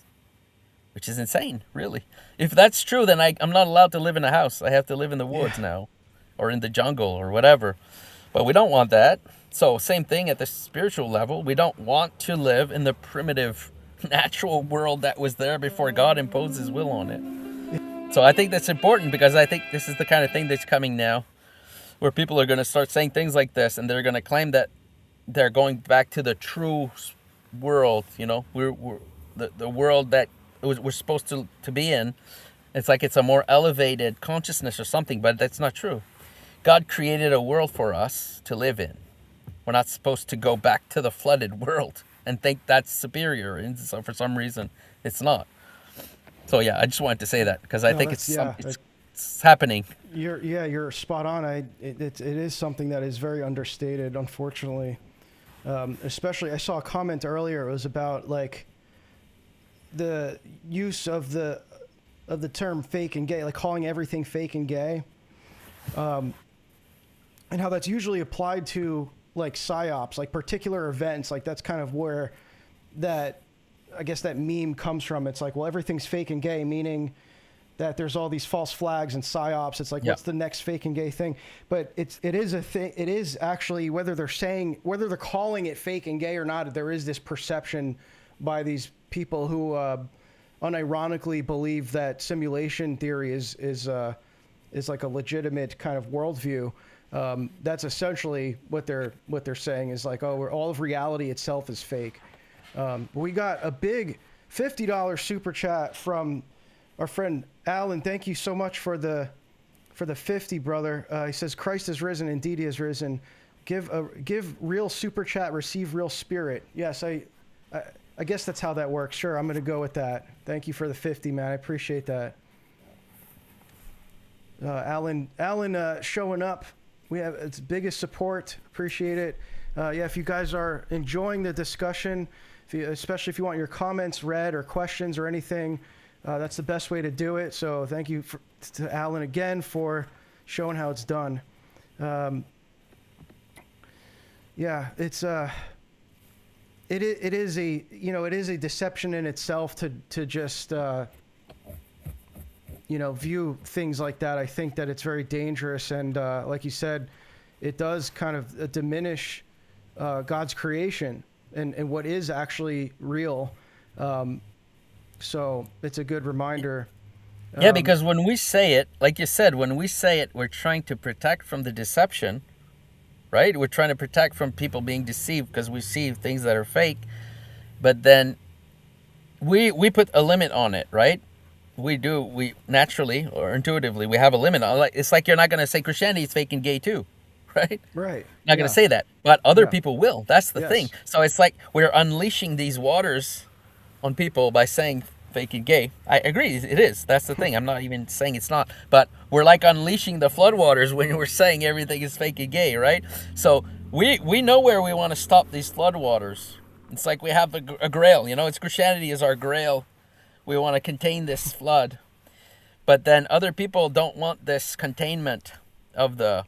insane, really. If that's true, then I'm not allowed to live in a house. I have to live in the woods now, or in the jungle, or whatever. But we don't want that. So same thing at the spiritual level. We don't want to live in the primitive natural world that was there before God imposed his will on it. So I think that's important, because I think this is the kind of thing that's coming now, where people are going to start saying things like this, and they're going to claim that they're going back to the true world. We're the world that we're supposed to be in. It's like it's a more elevated consciousness or something, but that's not true. God created a world for us to live in. We're not supposed to go back to the flooded world and think that's superior, and so for some reason it's not. So yeah, I just wanted to say that, because I think it's happening. You're spot on. It is something that is very understated, unfortunately. Especially, I saw a comment earlier. It was about like the use of the term fake and gay, like calling everything fake and gay, and how that's usually applied to like psyops, like particular events. Like that's kind of where that, I guess, that meme comes from. It's like, well, everything's fake and gay, meaning that there's all these false flags and psyops. It's like, what's the next fake and gay thing? But it is a thing. It is actually, whether they're calling it fake and gay or not, there is this perception by these people who unironically believe that simulation theory is like a legitimate kind of worldview. That's essentially what they're saying, is like, oh, all of reality itself is fake. We got a big $50 super chat from our friend Alan. Thank you so much for the 50, brother. He says, Christ is risen, indeed he is risen. Give real super chat, receive real spirit. Yes, I guess that's how that works. Sure, I'm going to go with that. Thank you for the 50, man. I appreciate that. Alan showing up. We have its biggest support. Appreciate it. If you guys are enjoying the discussion, especially if you want your comments read or questions or anything, that's the best way to do it. So thank you to Alan again for showing how it's done. It's it is a deception in itself to just view things like that. I think that it's very dangerous, and like you said, it does kind of diminish God's creation and what is actually real. So it's a good reminder. Yeah, because when we say it, like you said, we're trying to protect from the deception, right? We're trying to protect from people being deceived because we see things that are fake. But then we put a limit on it, right? We naturally or intuitively, we have a limit on it. It's like you're not going to say Christianity is fake and gay too, right? Right. Not going to say that, but other people will. That's the thing. So it's like we're unleashing these waters on people by saying fake and gay. I agree, it is. That's the thing. I'm not even saying it's not, but we're like unleashing the floodwaters when we're saying everything is fake and gay, right? So we know where we want to stop these floodwaters. It's like we have a grail, it's Christianity is our grail. We want to contain this flood, but then other people don't want this containment of the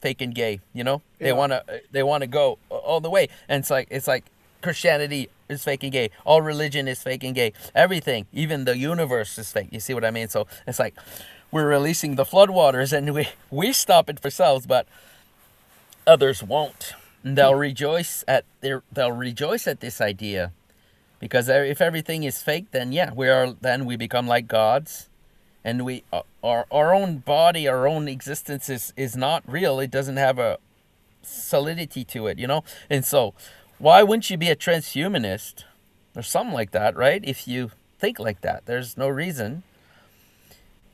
fake and gay. They want to go all the way, and it's like Christianity is fake and gay. All religion is fake and gay. Everything, even the universe, is fake. You see what I mean? So it's like we're releasing the floodwaters, and we stop it for ourselves, but others won't. And they'll rejoice at this idea, because if everything is fake, then we become like gods, and our own body, our own existence is not real. It doesn't have a solidity to it, And so, why wouldn't you be a transhumanist or something like that, right? If you think like that, there's no reason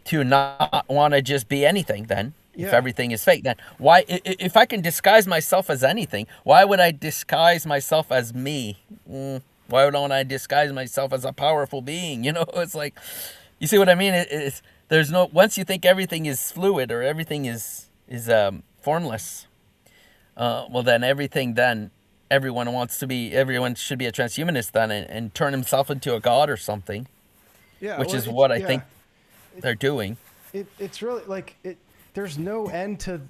to not want to just be anything then. If everything is fake, then why, if I can disguise myself as anything, why would I disguise myself as me? Why don't I disguise myself as a powerful being? It's like, you see what I mean? There's no, once you think everything is fluid or everything is formless, well then everyone should be a transhumanist then and turn himself into a god or something, which is what I think they're doing. It's really like there's no end to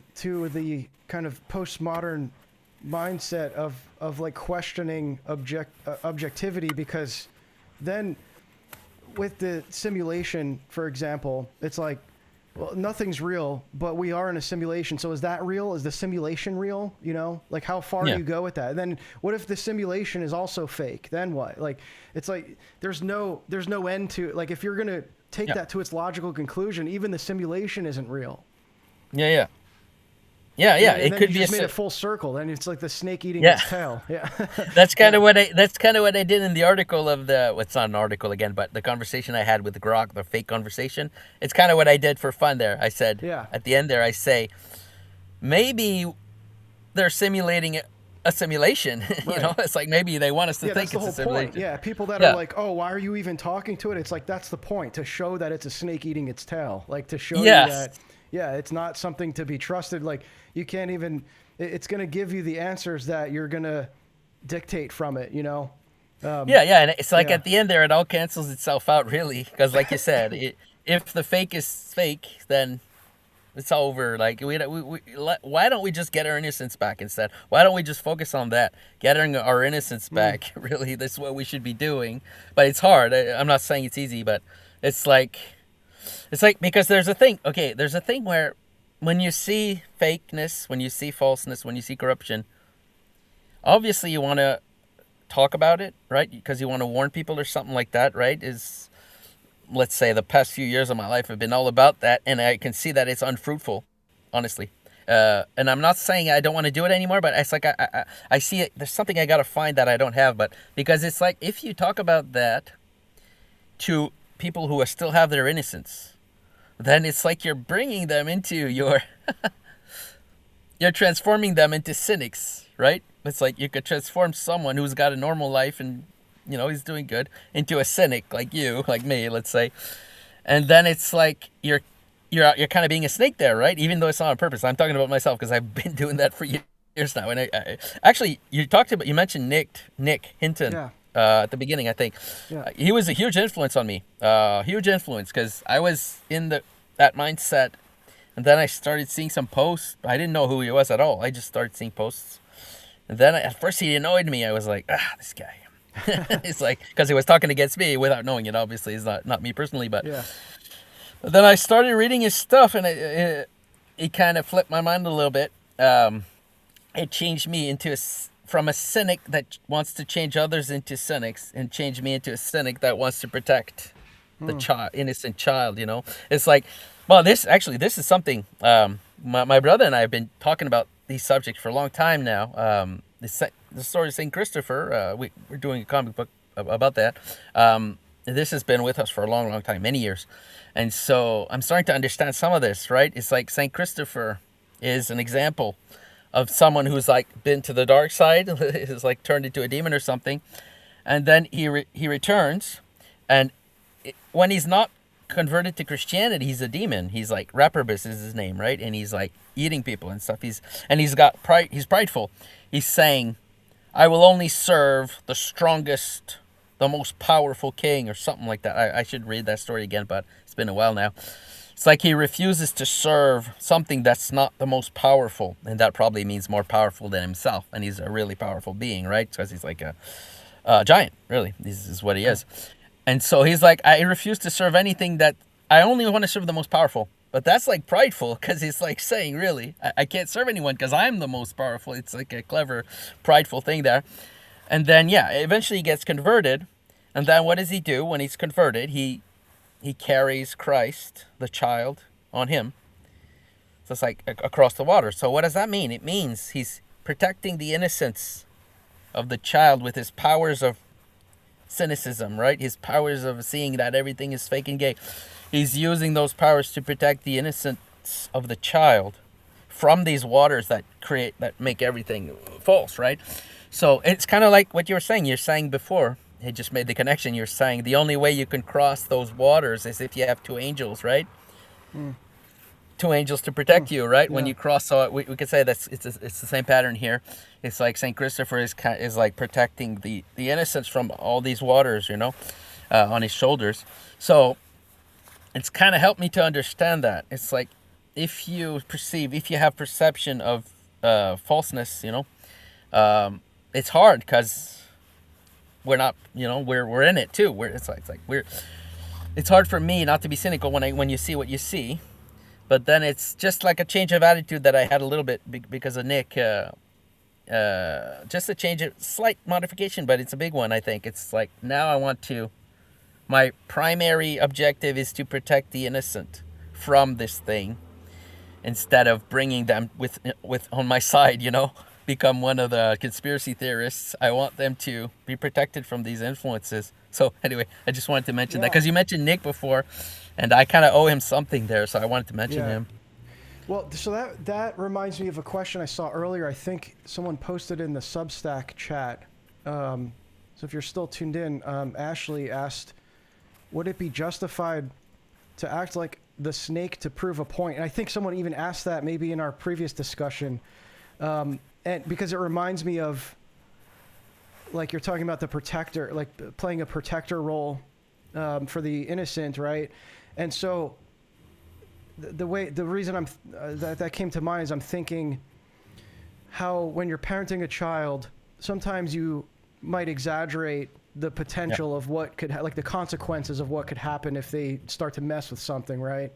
the kind of postmodern mindset of like questioning objectivity, because then with the simulation, for example, it's like well, nothing's real, but we are in a simulation. So is that real? Is the simulation real? You know, like how far do you go with that? And then what if the simulation is also fake? Then what? Like, it's like there's no end to it. Like if you're gonna take that to its logical conclusion, even the simulation isn't real. Yeah. And it then could you be just made a full circle. Then it's like the snake eating its tail. Yeah. That's kind of what I did in the article of the. Well, it's not an article again, but the conversation I had with Grok, the fake conversation. It's kind of what I did for fun there. I said at the end there, I say, maybe they're simulating a simulation. You know, it's like maybe they want us to think it's a simulation. Point. Yeah, people that are like, oh, why are you even talking to it? It's like that's the point, to show that it's a snake eating its tail, like to show you that. Yeah, it's not something to be trusted. Like you can't even. It's going to give you the answers that you're going to dictate from it. You know. And it's like at the end there, it all cancels itself out, really, because like you said, if the fake is fake, then it's over. Like why don't we just get our innocence back instead? Why don't we just focus on that, getting our innocence back? Really, that's what we should be doing. But it's hard. I'm not saying it's easy, but it's like because there's a thing. Okay, there's a thing where when you see fakeness, when you see falseness, when you see corruption, obviously you want to talk about it, right? Because you want to warn people or something like that, right? Let's say the past few years of my life have been all about that, and I can see that it's unfruitful, honestly. And I'm not saying I don't want to do it anymore, but it's like I see it. There's something I got to find that I don't have, but because it's like if you talk about that to people who still have their innocence, then it's like you're bringing them into you're transforming them into cynics, right? It's like you could transform someone who's got a normal life and, you know, he's doing good into a cynic like you, like me, let's say. And then it's like you're kind of being a snake there, right? Even though it's not on purpose. I'm talking about myself because I've been doing that for years now. And I actually, you mentioned Nick Hinton. At the beginning, I think. He was a huge influence on me. Huge influence, because I was in that mindset, and then I started seeing some posts. I didn't know who he was at all. I just started seeing posts. And then at first he annoyed me. I was like, this guy. It's like, because he was talking against me without knowing it, obviously. It's not me personally, but then I started reading his stuff, and it kind of flipped my mind a little bit. It changed me into from a cynic that wants to change others into cynics, and change me into a cynic that wants to protect the innocent child, you know? It's like, well, this is something, my brother and I have been talking about these subjects for a long time now. The story of St. Christopher, we're doing a comic book about that. This has been with us for a long, long time, many years. And so I'm starting to understand some of this, right? It's like St. Christopher is an example of someone who's like been to the dark side, is like turned into a demon or something, and then he returns, and when he's not converted to Christianity, he's a demon. He's like Reprobus is his name, right? And he's like eating people and stuff. He's got pride. He's prideful. He's saying, "I will only serve the strongest, the most powerful king," or something like that. I should read that story again, but it's been a while now. It's like he refuses to serve something that's not the most powerful, and that probably means more powerful than himself, and he's a really powerful being, right? Because he's like a giant, really. This is what he is. And so he's like, I refuse to serve anything that, I only want to serve the most powerful. But that's like prideful, because he's like saying, really, I can't serve anyone because I'm the most powerful. It's like a clever, prideful thing there. And then, eventually he gets converted. And then what does he do when he's converted? He carries Christ, the child, on him. So it's like across the water. So what does that mean? It means he's protecting the innocence of the child with his powers of cynicism, right? His powers of seeing that everything is fake and gay. He's using those powers to protect the innocence of the child from these waters that make everything false, right? So it's kind of like what you were saying. You're saying before, he just made the connection. You're saying the only way you can cross those waters is if you have two angels, right? Two angels to protect you, right? When you cross, so we could say that it's the same pattern here. It's like St. Christopher is like protecting the innocence from all these waters, you know, on his shoulders. So it's kind of helped me to understand that. It's like if you have perception of falseness, you know, it's hard because we're not, you know, we're in it too. It's hard for me not to be cynical when you see what you see. But then it's just like a change of attitude that I had a little bit because of Nick. Just a change, of slight modification, but it's a big one. I think it's like now I want to. My primary objective is to protect the innocent from this thing, instead of bringing them with on my side. Become one of the conspiracy theorists. I want them to be protected from these influences. So anyway, I just wanted to mention that because you mentioned Nick before, and I kind of owe him something there, so I wanted to mention him. Well, so that reminds me of a question I saw earlier. I think someone posted in the Substack chat. So if you're still tuned in, Ashley asked, would it be justified to act like the snake to prove a point? And I think someone even asked that maybe in our previous discussion. And because it reminds me of, like, you're talking about the protector, like playing a protector role for the innocent, right? And so the reason that came to mind is I'm thinking how when you're parenting a child, sometimes you might exaggerate the potential of what could like the consequences of what could happen if they start to mess with something, right?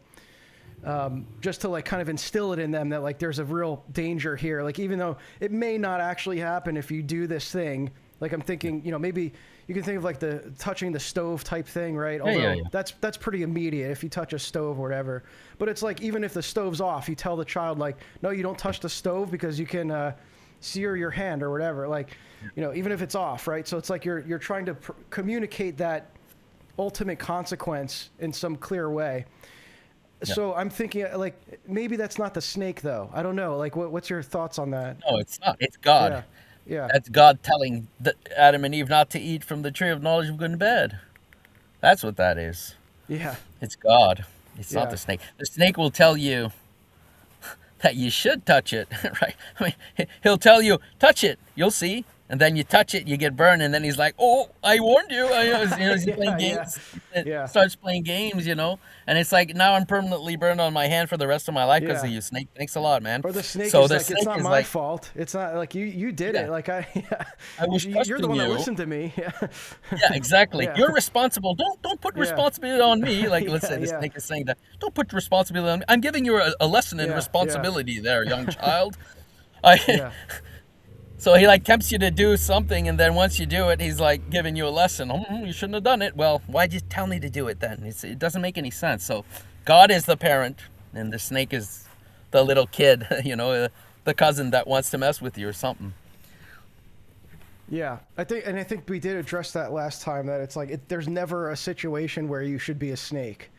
Just to like kind of instill it in them that like there's a real danger here. Like even though it may not actually happen if you do this thing, like I'm thinking, maybe you can think of like the touching the stove type thing, right? Although that's pretty immediate if you touch a stove or whatever. But it's like even if the stove's off, you tell the child like, no, you don't touch the stove because you can sear your hand or whatever. Like, even if it's off, right? So it's like you're trying to communicate that ultimate consequence in some clear way. Yeah. So I'm thinking like maybe that's not the snake though. I don't know. Like what's your thoughts on that? No, it's not. It's God. Yeah. That's God telling Adam and Eve not to eat from the tree of knowledge of good and bad. That's what that is. Yeah. It's God. It's not the snake. The snake will tell you that you should touch it, right? I mean, he'll tell you, touch it, you'll see. And then you touch it, you get burned, and then he's like, "Oh, I warned you." He's playing games. Starts playing games, And it's like now I'm permanently burned on my hand for the rest of my life because of you, snake. Thanks a lot, man. Or the snake is like, it's not my fault. It's not like you did it. Like I was you're the one that listened to me. Yeah, exactly. You're responsible. Don't put responsibility on me. Like let's say the snake is saying that. Don't put responsibility on me. I'm giving you a lesson in responsibility there, young child. So he like tempts you to do something, and then once you do it, he's like giving you a lesson. You shouldn't have done it. Well, why'd you tell me to do it then? It doesn't make any sense. So God is the parent, and the snake is the little kid, the cousin that wants to mess with you or something. Yeah, I think we did address that last time, that it's like there's never a situation where you should be a snake.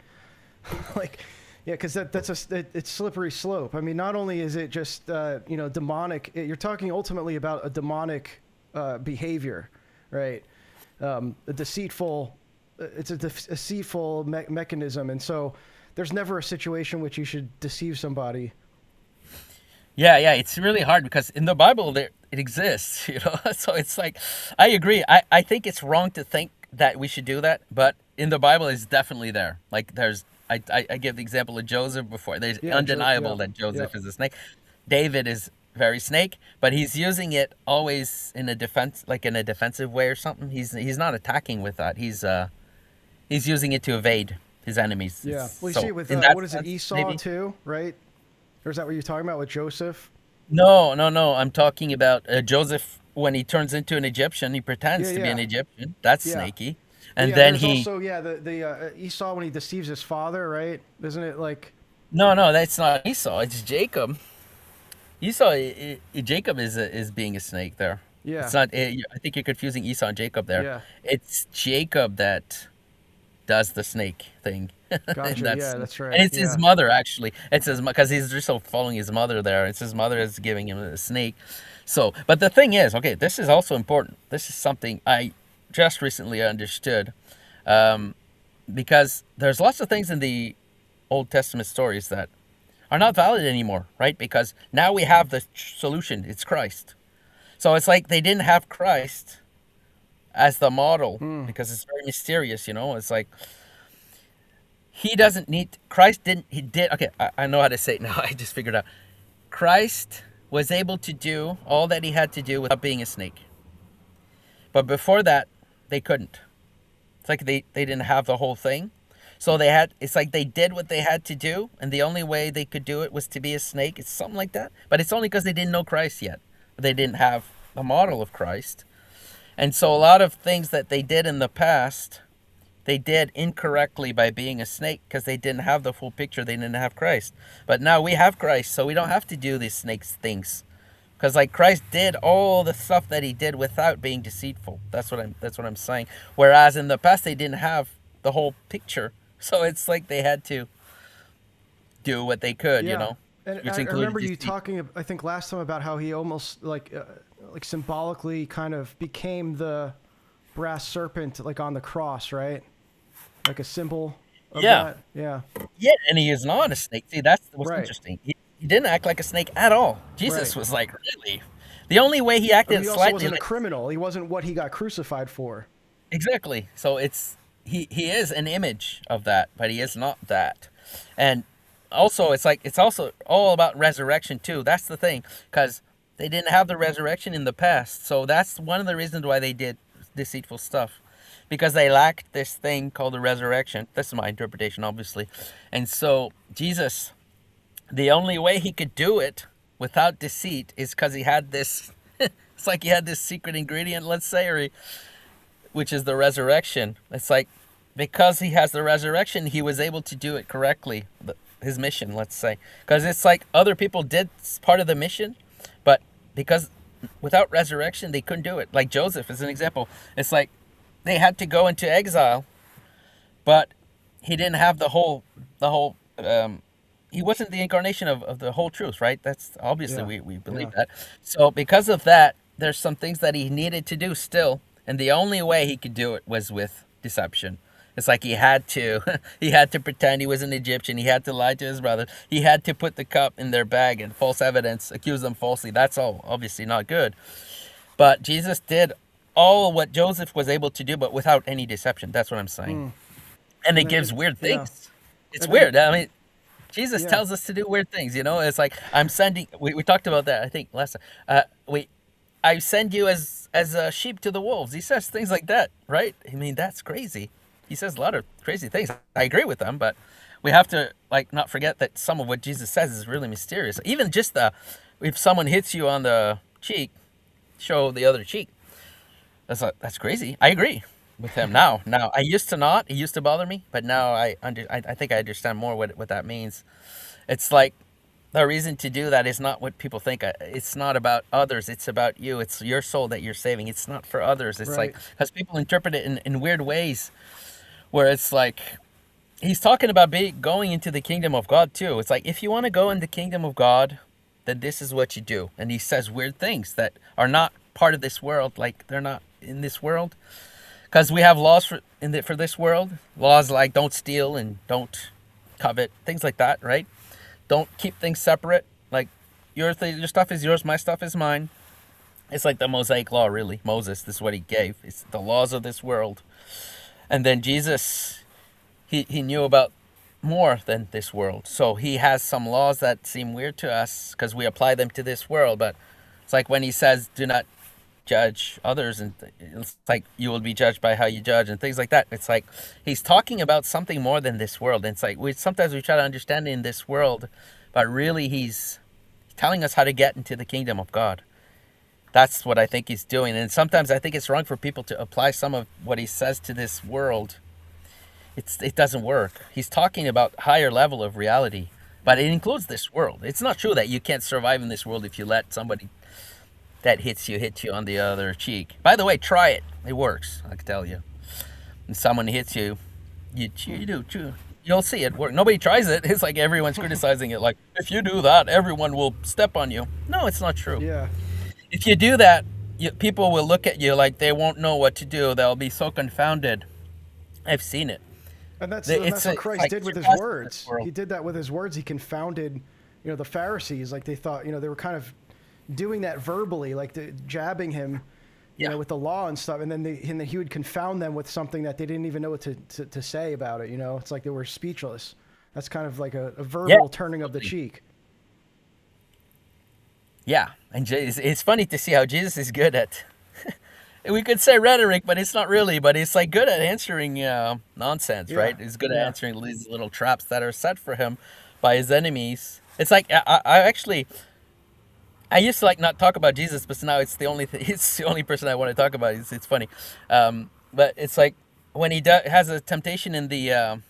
Like. Yeah, because it's slippery slope. I mean, not only is it just demonic. You're talking ultimately about a demonic behavior, right? A deceitful. It's a deceitful mechanism, and so there's never a situation which you should deceive somebody. Yeah, it's really hard because in the Bible it exists, So it's like, I agree. I think it's wrong to think that we should do that, but in the Bible it's definitely there. Like there's. I give the example of Joseph before. There's undeniable that Joseph is a snake. David is very snake, but he's using it always in a defensive way or something. He's not attacking with that. He's using it to evade his enemies. Yeah. Well, you see it with what is it, Esau maybe? Too, right? Or is that what you're talking about with Joseph? No. I'm talking about Joseph when he turns into an Egyptian. He pretends to be an Egyptian. That's snaky. And then he also the Esau when he deceives his father, right? Isn't it like? No, that's not Esau. It's Jacob. Jacob is being a snake there. Yeah. It's not. I think you're confusing Esau and Jacob there. Yeah. It's Jacob that does the snake thing. Gotcha. That's right. And it's his mother actually. It's his because he's just following his mother there. It's his mother is giving him a snake. So, but the thing is, okay, this is also important. This is something I just recently understood, because there's lots of things in the Old Testament stories that are not valid anymore, right? Because now we have the solution. It's Christ. So it's like they didn't have Christ as the model because it's very mysterious, It's like he doesn't need Christ. Okay, I know how to say it now. I just figured out. Christ was able to do all that he had to do without being a snake. But before that, they couldn't. It's like they didn't have the whole thing. So it's like they did what they had to do, and the only way they could do it was to be a snake. It's something like that. But it's only because they didn't know Christ yet. They didn't have a model of Christ. And so a lot of things that they did in the past, they did incorrectly by being a snake because they didn't have the full picture. They didn't have Christ. But now we have Christ, so we don't have to do these snakes things. Because like Christ did all the stuff that he did without being deceitful. That's what I'm saying. Whereas in the past they didn't have the whole picture. So it's like they had to do what they could, Yeah. you know. And Which I remember you deceit. talking, I think last time, about how he almost like symbolically kind of became the brass serpent, like on the cross, right? Like a symbol of Yeah. that. Yeah. Yeah, and he is not a snake. See, that's what's Right. interesting. He didn't act like a snake at all. Jesus Right. was like, really? The only way he I acted mean, he also slightly wasn't a like, criminal. He wasn't what he got crucified for. exactly. So he is an image of that, but he is not that. And also it's also all about resurrection too. That's the thing, because they didn't have the resurrection in the past. So that's one of the reasons why they did deceitful stuff, because they lacked this thing called the resurrection. This is my interpretation, obviously. And so Jesus, the only way he could do it without deceit is because he had this it's like he had this secret ingredient, let's say, which is the resurrection. It's like because he has the resurrection, he was able to do it correctly, his mission, let's say. Because it's like other people did part of the mission, but because without resurrection, they couldn't do it. Like Joseph is an example. It's like they had to go into exile, but he didn't have the whole he wasn't the incarnation of the whole truth, right? That's obviously Yeah. we believe Yeah. that. So because of that, there's some things that he needed to do still, and the only way he could do it was with deception. It's like he had to he had to pretend he was an Egyptian. He had to lie to his brother. He had to put the cup in their bag and false evidence, accuse them falsely. That's all obviously not good. But Jesus did all what Joseph was able to do, but without any deception. That's what I'm saying. And it And gives weird yeah. things. It's And weird. I mean, Jesus Yeah. tells us to do weird things, you know? It's like I'm sending we talked about that I think last time. I send you as a sheep to the wolves. He says things like that, right? I mean, that's crazy. He says a lot of crazy things. I agree with them, but we have to like not forget that some of what Jesus says is really mysterious. Even just if someone hits you on the cheek, show the other cheek. That's crazy. I agree with him now. Now I used to not. It used to bother me, but now I think I understand more what that means. It's like the reason to do that is not what people think. It's not about others. It's about you. It's your soul that you're saving. It's not for others. It's Right. like because people interpret it in weird ways, where it's like he's talking about going into the kingdom of God too. It's like if you want to go in the kingdom of God, then this is what you do. And he says weird things that are not part of this world. Like they're not in this world. Because we have laws for this world. Laws like don't steal and don't covet, things like that, right? Don't keep things separate. Like your stuff is yours, my stuff is mine. It's like the Mosaic law, really. Moses, this is what he gave. It's the laws of this world. And then Jesus, he knew about more than this world. So he has some laws that seem weird to us because we apply them to this world. But it's like when he says, do not judge others, and it's like you will be judged by how you judge and things like that. It's like he's talking about something more than this world. And it's like sometimes we try to understand it in this world, but really he's telling us how to get into the kingdom of God. That's what I think he's doing. And sometimes I think it's wrong for people to apply some of what he says to this world. It doesn't work. He's talking about higher level of reality, but it includes this world. It's not true that you can't survive in this world if you let somebody that hit you on the other cheek. By the way, try it. It works, I can tell you. When someone hits you, you'll see it work. Nobody tries it. It's like everyone's criticizing it. Like, if you do that, everyone will step on you. No, it's not true. Yeah. If you do that, people will look at you like they won't know what to do. They'll be so confounded. I've seen it. And that's It's what Christ like did with his surpassing words. this world. He did that with his words. He confounded, the Pharisees. Like they thought, they were kind of doing that verbally, like jabbing him, with the law and stuff. And then he would confound them with something that they didn't even know what to say about it. It's like they were speechless. That's kind of like a verbal turning of the cheek. Yeah, and it's funny to see how Jesus is good at we could say rhetoric, but it's not really. But it's like good at answering nonsense, Yeah. right? He's good at Yeah. answering these little traps that are set for him by his enemies. It's like I actually I used to like not talk about Jesus, but now it's the only it's the only person I want to talk about. It's funny, but it's like when he has a temptation in the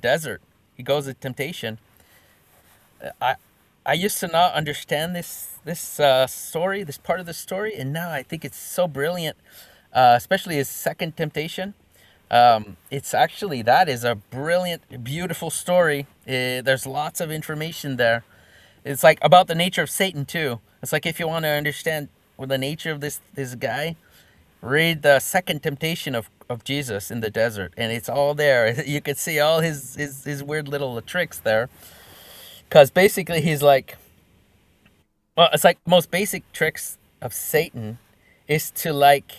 desert, he goes to temptation. I I used to not understand this story, this part of the story, and now I think it's so brilliant, especially his second temptation. It's actually that is a brilliant, beautiful story. There's lots of information there. It's like about the nature of Satan too. It's like if you want to understand what the nature of this guy, read the second temptation of Jesus in the desert, and it's all there. You could see all his weird little tricks there. Because basically he's like, well, it's like most basic tricks of Satan is to like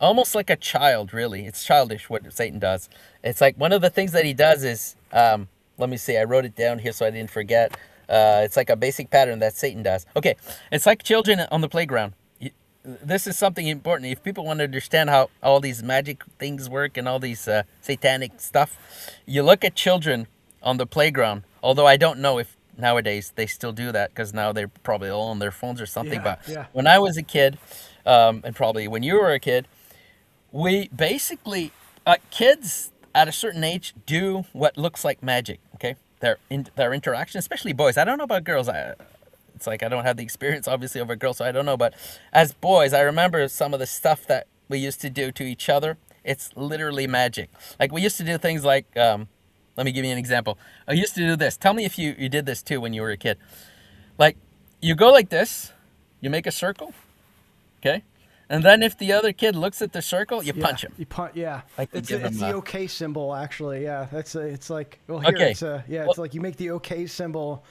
almost like a child, really. It's childish what Satan does. It's like one of the things that he does is, let me see, I wrote it down here so I didn't forget. It's like a basic pattern that Satan does. Okay, it's like children on the playground. This is something important. If people want to understand how all these magic things work and all these satanic stuff, you look at children on the playground. Although I don't know if nowadays they still do that because now they're probably all on their phones or something. Yeah. But Yeah. when I was a kid, and probably when you were a kid, we basically kids at a certain age do what looks like magic. Okay, their interaction, especially boys. I don't know about girls. It's like I don't have the experience obviously over girls, so I don't know. But as boys, I remember some of the stuff that we used to do to each other. It's literally magic. Like we used to do things like, let me give you an example. I used to do this. Tell me if you did this too when you were a kid. Like you go like this, you make a circle, okay, and then if the other kid looks at the circle, you punch him. You punch. Yeah. Like you It's give him the a- okay symbol actually. Yeah. It's like well here Okay. it's yeah Well- it's like you make the okay symbol.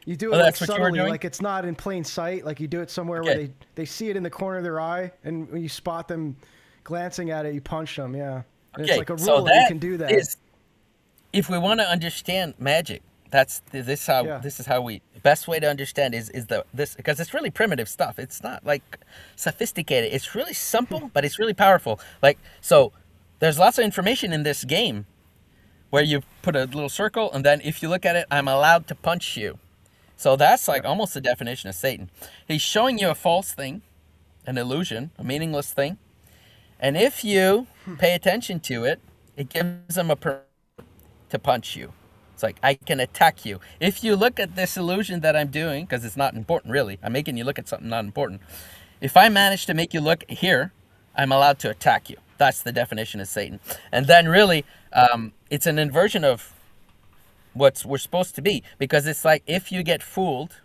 You do it Oh, like that's what you were subtly, doing? like it's not in plain sight. Like you do it somewhere where Okay. they see it in the corner of their eye, and when you spot them glancing at it, you punch them. Yeah. And Okay, it's like a so rule that you can do that. is- if we want to understand magic, Yeah. this is how we best way to understand is this because it's really primitive stuff. It's not like sophisticated. It's really simple, but it's really powerful. Like so, there's lots of information in this game where you put a little circle, and then if you look at it, I'm allowed to punch you. So that's like almost the definition of Satan. He's showing you a false thing, an illusion, a meaningless thing, and if you pay attention to it, it gives him a permission to punch you. It's like I can attack you. If you look at this illusion that I'm doing, because it's not important really, I'm making you look at something not important. If I manage to make you look here, I'm allowed to attack you. That's the definition of Satan. And then really, it's an inversion of what we're supposed to be, because it's like if you get fooled,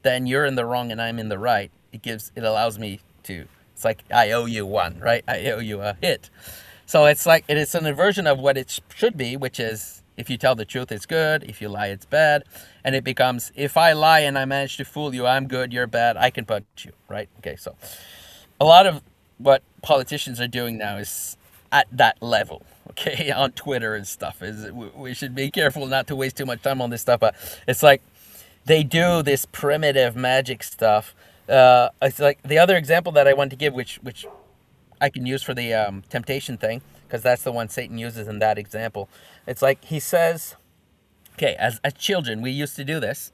then you're in the wrong and I'm in the right. It allows me to. It's like I owe you one, right? I owe you a hit. So it's like it is an inversion of what it should be, which is if you tell the truth, it's good. If you lie, it's bad. And it becomes if I lie and I manage to fool you, I'm good, you're bad. I can punch you, right? Okay, so a lot of what politicians are doing now is at that level, okay, on Twitter and stuff. We should be careful not to waste too much time on this stuff, but it's like they do this primitive magic stuff. It's like the other example that I want to give, which I can use for the temptation thing, because that's the one Satan uses in that example. It's like he says, okay, as children, we used to do this.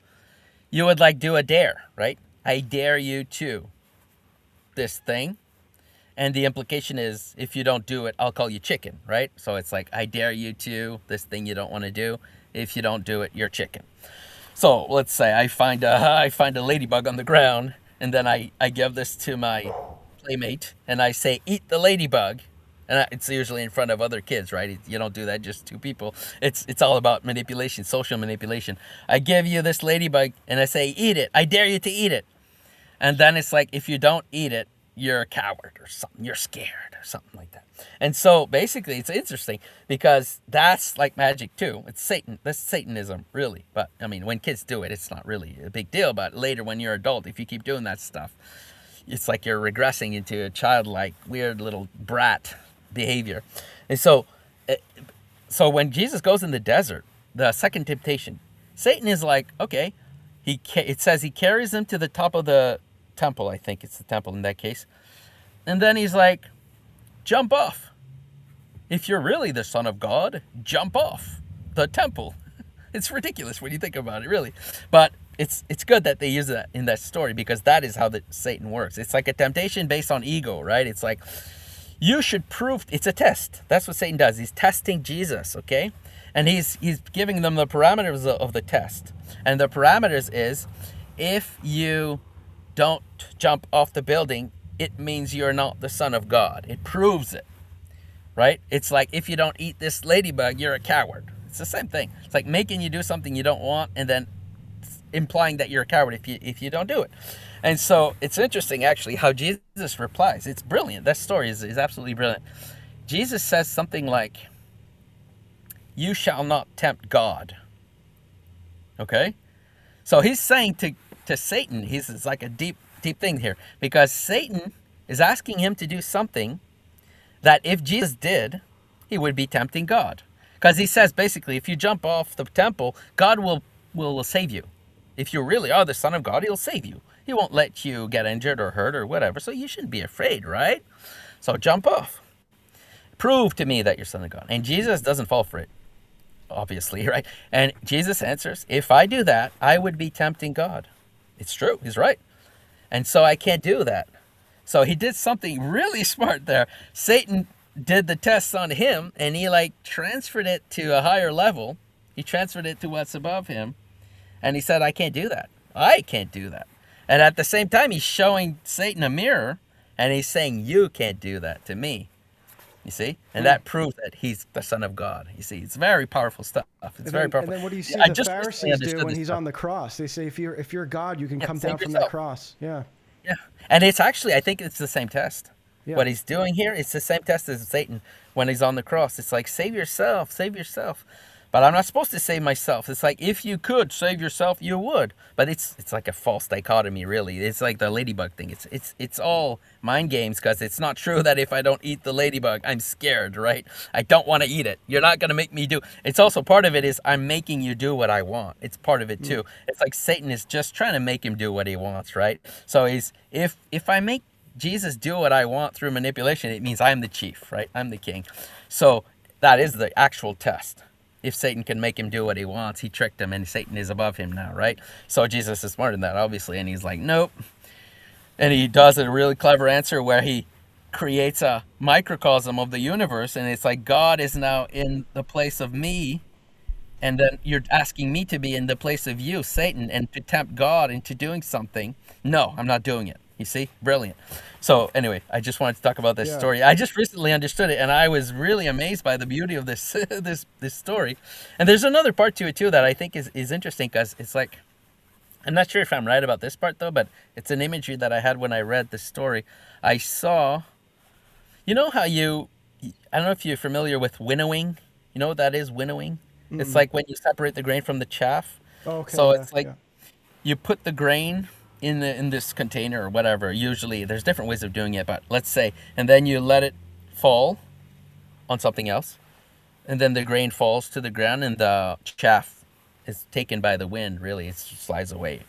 You would like do a dare, right? I dare you to this thing. And the implication is, if you don't do it, I'll call you chicken, right? So it's like, I dare you to this thing you don't want to do. If you don't do it, you're chicken. So let's say I find a ladybug on the ground, and then I give this to my playmate, and I say, eat the ladybug. And it's usually in front of other kids, right? You don't do that just two people. It's all about manipulation, social manipulation. I give you this ladybug, and I say, eat it. I dare you to eat it. And then it's like, if you don't eat it, you're a coward or something. You're scared or something like that. And so basically it's interesting because that's like magic too. It's Satan. That's Satanism, really. But I mean, when kids do it, it's not really a big deal. But later when you're an adult, if you keep doing that stuff, it's like you're regressing into a childlike, weird little brat behavior. And so when Jesus goes in the desert, the second temptation, Satan is like, okay, it says he carries him to the top of the temple. I think it's the temple in that case. And then he's like, jump off. If you're really the Son of God, jump off the temple. It's ridiculous when you think about it, really. But it's good that they use that in that story, because that is how Satan works. It's like a temptation based on ego, right? It's like, you should prove, it's a test. That's what Satan does. He's testing Jesus, okay? And he's giving them the parameters of the test. And the parameters is, if you don't jump off the building, it means you're not the Son of God. It proves it, right? It's like, if you don't eat this ladybug, you're a coward. It's the same thing. It's like making you do something you don't want and then implying that you're a coward if you don't do it. And so it's interesting, actually, how Jesus replies. It's brilliant. That story is absolutely brilliant. Jesus says something like, you shall not tempt God. Okay? So he's saying to Satan, it's like a deep thing here, because Satan is asking him to do something that if Jesus did, he would be tempting God. Because he says, basically, if you jump off the temple, God will save you. If you really are the Son of God, he'll save you. He won't let you get injured or hurt or whatever, so you shouldn't be afraid, right? So jump off. Prove to me that you're Son of God. And Jesus doesn't fall for it, obviously, right? And Jesus answers, if I do that, I would be tempting God. It's true. He's right. And so I can't do that. So he did something really smart there. Satan did the tests on him, and he like transferred it to a higher level. He transferred it to what's above him. And he said, I can't do that. I can't do that. And at the same time, he's showing Satan a mirror, and he's saying, you can't do that to me. You see? And that proves that he's the Son of God. You see, it's very powerful stuff. It's very powerful. And then what do you see I the just Pharisees do when he's stuff. on the cross? They say, if you're God, you can come down save from yourself. that cross. Yeah. Yeah. And it's actually, I think it's the same test. Yeah. What he's doing here, it's the same test as Satan when he's on the cross. It's like, save yourself, save yourself. But I'm not supposed to save myself. It's like, if you could save yourself, you would. But it's like a false dichotomy, really. It's like the ladybug thing. It's all mind games, because it's not true that if I don't eat the ladybug, I'm scared, right? I don't want to eat it. You're not going to make me do. It's also part of it is I'm making you do what I want. It's part of it too. It's like Satan is just trying to make him do what he wants, right? So if I make Jesus do what I want through manipulation, it means I'm the chief, right? I'm the king. So that is the actual test. If Satan can make him do what he wants, he tricked him, and Satan is above him now, right? So Jesus is smarter than that, obviously, and he's like, nope. And he does a really clever answer where he creates a microcosm of the universe, and it's like, God is now in the place of me, and then you're asking me to be in the place of you, Satan, and to tempt God into doing something. No, I'm not doing it. You see? Brilliant. So anyway, I just wanted to talk about this story. I just recently understood it, and I was really amazed by the beauty of this this story. And there's another part to it too that I think is interesting, because it's like, I'm not sure if I'm right about this part though, but it's an imagery that I had when I read this story. I saw, you know how I don't know if you're familiar with winnowing. You know what that is, winnowing? Mm-hmm. It's like when you separate the grain from the chaff. Oh, okay. So it's like you put the grain in this container or whatever. Usually there's different ways of doing it, but let's say, and then you let it fall on something else, and then the grain falls to the ground, and the chaff is taken by the wind. Really, it flies away.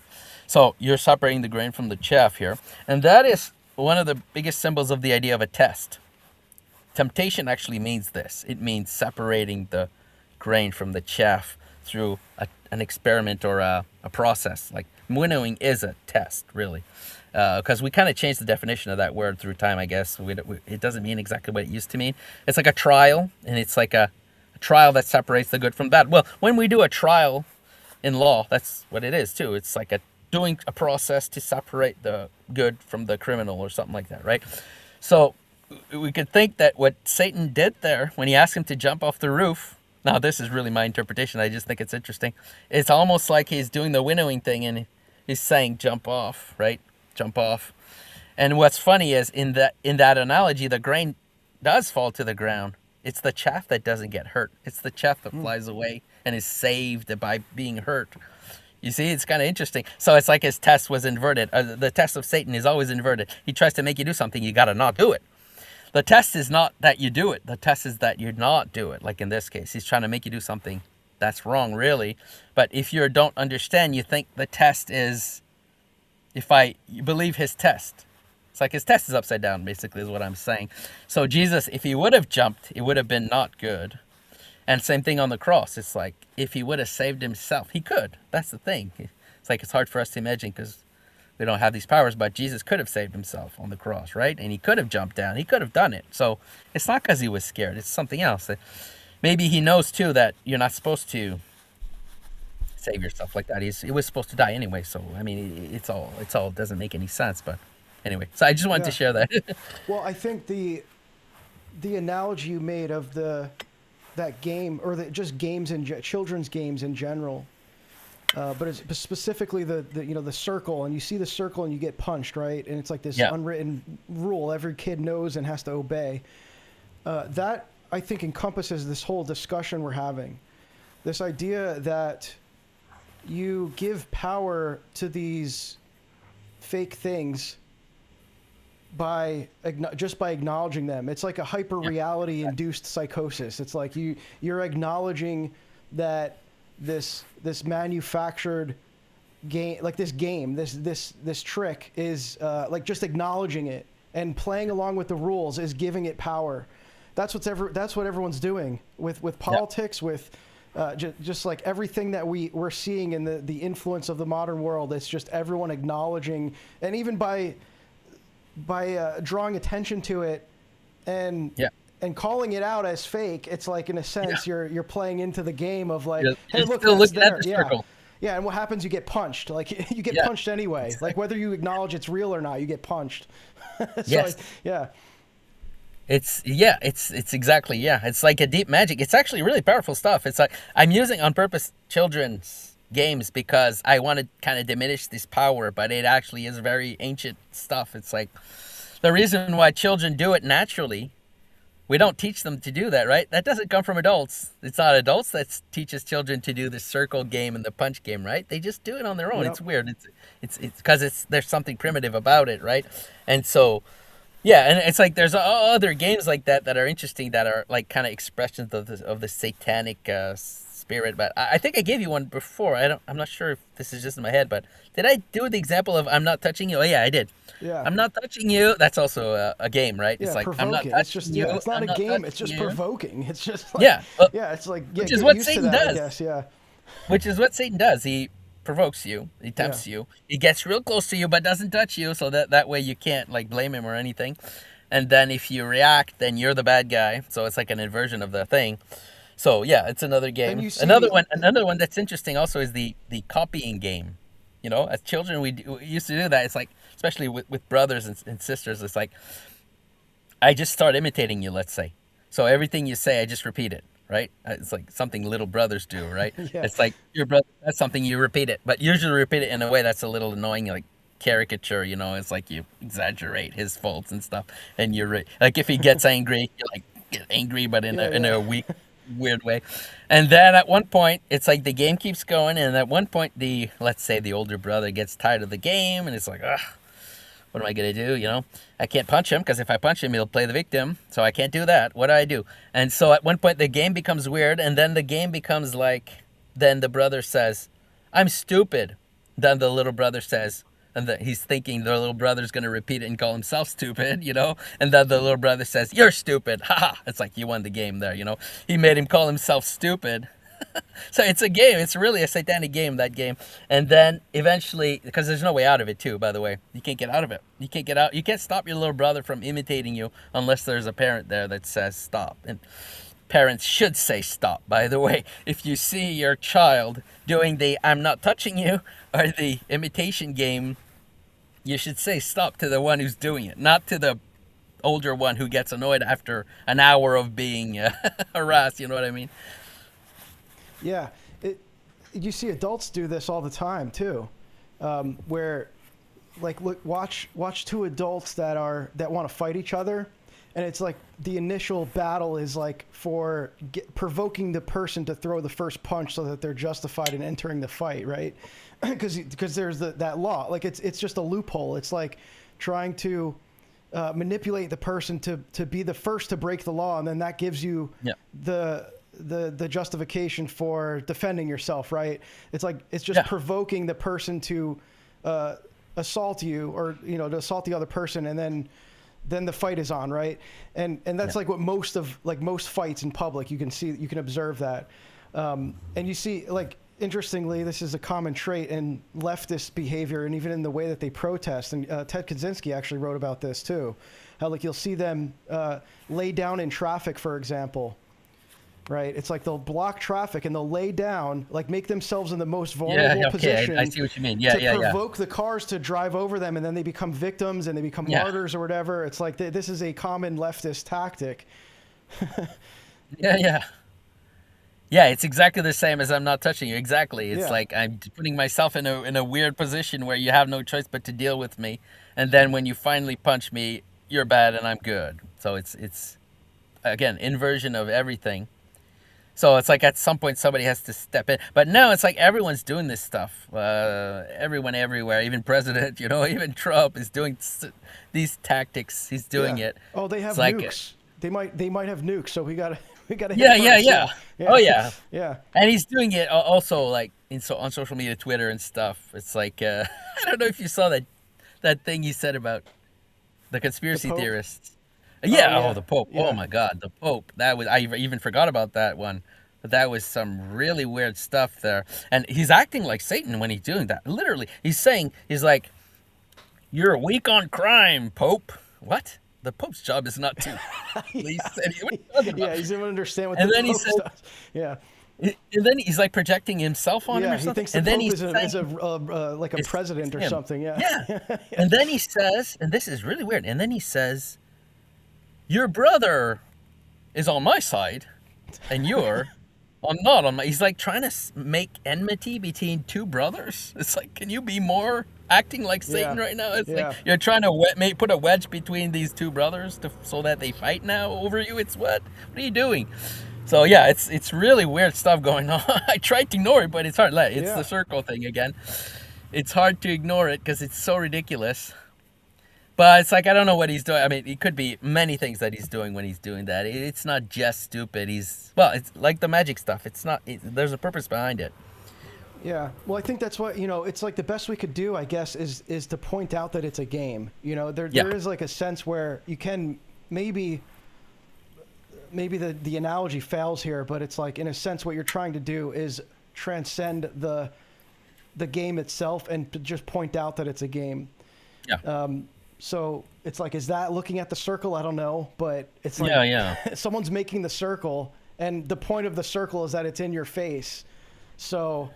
So you're separating the grain from the chaff here, and that is one of the biggest symbols of the idea of a test. Temptation actually means this. It means separating the grain from the chaff through an experiment or a process. Like winnowing is a test, really, because we kind of changed the definition of that word through time, I guess. It doesn't mean exactly what it used to mean. It's like a trial, and it's like a trial that separates the good from bad. Well, when we do a trial in law, that's what it is too. It's like doing a process to separate the good from the criminal or something like that, right? So we could think that what Satan did there when he asked him to jump off the roof, now this is really my interpretation, I just think it's interesting. It's almost like he's doing the winnowing thing, and he's saying jump off, right? Jump off. And what's funny is in that analogy, the grain does fall to the ground. It's the chaff that doesn't get hurt. It's the chaff that flies away and is saved by being hurt. You see, it's kind of interesting. So it's like his test was inverted. The test of Satan is always inverted. He tries to make you do something, you got to not do it. The test is not that you do it. The test is that you not do it. Like in this case, he's trying to make you do something that's wrong, really. But if you don't understand, you think the test is, you believe his test. It's like his test is upside down, basically, is what I'm saying. So Jesus, if he would have jumped, it would have been not good. And same thing on the cross. It's like, if he would have saved himself, he could. That's the thing. It's like, it's hard for us to imagine because we don't have these powers, but Jesus could have saved himself on the cross, right? And he could have jumped down. He could have done it. So it's not because he was scared. It's something else. Maybe he knows, too, that you're not supposed to save yourself like that. He was supposed to die anyway. So, I mean, it's all doesn't make any sense. But anyway, so I just wanted to share that. Well, I think the analogy you made of that game, or just games children's games in general, but it's specifically the circle, and you see the circle and you get punched, right? And it's like this unwritten rule every kid knows and has to obey. That, I think, encompasses this whole discussion we're having. This idea that you give power to these fake things just by acknowledging them. It's like a hyper reality induced psychosis. It's like you're acknowledging that this manufactured game, like this trick is like just acknowledging it and playing along with the rules is giving it power. That's what everyone's doing with politics, with just like everything that we're seeing in the influence of the modern world. It's just everyone acknowledging, and even by drawing attention to it and calling it out as fake, it's like, in a sense, you're playing into the game of like, hey, look, still that's looking there. at the circle. Yeah, and what happens? You get punched. Like, you get punched anyway. Exactly. Like, whether you acknowledge it's real or not, you get punched. Yes. Yeah. It's exactly, it's like a deep magic. It's actually really powerful stuff. It's like, I'm using on purpose children's games because I want to kind of diminish this power, but it actually is very ancient stuff. It's like the reason why children do it naturally. We don't teach them to do that, right? That doesn't come from adults. It's not adults that teaches children to do the circle game and the punch game, right? They just do it on their own. Yep. It's weird. It's because there's something primitive about it, right? And so, yeah, and it's like there's other games like that are interesting, that are like kind of expressions of the satanic spirit. But I think I gave you one before. I'm not sure if this is just in my head, but did I do the example of I'm not touching you? Oh yeah, I did. Yeah. I'm not touching you. That's also a game, right? It's like, I'm not touching you. It's not a game. It's just provoking. It's just like, it's like, which is what Satan does. I guess, yeah. Which is what Satan does. He provokes you. He tempts you. He gets real close to you, but doesn't touch you. So that way you can't like blame him or anything. And then if you react, then you're the bad guy. So it's like an inversion of the thing. So yeah, it's another game. Another one that's interesting also is the copying game. You know, as children, we used to do that. It's like, especially with brothers and sisters, it's like, I just start imitating you, let's say. So everything you say, I just repeat it, right? It's like something little brothers do, right? It's like, your brother, that's something, you repeat it. But usually repeat it in a way that's a little annoying, like caricature, you know? It's like you exaggerate his faults and stuff. And you're like, if he gets angry, you're like, get angry, but in a weak, weird way. And then at one point, it's like the game keeps going, and at one point, let's say the older brother gets tired of the game, and it's like, ugh, what am I gonna do? You know, I can't punch him, because if I punch him, he'll play the victim, so I can't do that. What do I do? And so at one point, the game becomes weird, and then the game becomes like, then the brother says, I'm stupid. Then the little brother says, and he's thinking the little brother's going to repeat it and call himself stupid, you know? And then the little brother says, you're stupid. Haha. It's like, you won the game there, you know? He made him call himself stupid. So it's a game. It's really a satanic game, that game. And then eventually, because there's no way out of it too, by the way. You can't get out of it. You can't get out. You can't stop your little brother from imitating you unless there's a parent there that says stop. And parents should say stop, by the way. If you see your child doing the I'm not touching you or the imitation game, you should say stop to the one who's doing it, not to the older one who gets annoyed after an hour of being harassed. You know what I mean? Yeah. You see adults do this all the time too, where like watch two adults that want to fight each other. And it's like the initial battle is like for provoking the person to throw the first punch so that they're justified in entering the fight, right? Because there's that law. Like it's just a loophole. It's like trying to manipulate the person to be the first to break the law, and then that gives you the justification for defending yourself, right? It's like it's just provoking the person to assault you, or to assault the other person, and then the fight is on, right? And that's like what most fights in public, you can observe that. And you see, like, interestingly, this is a common trait in leftist behavior, and even in the way that they protest. And Ted Kaczynski actually wrote about this too, how like you'll see them lay down in traffic, for example. Right, it's like they'll block traffic and they'll lay down, like make themselves in the most vulnerable position. I see what you mean. To provoke the cars to drive over them, and then they become victims and they become martyrs or whatever. It's like this is a common leftist tactic. Yeah. It's exactly the same as I'm not touching you. Exactly. It's like I'm putting myself in a weird position where you have no choice but to deal with me, and then when you finally punch me, you're bad and I'm good. So it's again inversion of everything. So it's like at some point somebody has to step in. But now it's like everyone's doing this stuff. Everyone everywhere, even president, even Trump is doing these tactics. He's doing it. Oh, they have it's nukes. They might have nukes, so we gotta hit yeah. Oh yeah. Yeah. And he's doing it also like on social media, Twitter and stuff. It's like I don't know if you saw that thing he said about the conspiracy theorists. Yeah, the Pope. Yeah. Oh my God, the Pope. I even forgot about that one. But that was some really weird stuff there. And he's acting like Satan when he's doing that. Literally, he's like, "You're weak on crime, Pope." What? The Pope's job is not to police anyone. Yeah, he doesn't understand what and the then Pope he says, does. Yeah. And then he's like projecting himself on him or something. He thinks the Pope is like a president or something. Yeah. And then he says, and this is really weird, and then he says, "Your brother is on my side, and you're not on my." He's like trying to make enmity between two brothers. It's like, can you be more acting like Satan right now? It's like you're trying to put a wedge between these two brothers so that they fight now over you. It's what are you doing? So it's really weird stuff going on. I tried to ignore it, but it's hard. It's the circle thing again. It's hard to ignore it because it's so ridiculous. But it's like, I don't know what he's doing. I mean, it could be many things that he's doing when he's doing that. It's not just stupid. It's like the magic stuff. There's a purpose behind it. Yeah. Well, I think that's what, it's like the best we could do, I guess, is to point out that it's a game. There is like a sense where you can maybe the analogy fails here, but it's like, in a sense, what you're trying to do is transcend the game itself and to just point out that it's a game. Yeah. So it's like, is that looking at the circle? I don't know, but it's like someone's making the circle, and the point of the circle is that it's in your face. So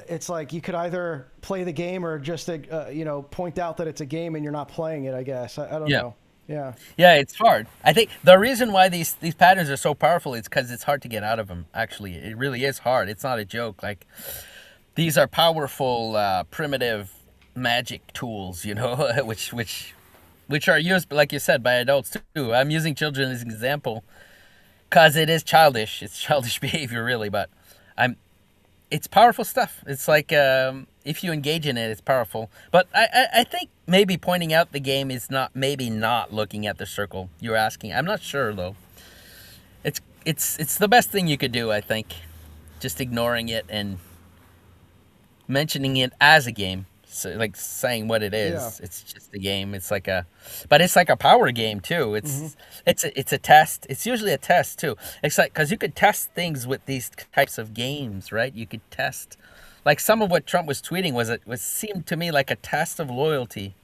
it's like you could either play the game or just point out that it's a game and you're not playing it, I guess. I don't know. Yeah. Yeah, it's hard. I think the reason why these patterns are so powerful is because it's hard to get out of them. Actually, it really is hard. It's not a joke. Like, these are powerful, primitive magic tools, which are used, like you said, by adults too. I'm using children as an example because it is childish. It's childish behavior, really, but it's powerful stuff. It's like if you engage in it, it's powerful. But I think maybe pointing out the game is not looking at the circle you're asking. I'm not sure though. It's the best thing you could do, I think. Just ignoring it and mentioning it as a game. So, like, saying what it is. Yeah. It's just a game. But it's like a power game too. It's a test. It's usually a test too. It's like, because you could test things with these types of games, right? You could test, like, some of what Trump was tweeting seemed to me like a test of loyalty.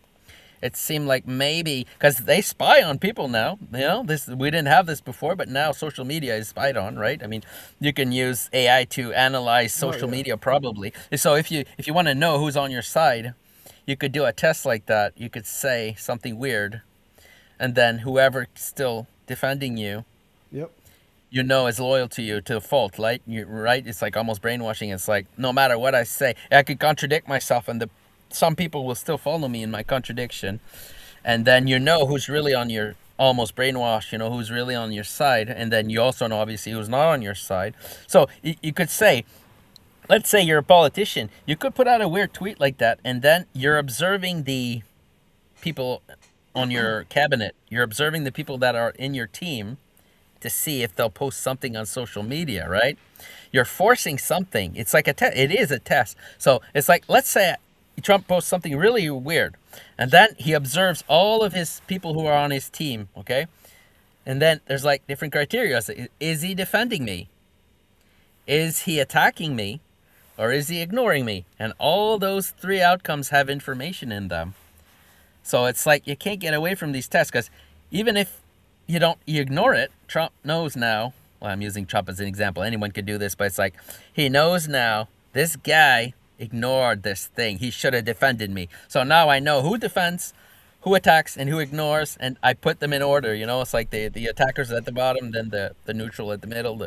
It seemed like maybe because they spy on people now. We didn't have this before, but now social media is spied on, right? I mean, you can use AI to analyze social media probably. So if you want to know who's on your side, you could do a test like that. You could say something weird, and then whoever still defending you, is loyal to you to a fault, right? Right? It's like almost brainwashing. It's like, no matter what I say, I could contradict myself, and some people will still follow me in my contradiction, and then who's really on your almost brainwashed, who's really on your side, and then you also know obviously who's not on your side. So you could say, let's say you're a politician, you could put out a weird tweet like that, and then you're observing the people on your cabinet, you're observing the people that are in your team to see if they'll post something on social media, right? You're forcing something. It's like a test. It is a test. So it's like, let's say Trump posts something really weird, and then he observes all of his people who are on his team, okay? And then there's like different criteria. So, is he defending me? Is he attacking me? Or is he ignoring me? And all those three outcomes have information in them. So it's like you can't get away from these tests, because even if you ignore it, Trump knows now. Well, I'm using Trump as an example. Anyone could do this, but it's like he knows now this guy ignored this thing. He should have defended me. So now I know who defends, who attacks, and who ignores, and I put them in order. It's like the attackers at the bottom, then the neutral at the middle,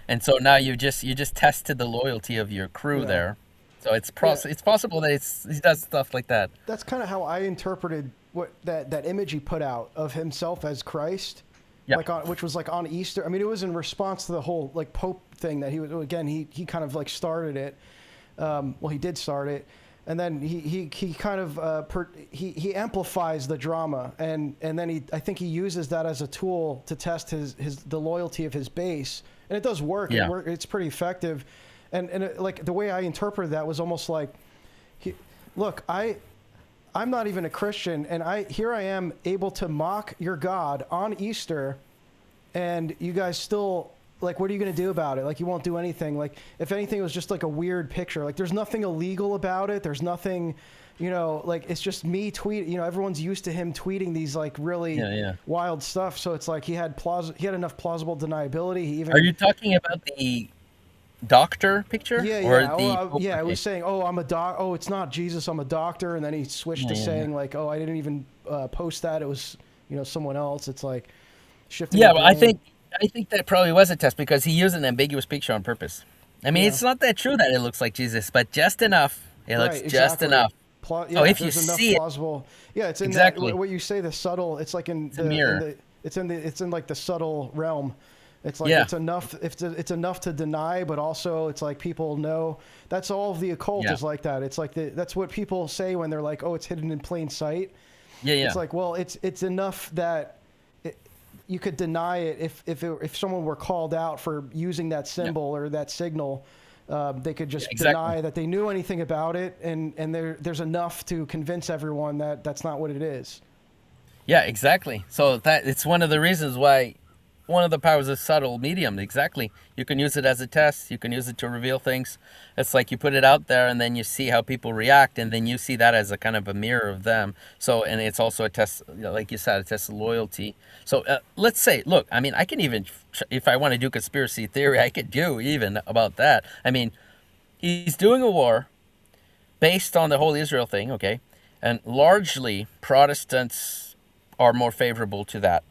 and so now you just tested the loyalty of your crew there. So it's possible that he does stuff like that. That's kind of how I interpreted what that image he put out of himself as Christ, which was like on Easter. I mean, it was in response to the whole like Pope thing that he kind of like started it. Well, he did start it, and then he kind of he amplifies the drama, and then I think he uses that as a tool to test the loyalty of his base, and it does work. Yeah. It's pretty effective. And like the way I interpreted that was almost like, look, I'm not even a Christian, and here I am able to mock your God on Easter, and you guys still, like, what are you going to do about it? Like, you won't do anything. Like, if anything, it was just like a weird picture. Like, there's nothing illegal about it. There's nothing, like, it's just me tweet. Everyone's used to him tweeting these like really wild stuff. So it's like he had enough plausible deniability. Are you talking about the doctor picture? It was saying, I'm a doc. Oh, it's not Jesus, I'm a doctor. And then he switched to saying like, I didn't even post that. It was someone else. It's like shifting. Yeah, well, I think that probably was a test, because he used an ambiguous picture on purpose. I mean, it's not that true that it looks like Jesus, but just enough. It looks just enough. If you see plausible, it's in exactly that, what you say, the subtle. It's like in the mirror. It's in like the subtle realm. It's like it's enough. It's enough to deny, but also it's like people know. That's all of the occult is like that. It's like that's what people say when they're like, "Oh, it's hidden in plain sight." Yeah. It's like, well, it's enough that you could deny it if someone were called out for using that symbol or that signal. They could just deny that they knew anything about it, and there's enough to convince everyone that that's not what it is. Yeah, exactly. So that it's one of the reasons why. One of the powers of subtle medium, exactly. You can use it as a test. You can use it to reveal things. It's like you put it out there, and then you see how people react, and then you see that as a kind of a mirror of them. So, and it's also a test, like you said, a test of loyalty. So let's say, look, I mean, I can even, if I want to do conspiracy theory, I could do even about that. I mean, he's doing a war based on the whole Israel thing, okay? And largely, Protestants are more favorable to that.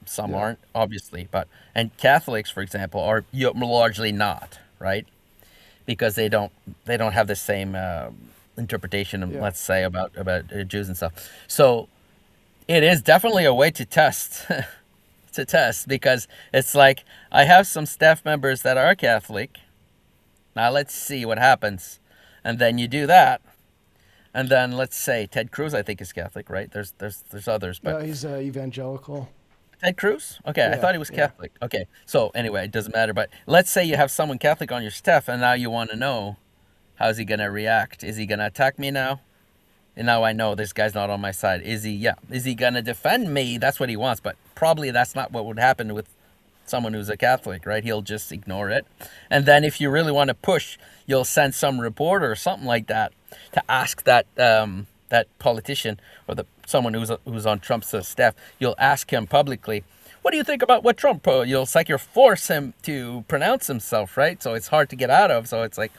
Some aren't, obviously, and Catholics, for example, are largely not, right? Because they don't have the same interpretation, let's say, about Jews and stuff. So it is definitely a way to test, because it's like, I have some staff members that are Catholic. Now let's see what happens, and then you do that. And then let's say Ted Cruz, I think, is Catholic, right? There's others, but he's evangelical. Ted Cruz? Okay, I thought he was Catholic. Okay, so anyway, it doesn't matter. But let's say you have someone Catholic on your staff, and now you want to know, how's he going to react? Is he going to attack me now? And now I know this guy's not on my side. Is he going to defend me? That's what he wants, but probably that's not what would happen with someone who's a Catholic, right? He'll just ignore it. And then if you really want to push, you'll send some reporter or something like that to ask that politician or someone who's on Trump's staff. You'll ask him publicly, what do you think about what Trump? It's like you'll force him to pronounce himself, right? So it's hard to get out of. So it's like,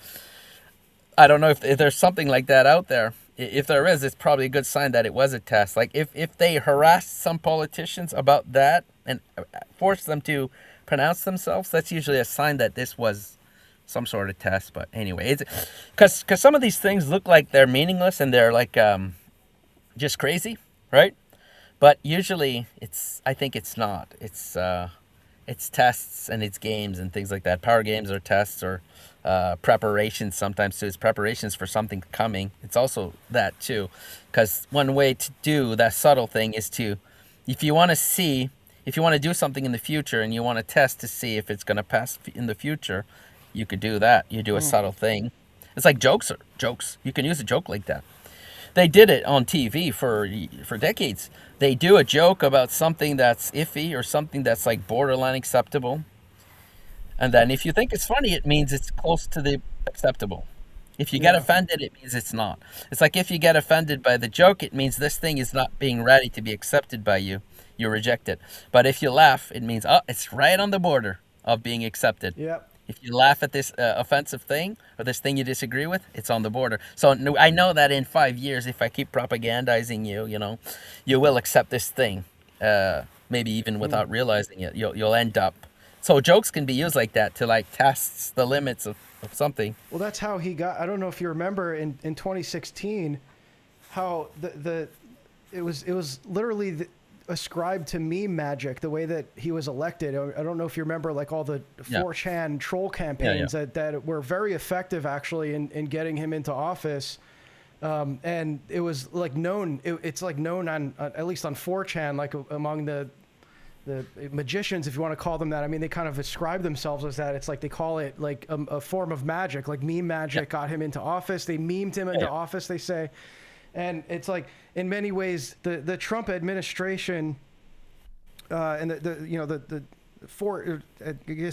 I don't know if there's something like that out there. If there is, it's probably a good sign that it was a test. Like if they harassed some politicians about that and forced them to pronounce themselves, that's usually a sign that this was some sort of test. But anyway, it's because some of these things look like they're meaningless and they're like just crazy, right? But usually I think it's not. It's tests and it's games and things like that. Power games or tests or preparations sometimes too. It's preparations for something coming. It's also that too, because one way to do that subtle thing is if you want to do something in the future and you want to test to see if it's going to pass in the future, you could do that. You do a subtle thing. It's like jokes. You can use a joke like that. They did it on TV for decades. They do a joke about something that's iffy or something that's like borderline acceptable. And then if you think it's funny, it means it's close to the acceptable. If you get offended, it means it's not. It's like if you get offended by the joke, it means this thing is not being ready to be accepted by you. You reject it. But if you laugh, it means, oh, it's right on the border of being accepted. Yep. If you laugh at this offensive thing or this thing you disagree with, it's on the border. So I know that in 5 years, if I keep propagandizing you, you will accept this thing, maybe even without realizing it. You'll end up. So jokes can be used like that to like test the limits of something. Well, that's how he got. I don't know if you remember in 2016, how it was literally ascribed to meme magic, the way that he was elected. I don't know if you remember, like all the 4chan troll campaigns that were very effective actually in getting him into office. And it was like known. It's like known on at least on 4chan, like among the magicians, if you want to call them that. I mean, they kind of ascribe themselves as that. It's like they call it like a form of magic, like meme magic got him into office. They memed him into office, they say. And it's like, in many ways, the Trump administration and the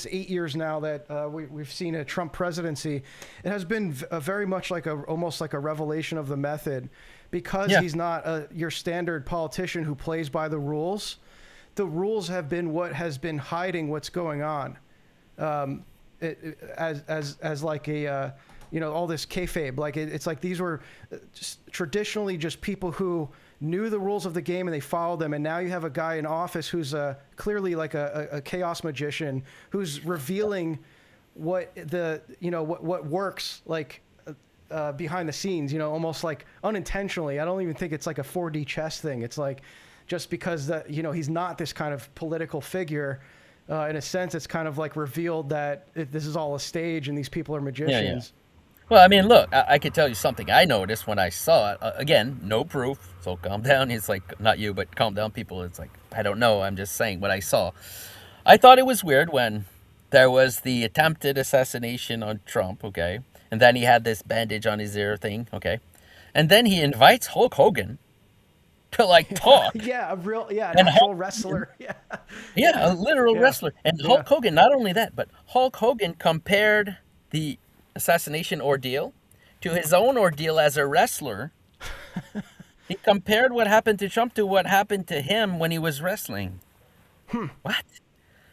8 years now that we've seen a Trump presidency, it has been very much like almost like a revelation of the method, because he's not your standard politician who plays by the rules. The rules have been what has been hiding what's going on, as like a all this kayfabe. Like it's like these were just traditionally just people who knew the rules of the game and they followed them. And now you have a guy in office who's clearly like a chaos magician who's revealing what what works like behind the scenes. Almost like unintentionally. I don't even think it's like a 4D chess thing. It's like, just because he's not this kind of political figure, in a sense, it's kind of like revealed that this is all a stage and these people are magicians. Well, I mean, look, I could tell you something I noticed when I saw it. Again, no proof, so calm down. It's like, not you, but calm down, people. It's like, I don't know. I'm just saying what I saw. I thought it was weird when there was the attempted assassination on Trump, okay? And then he had this bandage on his ear thing, okay? And then he invites Hulk Hogan to like talk. An actual wrestler. A literal wrestler. And Hulk Hogan, not only that, but Hulk Hogan compared the assassination ordeal to his own ordeal as a wrestler. He compared what happened to Trump to what happened to him when he was wrestling. What?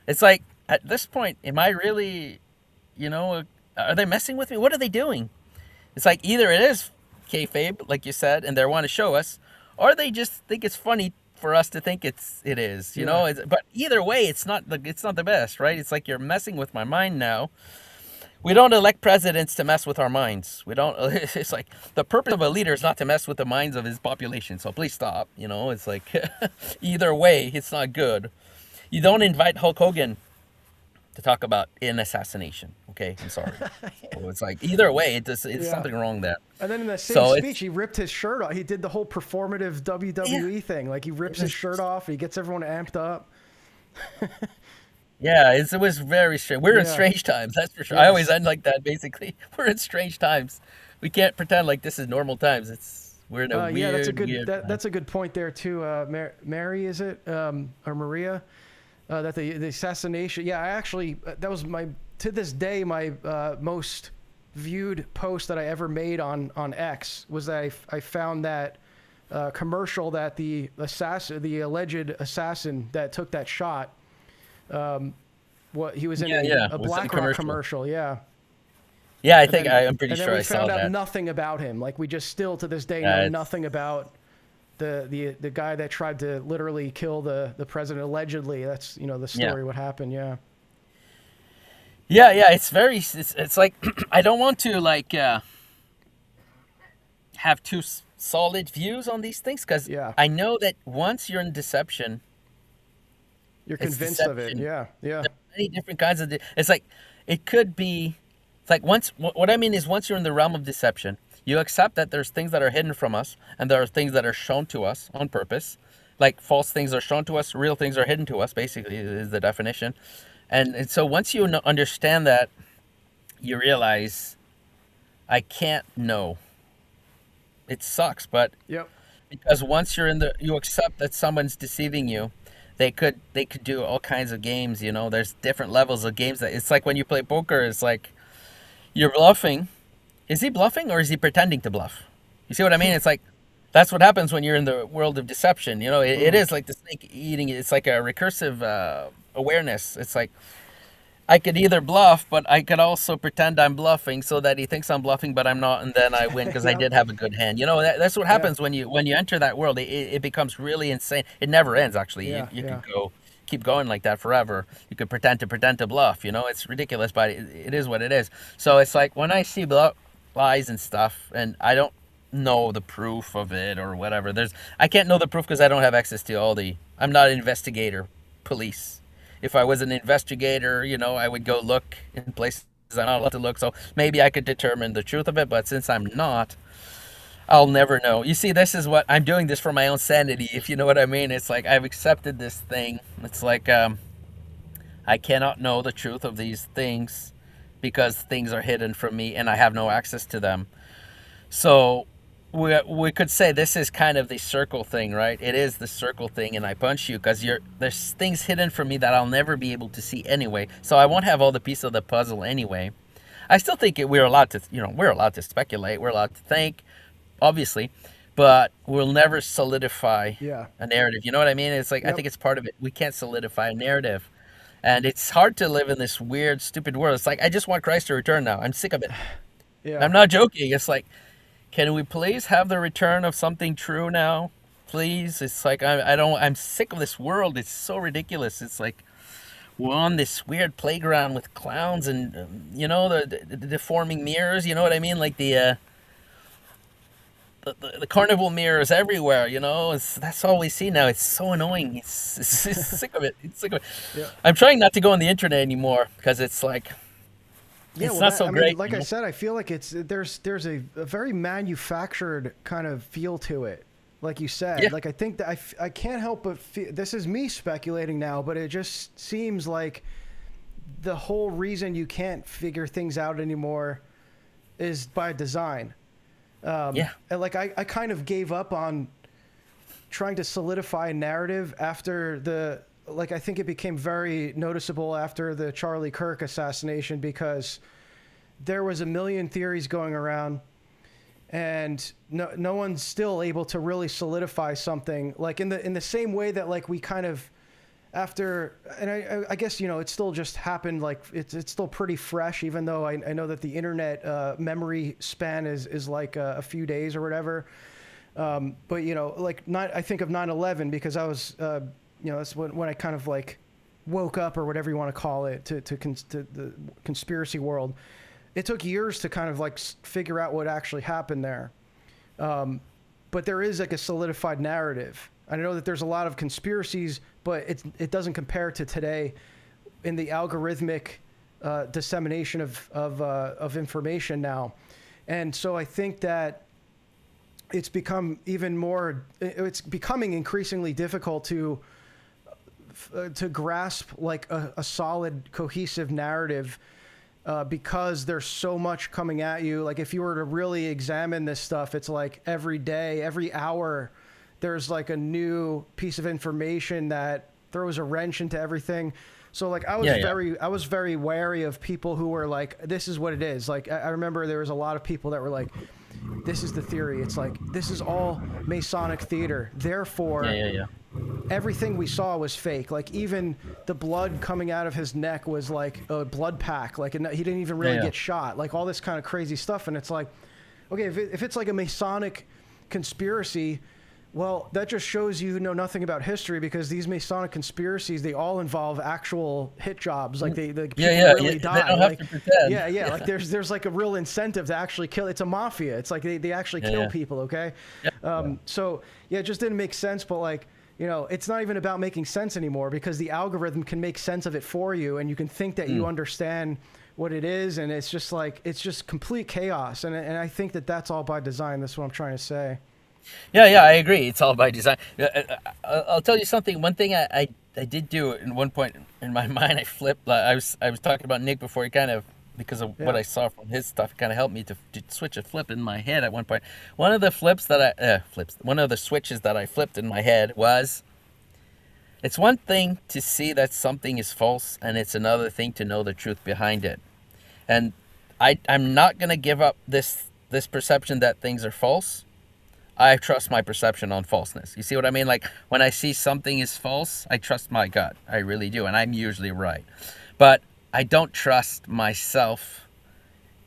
It's like, at this point, am I really, are they messing with me? What are they doing? It's like, either it is kayfabe, like you said, and they want to show us, or they just think it's funny for us to think it is, you know. But either way, it's not the best, right? It's like, you're messing with my mind now. We don't elect presidents to mess with our minds. We don't. It's like, the purpose of a leader is not to mess with the minds of his population. So please stop. It's like, either way, it's not good. You don't invite Hulk Hogan to talk about an assassination. Okay, I'm sorry. So it's like, either way, it's something wrong there. And then in the same speech, he ripped his shirt off. He did the whole performative WWE thing. Like, he rips his shirt off. He gets everyone amped up. It was very strange. We're in strange times, that's for sure. Yes. I always end like that, basically. We're in strange times. We can't pretend like this is normal times. We're in a weird, that's a good point there, too. Mary, is it? Or Maria? That the assassination. Yeah, I actually, that was to this day, my most viewed post that I ever made on X was that I found that commercial that the alleged assassin that took that shot, he was in a BlackRock commercial. Yeah, I think I'm pretty sure I saw that. And then we found out nothing about him. Like, we just still to this day know nothing about the guy that tried to literally kill the president allegedly. That's the story. What happened? It's like, I don't want to like have too solid views on these things, because I know that once you're in deception, you're convinced of it. There are many different kinds of it's like, it could be, it's like, what I mean is, once you're in the realm of deception, you accept that there's things that are hidden from us, and there are things that are shown to us on purpose. Like, false things are shown to us, real things are hidden to us, basically, is the definition. And so once you understand that, you realize, I can't know. It sucks, but Yep. because once you accept that someone's deceiving you, they could do all kinds of games. There's different levels of games. That it's like when you play poker. It's like you're bluffing. Is he bluffing or is he pretending to bluff? You see what I mean? It's like that's what happens when you're in the world of deception. It is like the snake eating. It's like a recursive awareness. It's like I could either bluff, but I could also pretend I'm bluffing so that he thinks I'm bluffing, but I'm not, and then I win because I Yep. did have a good hand. That's what Yeah. happens when you enter that world. It becomes really insane. It never ends, actually. You, Yeah. you Yeah. could keep going like that forever. You could pretend to bluff. It's ridiculous, but it is what it is. So it's like when I see lies and stuff, and I don't know the proof of it or whatever. I can't know the proof because I don't have access to all the. I'm not an investigator, police. If I was an investigator, I would go look in places I'm not allowed to look. So maybe I could determine the truth of it. But since I'm not, I'll never know. You see, this is what I'm doing this for my own sanity, if you know what I mean. It's like I've accepted this thing. It's like I cannot know the truth of these things because things are hidden from me and I have no access to them. So we could say this is kind of the circle thing, right? It is the circle thing, and I punch you because there's things hidden from me that I'll never be able to see anyway. So I won't have all the pieces of the puzzle anyway. I still think we're allowed to, we're allowed to speculate, we're allowed to think, obviously, but we'll never solidify Yeah. a narrative. You know what I mean? It's like I Yep. think it's part of it. We can't solidify a narrative. And it's hard to live in this weird, stupid world. It's like I just want Christ to return now. I'm sick of it. Yeah. I'm not joking. It's like, can we please have the return of something true now? Please. It's like I'm sick of this world. It's so ridiculous. It's like we're on this weird playground with clowns and the deforming mirrors. You know what I mean? Like the carnival mirrors everywhere. That's all we see now. It's so annoying. It's sick of it. It's sick of it. Yeah. I'm trying not to go on the internet anymore because it's like Yeah, it's well, not so I mean, great. like I said, I feel like there's a very manufactured kind of feel to it. Like you said, Yeah. like I think that I can't help but feel, this is me speculating now, but it just seems like the whole reason you can't figure things out anymore is by design. Yeah. And like I kind of gave up on trying to solidify a narrative after I think it became very noticeable after the Charlie Kirk assassination because there was a million theories going around and no one's still able to really solidify something like in the same way that like we kind of after, and I guess, it still just happened. Like it's still pretty fresh, even though I know that the internet memory span is like a few days or whatever. But like I think of 9/11 because I was, that's when I kind of like woke up or whatever you want to call it to the conspiracy world. It took years to kind of like figure out what actually happened there. But there is like a solidified narrative. I know that there's a lot of conspiracies, but it doesn't compare to today in the algorithmic dissemination of information now. And so I think that it's becoming increasingly difficult to grasp like a solid cohesive narrative because there's so much coming at you. Like if you were to really examine this stuff, it's like every day, every hour, there's like a new piece of information that throws a wrench into everything. So like I was very wary of people who were like, this is what it is. Like I remember there was a lot of people that were like, this is the theory. It's like, this is all Masonic theater. Therefore, everything we saw was fake. Like even the blood coming out of his neck was like a blood pack. Like he didn't even really get shot. Like all this kind of crazy stuff. And it's like, okay, if it's like a Masonic conspiracy, well, that just shows you know nothing about history because these Masonic conspiracies, they all involve actual hit jobs. Like people really die. They don't have to pretend. Yeah. Like there's like a real incentive to actually kill. It's a mafia. It's like they actually kill people. Okay. So yeah, it just didn't make sense. But like, it's not even about making sense anymore because the algorithm can make sense of it for you. And you can think that you understand what it is. And it's just like, it's just complete chaos. And I think that that's all by design. That's what I'm trying to say. Yeah, I agree. It's all by design. I'll tell you something. One thing I did do at one point in my mind, I flipped. I was talking about Nick before he kind of because of Yeah. what I saw from his stuff. It kind of helped me to switch a flip in my head at one point. One of the flips that one of the switches that I flipped in my head was, it's one thing to see that something is false, and it's another thing to know the truth behind it. And I'm not gonna give up this perception that things are false. I trust my perception on falseness. You see what I mean? Like, when I see something is false, I trust my gut. I really do, and I'm usually right. But I don't trust myself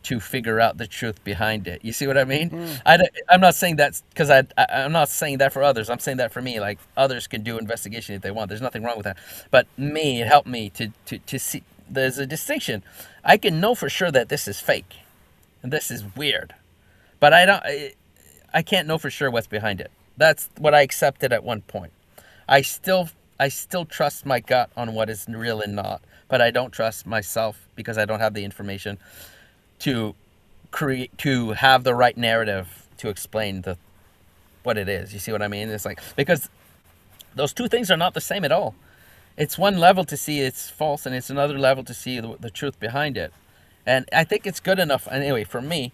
to figure out the truth behind it. You see what I mean? I'm not saying that's because I'm not saying that for others. I'm saying that for me. Like, others can do investigation if they want. There's nothing wrong with that. But me, it helped me to see there's a distinction. I can know for sure that this is fake and this is weird, but I can't know for sure what's behind it. That's what I accepted at one point. I still trust my gut on what is real and not, but I don't trust myself because I don't have the information to have the right narrative to explain what it is. You see what I mean? It's like, because those two things are not the same at all. It's one level to see it's false, and it's another level to see the truth behind it. And I think it's good enough, anyway, for me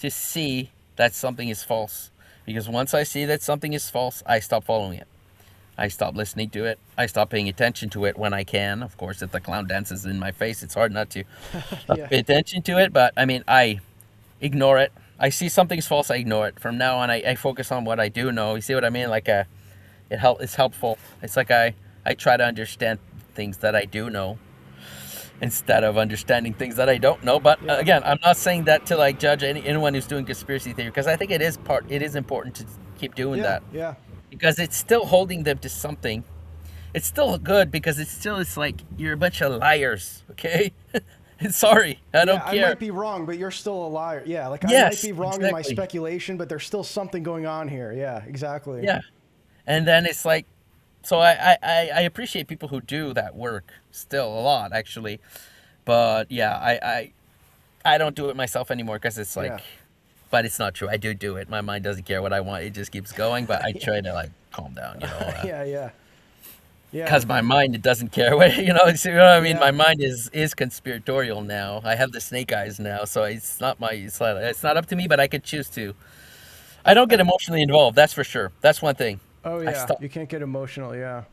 to see that something is false. Because once I see that something is false, I stop following it. I stop listening to it. I stop paying attention to it when I can. Of course, if the clown dances in my face, it's hard not to Yeah. pay attention to it. But, I mean, I ignore it. I see something's false, I ignore it. From now on, I focus on what I do know. You see what I mean? Like, it's helpful. It's like I try to understand things that I do know instead of understanding things that I don't know. But again, I'm not saying that to like judge anyone who's doing conspiracy theory, because I think it is important to keep doing that. Yeah. Because it's still holding them to something. It's still good because it's like, you're a bunch of liars, okay? Sorry, I don't care. I might be wrong, but you're still a liar. Yeah, like, Yes, I might be wrong in my exactly. speculation, but there's still something going on here. Yeah, exactly. Yeah. And then it's like, so I appreciate people who do that work still a lot, actually. But yeah, I don't do it myself anymore because it's like, Yeah. but it's not true. I do it. My mind doesn't care what I want. It just keeps going. But I try to like calm down, Yeah. because my mind, it doesn't care what, see what I mean? Yeah. My mind is conspiratorial now. I have the snake eyes now, so it's not up to me, but I could choose to. I don't get emotionally involved. That's for sure. That's one thing. Oh I yeah, stop. you can't get emotional. Yeah.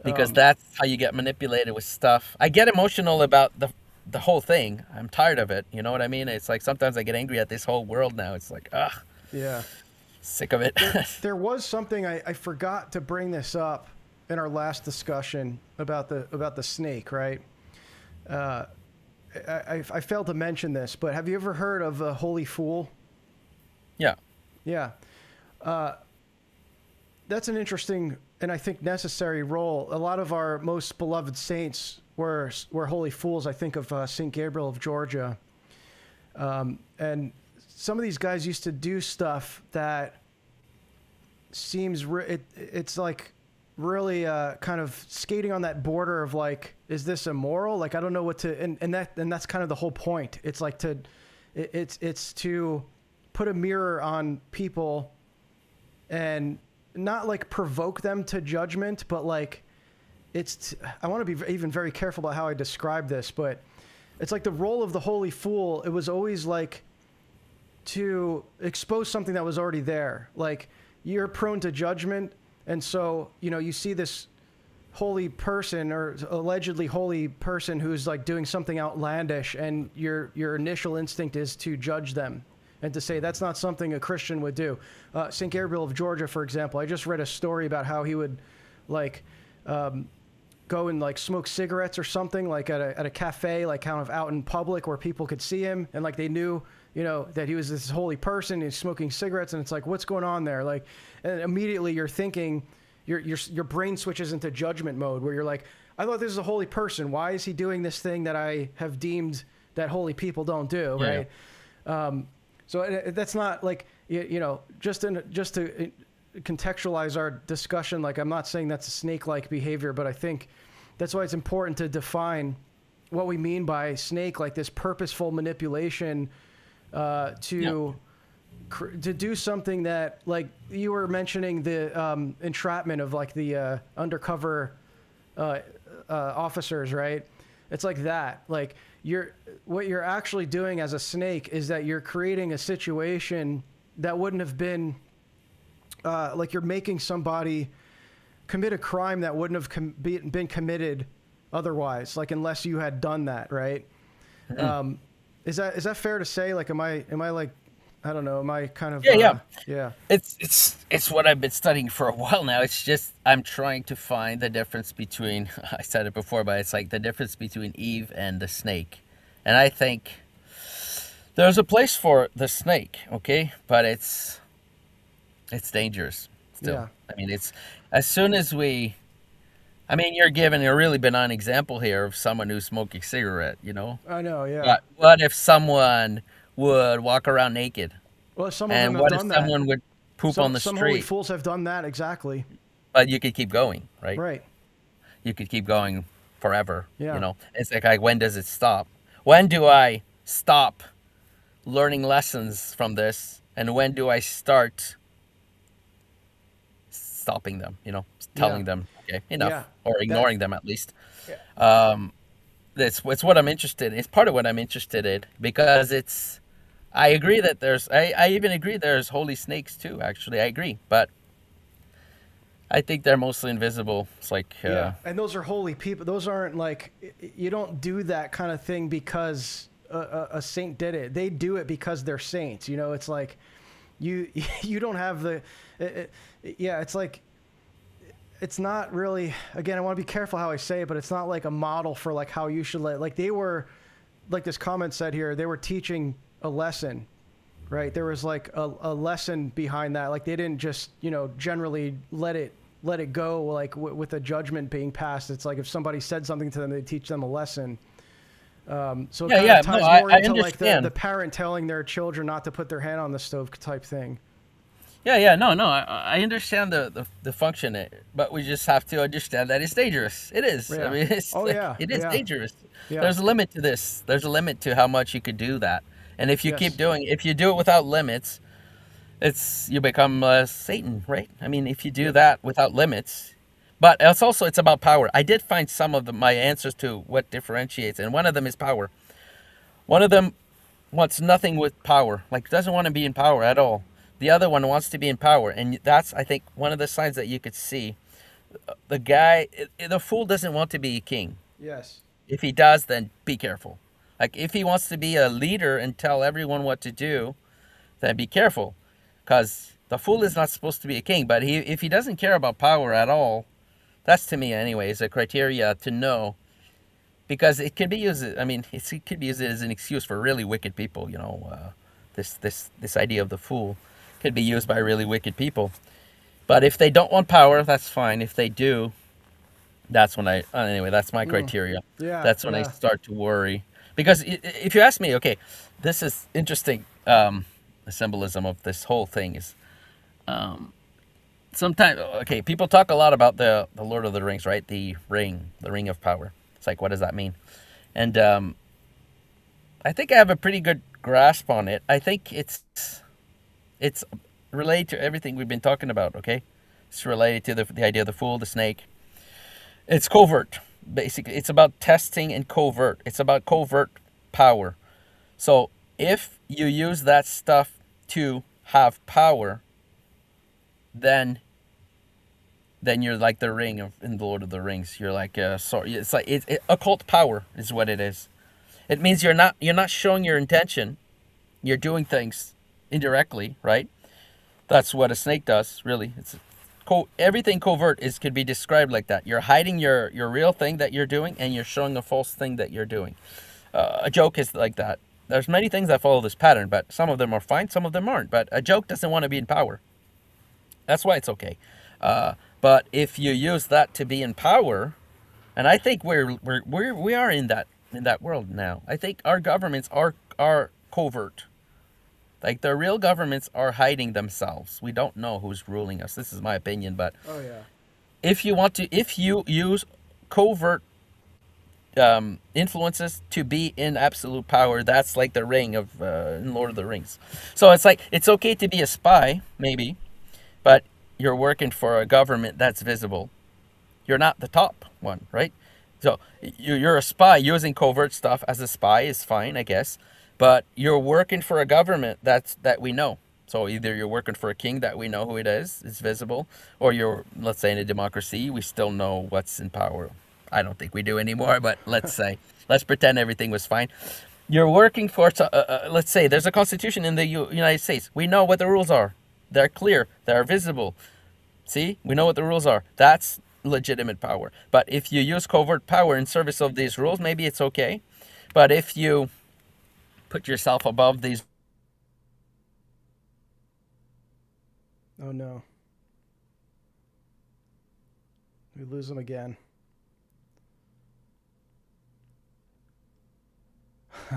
Because that's how you get manipulated with stuff. I get emotional about the whole thing. I'm tired of it. You know what I mean? It's like sometimes I get angry at this whole world now. It's like, Yeah. sick of it. There was something I forgot to bring this up in our last discussion about the snake, right? I failed to mention this, but have you ever heard of the Holy Fool? Yeah. Yeah. That's an interesting and I think necessary role. A lot of our most beloved saints were holy fools. I think of St. Gabriel of Georgia. And some of these guys used to do stuff that seems, it's like really kind of skating on that border of like, is this immoral? Like, I don't know what to, and that's kind of the whole point. It's like it's to put a mirror on people and not like provoke them to judgment, but like I want to be even very careful about how I describe this, but it's like the role of the holy fool. It was always like to expose something that was already there. Like, you're prone to judgment. And so, you see this holy person or allegedly holy person who's like doing something outlandish, and your initial instinct is to judge them and to say that's not something a Christian would do. St. Gabriel of Georgia, for example, I just read a story about how he would like go and like smoke cigarettes or something like at a cafe, like kind of out in public where people could see him, and like they knew, that he was this holy person. He's smoking cigarettes, and it's like, what's going on there? Like, and immediately you're thinking, your brain switches into judgment mode where you're like, I thought this is a holy person. Why is he doing this thing that I have deemed that holy people don't do, right? So that's not like, just to contextualize our discussion, like, I'm not saying that's a snake-like behavior, but I think that's why it's important to define what we mean by snake, like this purposeful manipulation to do something that, like you were mentioning, the entrapment of like the undercover officers, right? It's like that. Like what you're actually doing as a snake is that you're creating a situation that wouldn't have been, like you're making somebody commit a crime that wouldn't have been committed otherwise, like unless you had done that, right? Mm-hmm. Is that fair to say? Like, am I like, I don't know, am I kind of yeah. It's what I've been studying for a while now. It's just I'm trying to find the difference between, I said it before, but it's like the difference between Eve and the snake. And I think there's a place for the snake, okay? But it's dangerous still. Yeah. I mean, it's as soon as you're giving a really benign example here of someone who's smoking a cigarette, you know? I know, yeah. But what if someone would walk around naked? Well, some of them And have what if done that. someone would poop on the Some holy street? fools have done that, exactly. But you could keep going, right? Right. You could keep going forever. Yeah. You know, it's like when does it stop? When do I stop learning lessons from this, and when do I start stopping them? You know, telling them, okay, enough, or ignoring them at least. Yeah. It's what I'm interested in. It's part of what I'm interested in, because I agree that I even agree there's holy snakes too, actually. I agree. But I think they're mostly invisible. It's like... and those are holy people. Those aren't like... You don't do that kind of thing because a saint did it. They do it because they're saints. You know, it's like... You don't have the... it's like... It's not really... Again, I want to be careful how I say it, but it's not like a model for like how you should let... Like they were... Like this comment said here, they were teaching a lesson, right? There was like a lesson behind that. Like they didn't just, generally let it go like with a judgment being passed. It's like if somebody said something to them, they teach them a lesson. So it kind of ties more into like the parent telling their children not to put their hand on the stove type thing. No, I understand the function, but we just have to understand that it's dangerous. It is. Yeah. I mean, it is dangerous. Yeah. There's a limit to this. There's a limit to how much you could do that. And if you if you do it without limits, you become Satan, right? I mean, if you do that without limits, but it's about power. I did find some of my answers to what differentiates, and one of them is power. One of them wants nothing with power, like doesn't want to be in power at all. The other one wants to be in power, and that's, I think, one of the signs that you could see. The fool doesn't want to be a king. Yes. If he does, then be careful. Like, if he wants to be a leader and tell everyone what to do, then be careful. Because the fool is not supposed to be a king, but if he doesn't care about power at all, that's, to me anyway, is a criteria to know. Because it could be used, it could be used as an excuse for really wicked people, this idea of the fool could be used by really wicked people. But if they don't want power, that's fine. If they do, that's when that's my criteria. Yeah, that's when I start to worry. Because if you ask me, okay, this is interesting. The symbolism of this whole thing is, sometimes, okay, people talk a lot about the Lord of the Rings, right? The ring of power. It's like, what does that mean? And I think I have a pretty good grasp on it. I think it's related to everything we've been talking about, okay? It's related to the idea of the fool, the snake. It's covert, basically. It's about testing and covert. It's about covert power. So if you use that stuff to have power, then you're like the ring in the Lord of the Rings. You're like, it's like occult power is what it is. It means you're not showing your intention. You're doing things indirectly, right? That's what a snake does, really. Everything covert could be described like that. You're hiding your real thing that you're doing, and you're showing a false thing that you're doing. A joke is like that. There's many things that follow this pattern, but some of them are fine, some of them aren't. But a joke doesn't want to be in power. That's why it's okay. But if you use that to be in power, and I think we are in that world now. I think our governments are covert. Like, the real governments are hiding themselves. We don't know who's ruling us. This is my opinion, but if you use covert influences to be in absolute power, that's like the ring of in Lord of the Rings. So it's like, it's okay to be a spy, maybe, but you're working for a government that's visible. You're not the top one, right? So you're a spy. Using covert stuff as a spy is fine, I guess. But you're working for a government that we know. So either you're working for a king that we know who it is, it's visible, or you're, let's say, in a democracy, we still know what's in power. I don't think we do anymore, but let's pretend everything was fine. You're working for, let's say, there's a constitution in the United States. We know what the rules are. They're clear. They're visible. See, we know what the rules are. That's legitimate power. But if you use covert power in service of these rules, maybe it's okay. But if you put yourself above these, Oh no. We lose them again.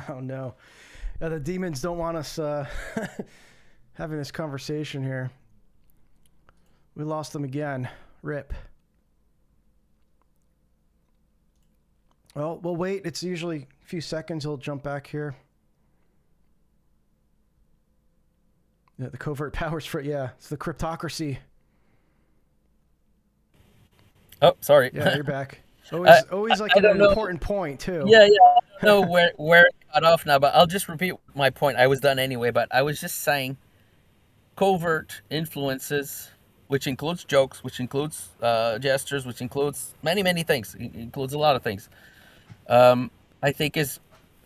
Oh no. Yeah, the demons don't want us having this conversation here. We lost them again. Rip. Well, we'll wait. It's usually a few seconds. He'll jump back here. Yeah, the covert powers for, yeah, it's the cryptocracy. oh, sorry. Yeah, you're back. Always like I an don't know. important point, too. Yeah, I don't know where it got off now, but I'll just repeat my point. I was done anyway, but I was just saying covert influences, which includes jokes, which includes gestures, which includes many things. It includes a lot of things. I think is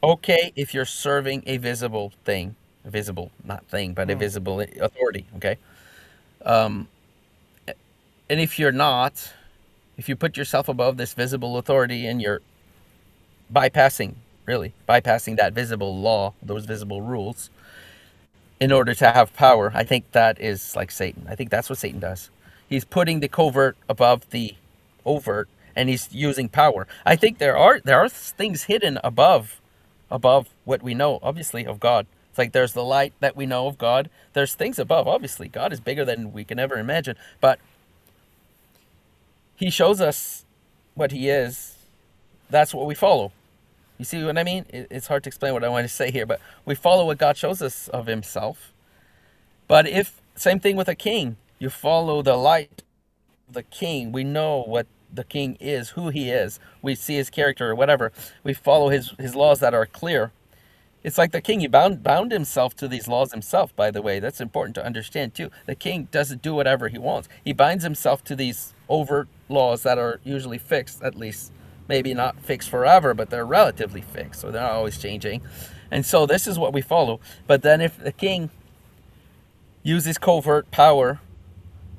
okay if you're serving a visible thing, a visible, not thing, but a visible authority, okay? And if you're not, if you put yourself above this visible authority and you're bypassing that visible law, those visible rules, in order to have power, I think that is like Satan. I think that's what Satan does. He's putting the covert above the overt, and he's using power. I think there are things hidden above what we know, obviously, of God. It's like there's the light that we know of God. There's things above, obviously. God is bigger than we can ever imagine. But he shows us what he is. That's what we follow. You see what I mean? It's hard to explain what I want to say here, but we follow what God shows us of himself. But if, same thing with a king, you follow the light of the king. We know what the king is, who he is. We see his character or whatever. We follow his laws that are clear. It's like the king, he bound himself to these laws himself, by the way. That's important to understand too. The king doesn't do whatever he wants. He binds himself to these overt laws that are usually fixed, at least maybe not fixed forever, but they're relatively fixed, so they're not always changing. And so this is what we follow. But then if the king uses covert power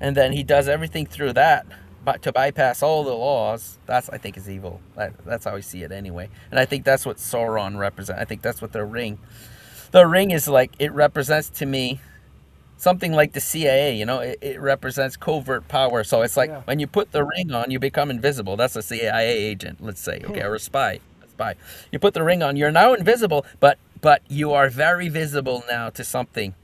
and then he does everything through that, but to bypass all the laws, that's, I think, is evil. That's how I see it anyway. And I think that's what Sauron represents. I think that's what the ring is like. It represents to me something like the CIA, you know, it represents covert power. So it's like when you put the ring on, you become invisible. That's a CIA agent, let's say, okay, or a spy. You put the ring on, you're now invisible, but you are very visible now to something,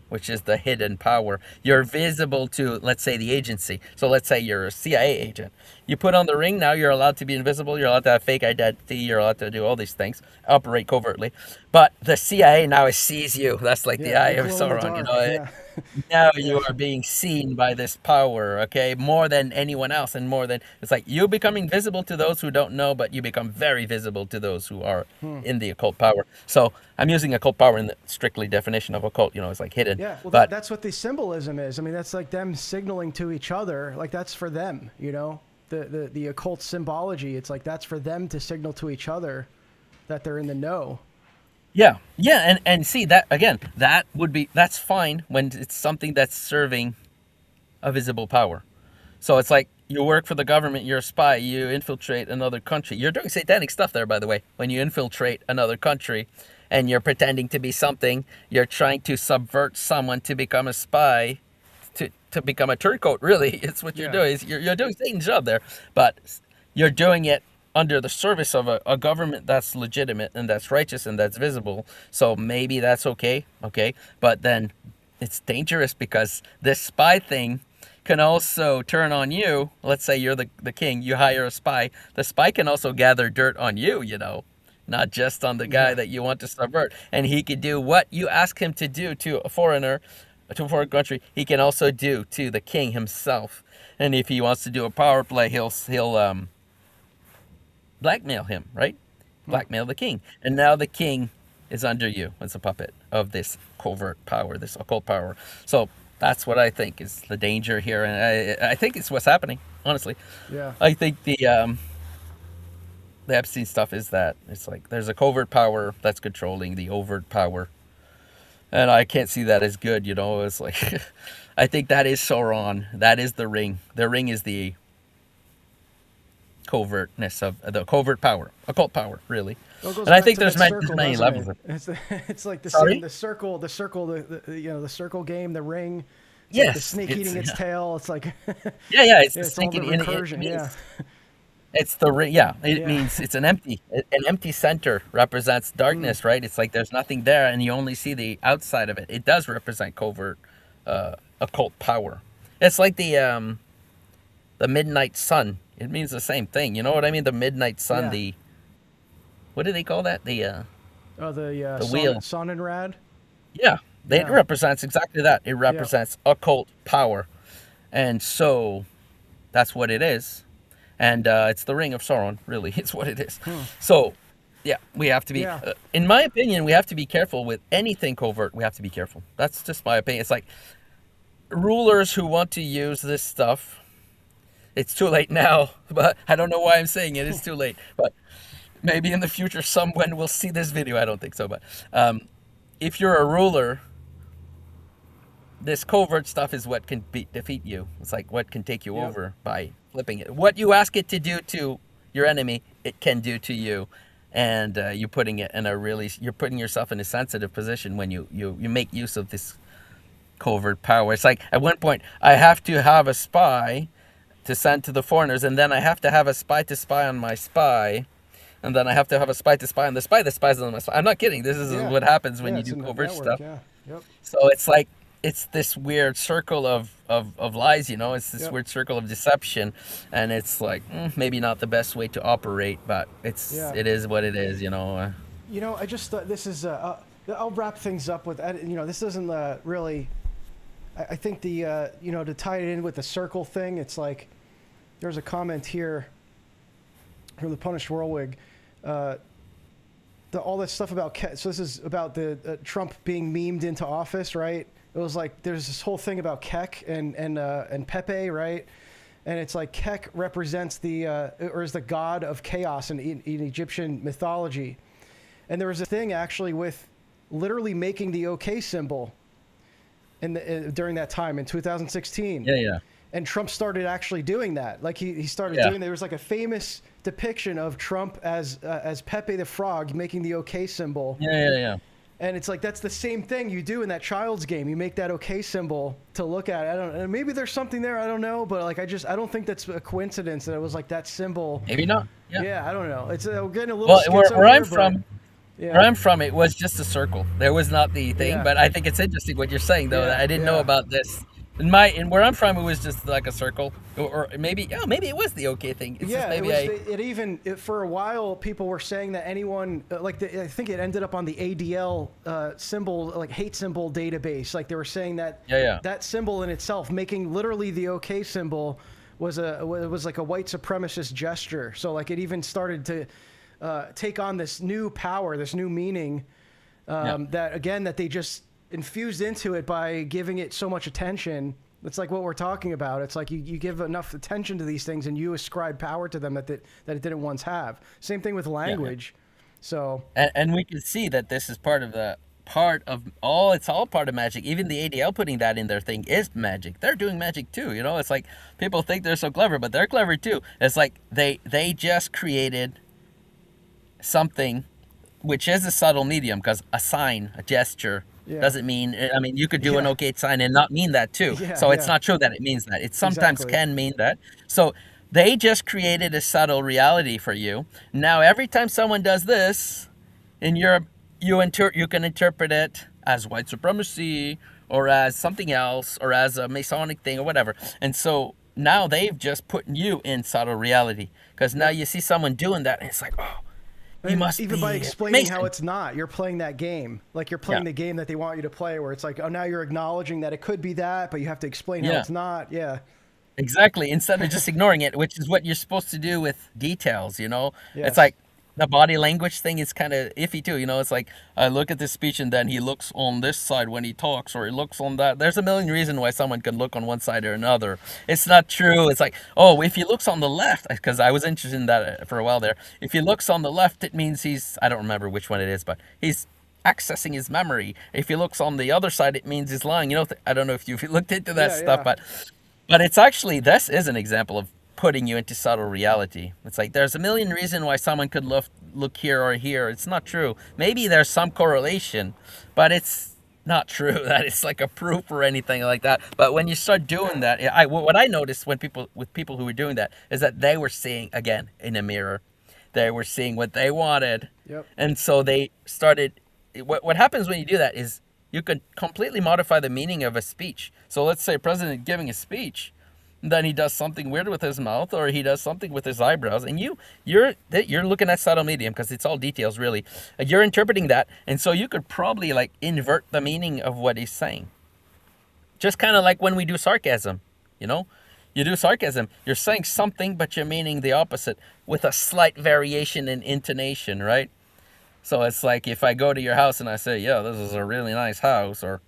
which is the hidden power. You're visible to, let's say, the agency. So let's say you're a CIA agent. You put on the ring, now you're allowed to be invisible, you're allowed to have fake identity, you're allowed to do all these things, operate covertly. But the CIA now sees you. That's like the eye of Sauron, you know. Yeah. Now you are being seen by this power, okay, more than anyone else, and more than, it's like you become invisible to those who don't know, but you become very visible to those who are in the occult power. So I'm using occult power in the strictly definition of occult, you know, it's like hidden. Yeah, well, but that's what the symbolism is. I mean, that's like them signaling to each other, like that's for them, you know, the occult symbology. It's like that's for them to signal to each other that they're in the know. Yeah, and see that again. That's fine when it's something that's serving a visible power. So it's like you work for the government, you're a spy, you infiltrate another country. You're doing satanic stuff there, by the way. When you infiltrate another country, and you're pretending to be something, you're trying to subvert someone to become a spy, to become a turncoat. Really, it's what you're doing. You're doing Satan's job there, but you're doing it under the service of a government that's legitimate and that's righteous and that's visible. So maybe that's okay, but then it's dangerous because this spy thing can also turn on you. Let's say you're the king, you hire a spy. The spy can also gather dirt on you, you know, not just on the guy that you want to subvert. And he could do what you ask him to do to a foreigner, to a foreign country, he can also do to the king himself. And if he wants to do a power play, he'll blackmail him, right? Blackmail the king. And now the king is under you as a puppet of this covert power, this occult power. So that's what I think is the danger here. And I think it's what's happening, honestly. Yeah. I think the Epstein stuff is that it's like there's a covert power that's controlling the overt power. And I can't see that as good, you know. It's like, I think that is Sauron. That is the ring. The ring is the covertness of the covert power, occult power, really. Well, it goes And I back think to there's that many, circle, many doesn't levels. it? It's like the Sorry? same, the circle, the you know, the circle game, the ring. It's Yes, like the snake eating its tail. It's like yeah, it's the it's all the thinking. recursion. Yeah. It's the ring. Yeah, it Yeah. means it's an empty center represents darkness, right? It's like there's nothing there, and you only see the outside of it. It does represent covert, occult power. It's like the midnight sun. It means the same thing. You know what I mean? The midnight sun. Yeah. The what do they call that? The The wheel. Sonnenrad. yeah, it Yeah. represents exactly that. It represents occult power, and so that's what it is. And it's the Ring of Sauron, really. It's what it is. So, yeah, we have to be, Yeah. in my opinion, we have to be careful with anything covert. We have to be careful. That's just my opinion. It's like rulers who want to use this stuff. It's too late now, but I don't know why I'm saying it. It's too late. But maybe in the future, someone will see this video. I don't think so. But if you're a ruler, this covert stuff is what can defeat you. It's like what can take you Yep. over by flipping it. What you ask it to do to your enemy, it can do to you, and you're putting yourself in a sensitive position when you make use of this covert power. It's like at one point I have to have a spy to send to the foreigners, and then I have to have a spy to spy on my spy. And then I have to have a spy to spy on the spy that spies on my spy. I'm not kidding. This is Yeah. what happens when Yeah, you it's do in the covert network, stuff. Yeah. Yep. So it's like it's this weird circle of lies, you know. It's this Yep. weird circle of deception, and it's like maybe not the best way to operate, but it is what it is, you know. You know, I just thought this is. I'll wrap things up with. You know, this doesn't really. I think the you know, to tie it in with the circle thing, it's like there's a comment here from the Punished Whirlwig. All this stuff about so this is about the Trump being memed into office, right? It was like there's this whole thing about Kek and Pepe, right? And it's like Kek represents or is the god of chaos in Egyptian mythology. And there was a thing actually with literally making the OK symbol during that time in 2016. Yeah. And Trump started actually doing that. Like he started doing. There was like a famous depiction of Trump as Pepe the Frog making the OK symbol. Yeah. And it's like that's the same thing you do in that child's game. You make that OK symbol to look at. I don't. Maybe there's something there. I don't know. But like I don't think that's a coincidence that it was like that symbol. Maybe not. Yeah, I don't know. It's we're getting a little. Well, where I'm here, from. Yeah. Where I'm from, it was just a circle. There was not the thing, Yeah. but I think it's interesting what you're saying, though. Yeah, I didn't know about this. In where I'm from, it was just like a circle, or maybe it was the OK thing. It's Yeah, just maybe for a while people were saying that anyone I think it ended up on the ADL symbol, like hate symbol database. Like they were saying that that symbol in itself, making literally the OK symbol, was like a white supremacist gesture. So like it even started to take on this new power, this new meaning that they just infused into it by giving it so much attention. It's like what we're talking about. It's like you give enough attention to these things and you ascribe power to them that it didn't once have. Same thing with language. So and we can see that this is it's all part of magic. Even the ADL putting that in their thing is magic. They're doing magic too, you know. It's like people think they're so clever, but they're clever too. It's like they just created something which is a subtle medium, because a sign, a gesture, doesn't mean, I mean, you could do an OK sign and not mean that too. So it's not true that it means that. It sometimes can mean that. So they just created a subtle reality for you. Now, every time someone does this in Europe, you can interpret it as white supremacy or as something else or as a Masonic thing or whatever. And so now they've just put you in subtle reality, because now you see someone doing that and it's like, oh, you must even be by explaining Mason. how it's not, you're playing that game. Like you're playing the game that they want you to play, where it's like, oh, now you're acknowledging that it could be that, but you have to explain how it's not. Yeah. Exactly. Instead of just ignoring it, which is what you're supposed to do with details, you know? It's Yes. like the body language thing is kind of iffy too, you know? It's like, I look at this speech and then he looks on this side when he talks, or he looks on that. There's a million reasons why someone can look on one side or another. It's not true. It's like, oh, if he looks on the left, because I was interested in that for a while there. If he looks on the left, it means I don't remember which one it is, but he's accessing his memory. If he looks on the other side, it means he's lying. You know, I don't know if you've looked into that Yeah, stuff, yeah. but it's actually, this is an example of putting you into subtle reality. It's like there's a million reasons why someone could look here or here. It's not true. Maybe there's some correlation, but it's not true that it's like a proof or anything like that. But when you start doing that, what I noticed when people who were doing that is that they were seeing again in a mirror. They were seeing what they wanted, Yep. and so they started. What happens when you do that is you could completely modify the meaning of a speech. So let's say a president giving a speech, and then he does something weird with his mouth, or he does something with his eyebrows, and you're looking at subtle medium because it's all details really. You're interpreting that, and so you could probably like invert the meaning of what he's saying. Just kind of like when we do sarcasm, you know. You do sarcasm, you're saying something, but you're meaning the opposite with a slight variation in intonation, right? So it's like if I go to your house and I say, "Yeah, this is a really nice house," or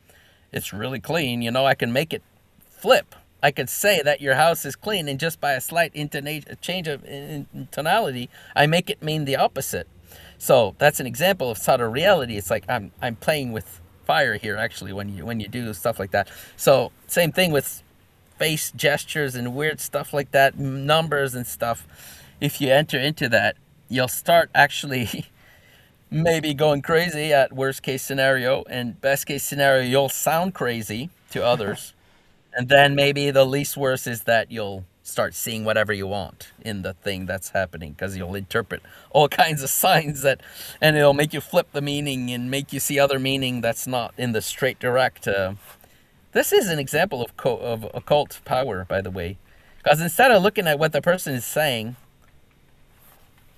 "It's really clean," you know, I can make it flip. I could say that your house is clean, and just by a slight intonation, a change of in tonality, I make it mean the opposite. So that's an example of subtle reality. It's like I'm playing with fire here, actually, when you do stuff like that. So same thing with face gestures and weird stuff like that, numbers and stuff. If you enter into that, you'll start actually maybe going crazy at worst case scenario, and best case scenario you'll sound crazy to others, and then maybe the least worst is that you'll start seeing whatever you want in the thing that's happening because you'll interpret all kinds of signs that, and it'll make you flip the meaning and make you see other meaning that's not in the straight direct. This is an example of occult power, by the way, because instead of looking at what the person is saying,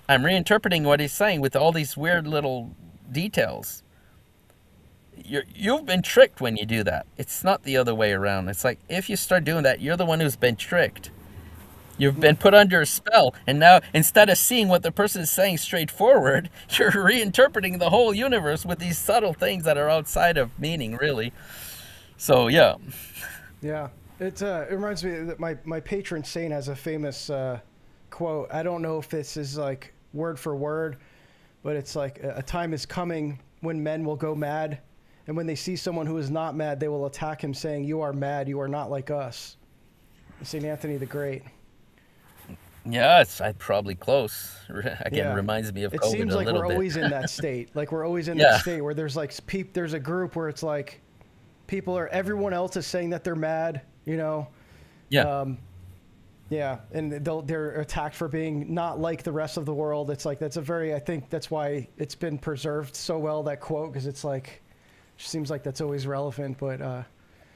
I'm reinterpreting what he's saying with all these weird little details. You've been tricked when you do that. It's not the other way around. It's like if you start doing that, you're the one who's been tricked. You've been put under a spell, and now instead of seeing what the person is saying straightforward, you're reinterpreting the whole universe with these subtle things that are outside of meaning, really. So yeah, Yeah. It reminds me that my patron saint has a famous quote. I don't know if this is like word for word, but it's like a time is coming when men will go mad, and when they see someone who is not mad, they will attack him, saying, "You are mad. You are not like us." Saint Anthony the Great. yeah, it's probably close. Again, Yeah. reminds me of It COVID seems a like little we're bit. always in that state. Like we're always in that Yeah, state where there's like there's a group where it's like everyone else is saying that they're mad, you know. yeah. Um, yeah, and they're attacked for being not like the rest of the world. It's like I think that's why it's been preserved so well, that quote, because it's like it seems like that's always relevant. But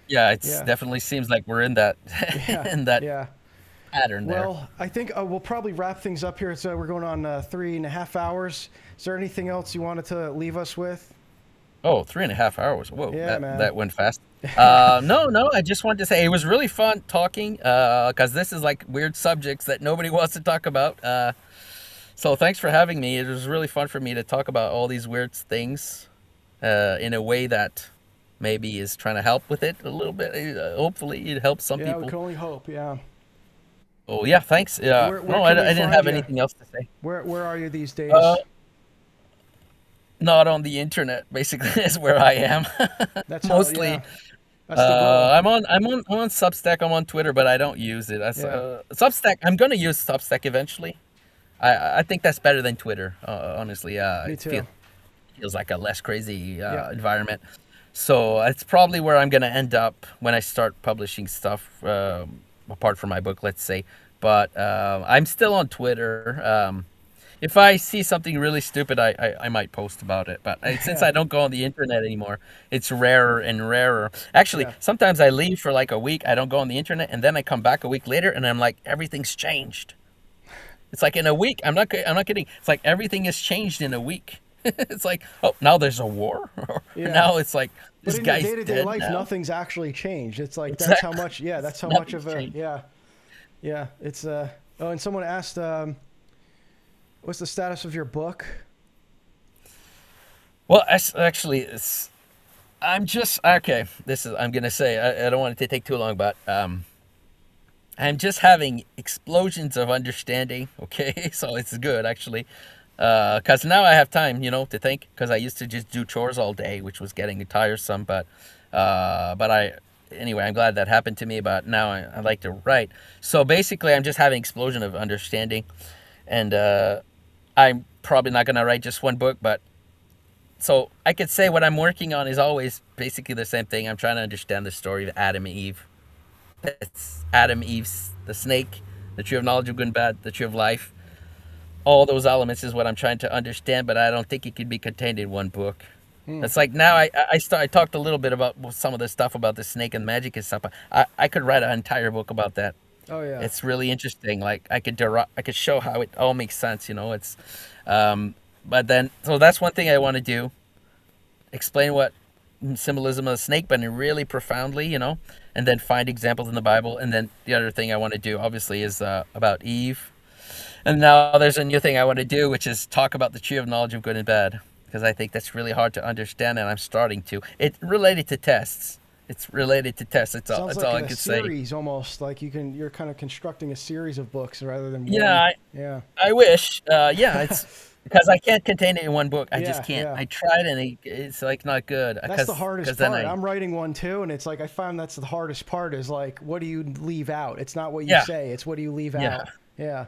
Yeah, it's yeah, definitely seems like we're in that yeah, in that yeah. pattern there. Well, I think we'll probably wrap things up here. So we're going on 3.5 hours. Is there anything else you wanted to leave us with? Oh, 3.5 hours. Whoa, Yeah, man. that went fast. No, no, I just wanted to say it was really fun talking, because this is like weird subjects that nobody wants to talk about. So thanks for having me. It was really fun for me to talk about all these weird things, in a way that maybe is trying to help with it a little bit. Hopefully it helps some Yeah, we people. can only hope. Yeah. Oh yeah, thanks. Where No, can we I didn't find have you? anything else to say. Where are you these Uh, days? Not on the internet, basically, is where I am. That's how. Mostly. Yeah, that's the goal. I'm on Substack. I'm on Twitter, but I don't use it. Yeah, Substack. I'm gonna use Substack eventually. I think that's better than Twitter. Honestly, me too. feels like a less crazy Yeah. environment. So it's probably where I'm gonna end up when I start publishing stuff, apart from my book, let's say. But I'm still on Twitter. If I see something really stupid, I might post about it. But since Yeah, I don't go on the internet anymore, it's rarer and rarer. Actually, yeah. sometimes I leave for like a week. I don't go on the internet, and then I come back a week later, and I'm like, everything's changed. It's like in a week. I'm not kidding. It's like everything has changed in a week. It's like, oh, now there's a war. Or Yeah. now it's like But this in your guy's day-to-day dead life, now. nothing's actually changed. It's like that's how Exactly. much. Yeah, that's how much Nothing's of a. changed. Yeah, Yeah, it's oh, and someone asked, what's the status of your book? Well, actually, I'm just okay. This is I'm gonna say I don't want it to take too long, but I'm just having explosions of understanding. Okay, so it's good actually, because now I have time, to think. Because I used to just do chores all day, which was getting tiresome. But anyway, I'm glad that happened to me. But now I like to write. So basically, I'm just having explosion of understanding, and I'm probably not gonna write just one book, but so I could say what I'm working on is always basically the same thing. I'm trying to understand the story of Adam and Eve. It's Adam, Eve's the snake, the tree of knowledge of good and bad, the tree of life. All those elements is what I'm trying to understand, but I don't think it could be contained in one book. It's like now I talked a little bit about some of the stuff about the snake and magic and stuff. I could write an entire book about that. Oh yeah. It's really interesting. Like I could show how it all makes sense. It's but then so that's one thing I want to do. Explain what symbolism of the snake, but in really profoundly, and then find examples in the Bible. And then the other thing I want to do, obviously, is about Eve. And now there's a new thing I want to do, which is talk about the tree of knowledge of good and bad, because I think that's really hard to understand, and I'm starting to. It's related to tests. It's related to tests. That's all. Sounds That's like all I a could say. series almost. Like you're kind of constructing a series of books rather than one. Yeah, Yeah. I wish. Yeah, it's because I can't contain it in one book. I Yeah, just can't. yeah. I tried, and it's like not good. That's the hardest 'cause then part. I'm writing one too, and it's like I find that's the hardest part is like, what do you leave out? It's not what you Yeah. say, it's what do you leave Yeah. out. Yeah.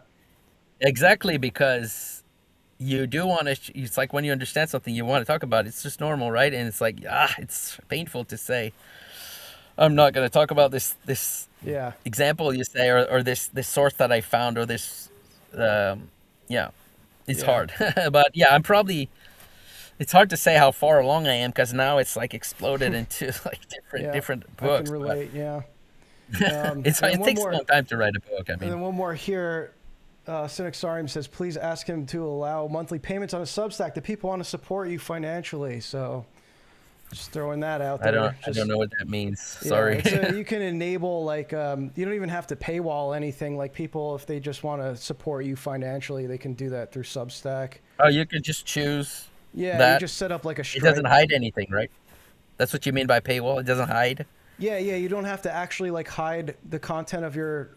Exactly, because you do want to. It's like when you understand something, you want to talk about it. It's just normal, right? And it's like it's painful to say. I'm not going to talk about this Yeah. example you say, or this source that I found, or this. Yeah, it's Yeah. hard, but yeah, I'm probably. It's hard to say how far along I am because now it's like exploded into like Yeah. different I books. can but relate, yeah. it and one takes a more, long time to write a book. I and mean, then one more here. Cynic Sarium says, please ask him to allow monthly payments on a Substack. The people want to support you financially, so just throwing that out there. I don't know what that means. Yeah, Sorry. you can enable like you don't even have to paywall anything. Like people, if they just want to support you financially, they can do that through Substack. Oh, you could just choose. Yeah, that. you just set up like a It Stripe. doesn't hide anything, right? That's what you mean by paywall. It doesn't hide. Yeah, you don't have to actually like hide the content of your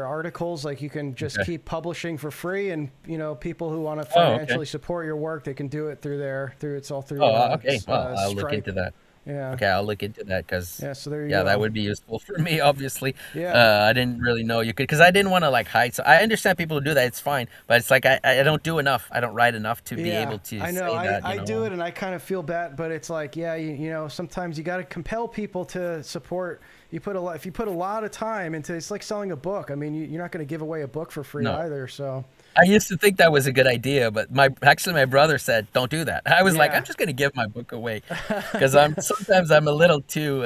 articles. Like you can just Okay. keep publishing for free, and people who want to Oh, okay. financially support your work, they can do it through it's all through. Oh, okay. Well, I'll look Stripe. into that. Yeah. Okay, I'll look into that because Yeah. So there you yeah, go. that would be useful for me. Obviously, Yeah. I didn't really know you could because I didn't want to like hide. So I understand people who do that; it's fine. But it's like I don't do enough. I don't write enough to be able to I know. say that. I do it, and I kind of feel bad, but it's like, yeah, sometimes you got to compel people to support. If you put a lot of time into, it's like selling a book. I mean, you're not going to give away a book for free No. either. So I used to think that was a good idea, but my brother said, "Don't do that." I was like, Yeah. "I'm just going to give my book away," because sometimes I'm a little too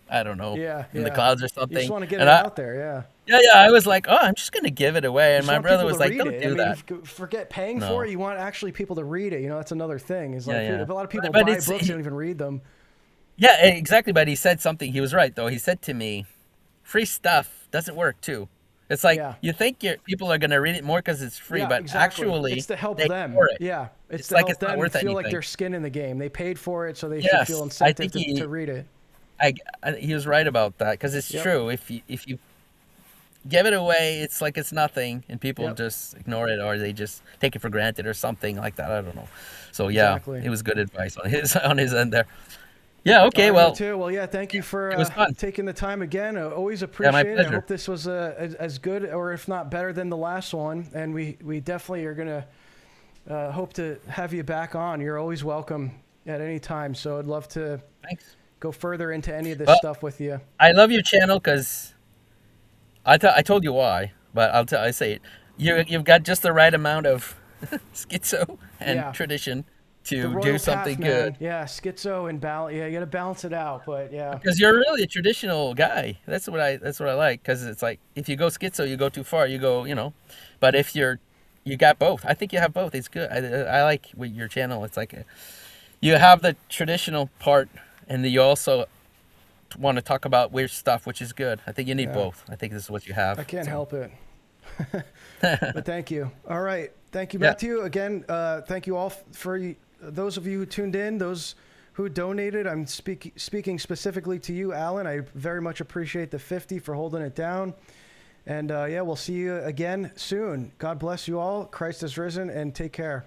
I don't know in the clouds or something. You just want to get And it out there, yeah. Yeah, I was like, "Oh, I'm just going to give it away," You and just my want brother people was to like, read "Don't it. do that." Forget paying No. for it. You want actually people to read it. That's another thing. Is like Yeah. a lot of people But buy it's- books and don't even read them. Yeah, exactly. But he said something. He was right though. He said to me, "Free stuff doesn't work too." It's like Yeah. you think people are going to read it more because it's free, Yeah, but exactly. actually it's to help they them. ignore it. Yeah, it's to like help it's not them worth feel like anything. their skin in the game. They paid for it, so they should Yes, feel I incentive think to read it. he was right about that because it's Yep. true. If you give it away, it's like it's nothing, and people Yep. just ignore it or they just take it for granted or something like that. I don't know. So yeah, Exactly. it was good advice on his end there. Yeah. Okay. All right, Well, me too. Well, yeah. Thank you for it was fun. taking the time again. Always my appreciate it. I pleasure. hope this was as good, or if not better, than the last one. And we definitely are gonna hope to have you back on. You're always welcome at any time. So I'd love to Thanks. go further into any of this Well, stuff with you. I love your channel because I told you why, but I say it. You've got just the right amount of schizo and Yeah. tradition The to royal do path, something man. good. Yeah, schizo and balance. Yeah, you gotta balance it out. But yeah, Because you're really a traditional guy. That's what I like. Because it's like if you go schizo, you go too far. You go. But if you got both. I think you have both. It's good. I like with your channel. It's like you have the traditional part, and then you also want to talk about weird stuff, which is good. I think you need Yeah. both. I think this is what you have. I can't so. help it. But thank you. All right. Thank you, Yeah. Matthew. Again, thank you all for those of you who tuned in, those who donated. I'm speaking specifically to you, Alan. I very much appreciate the 50 for holding it down. And yeah, we'll see you again soon. God bless you all. Christ is risen, and take care.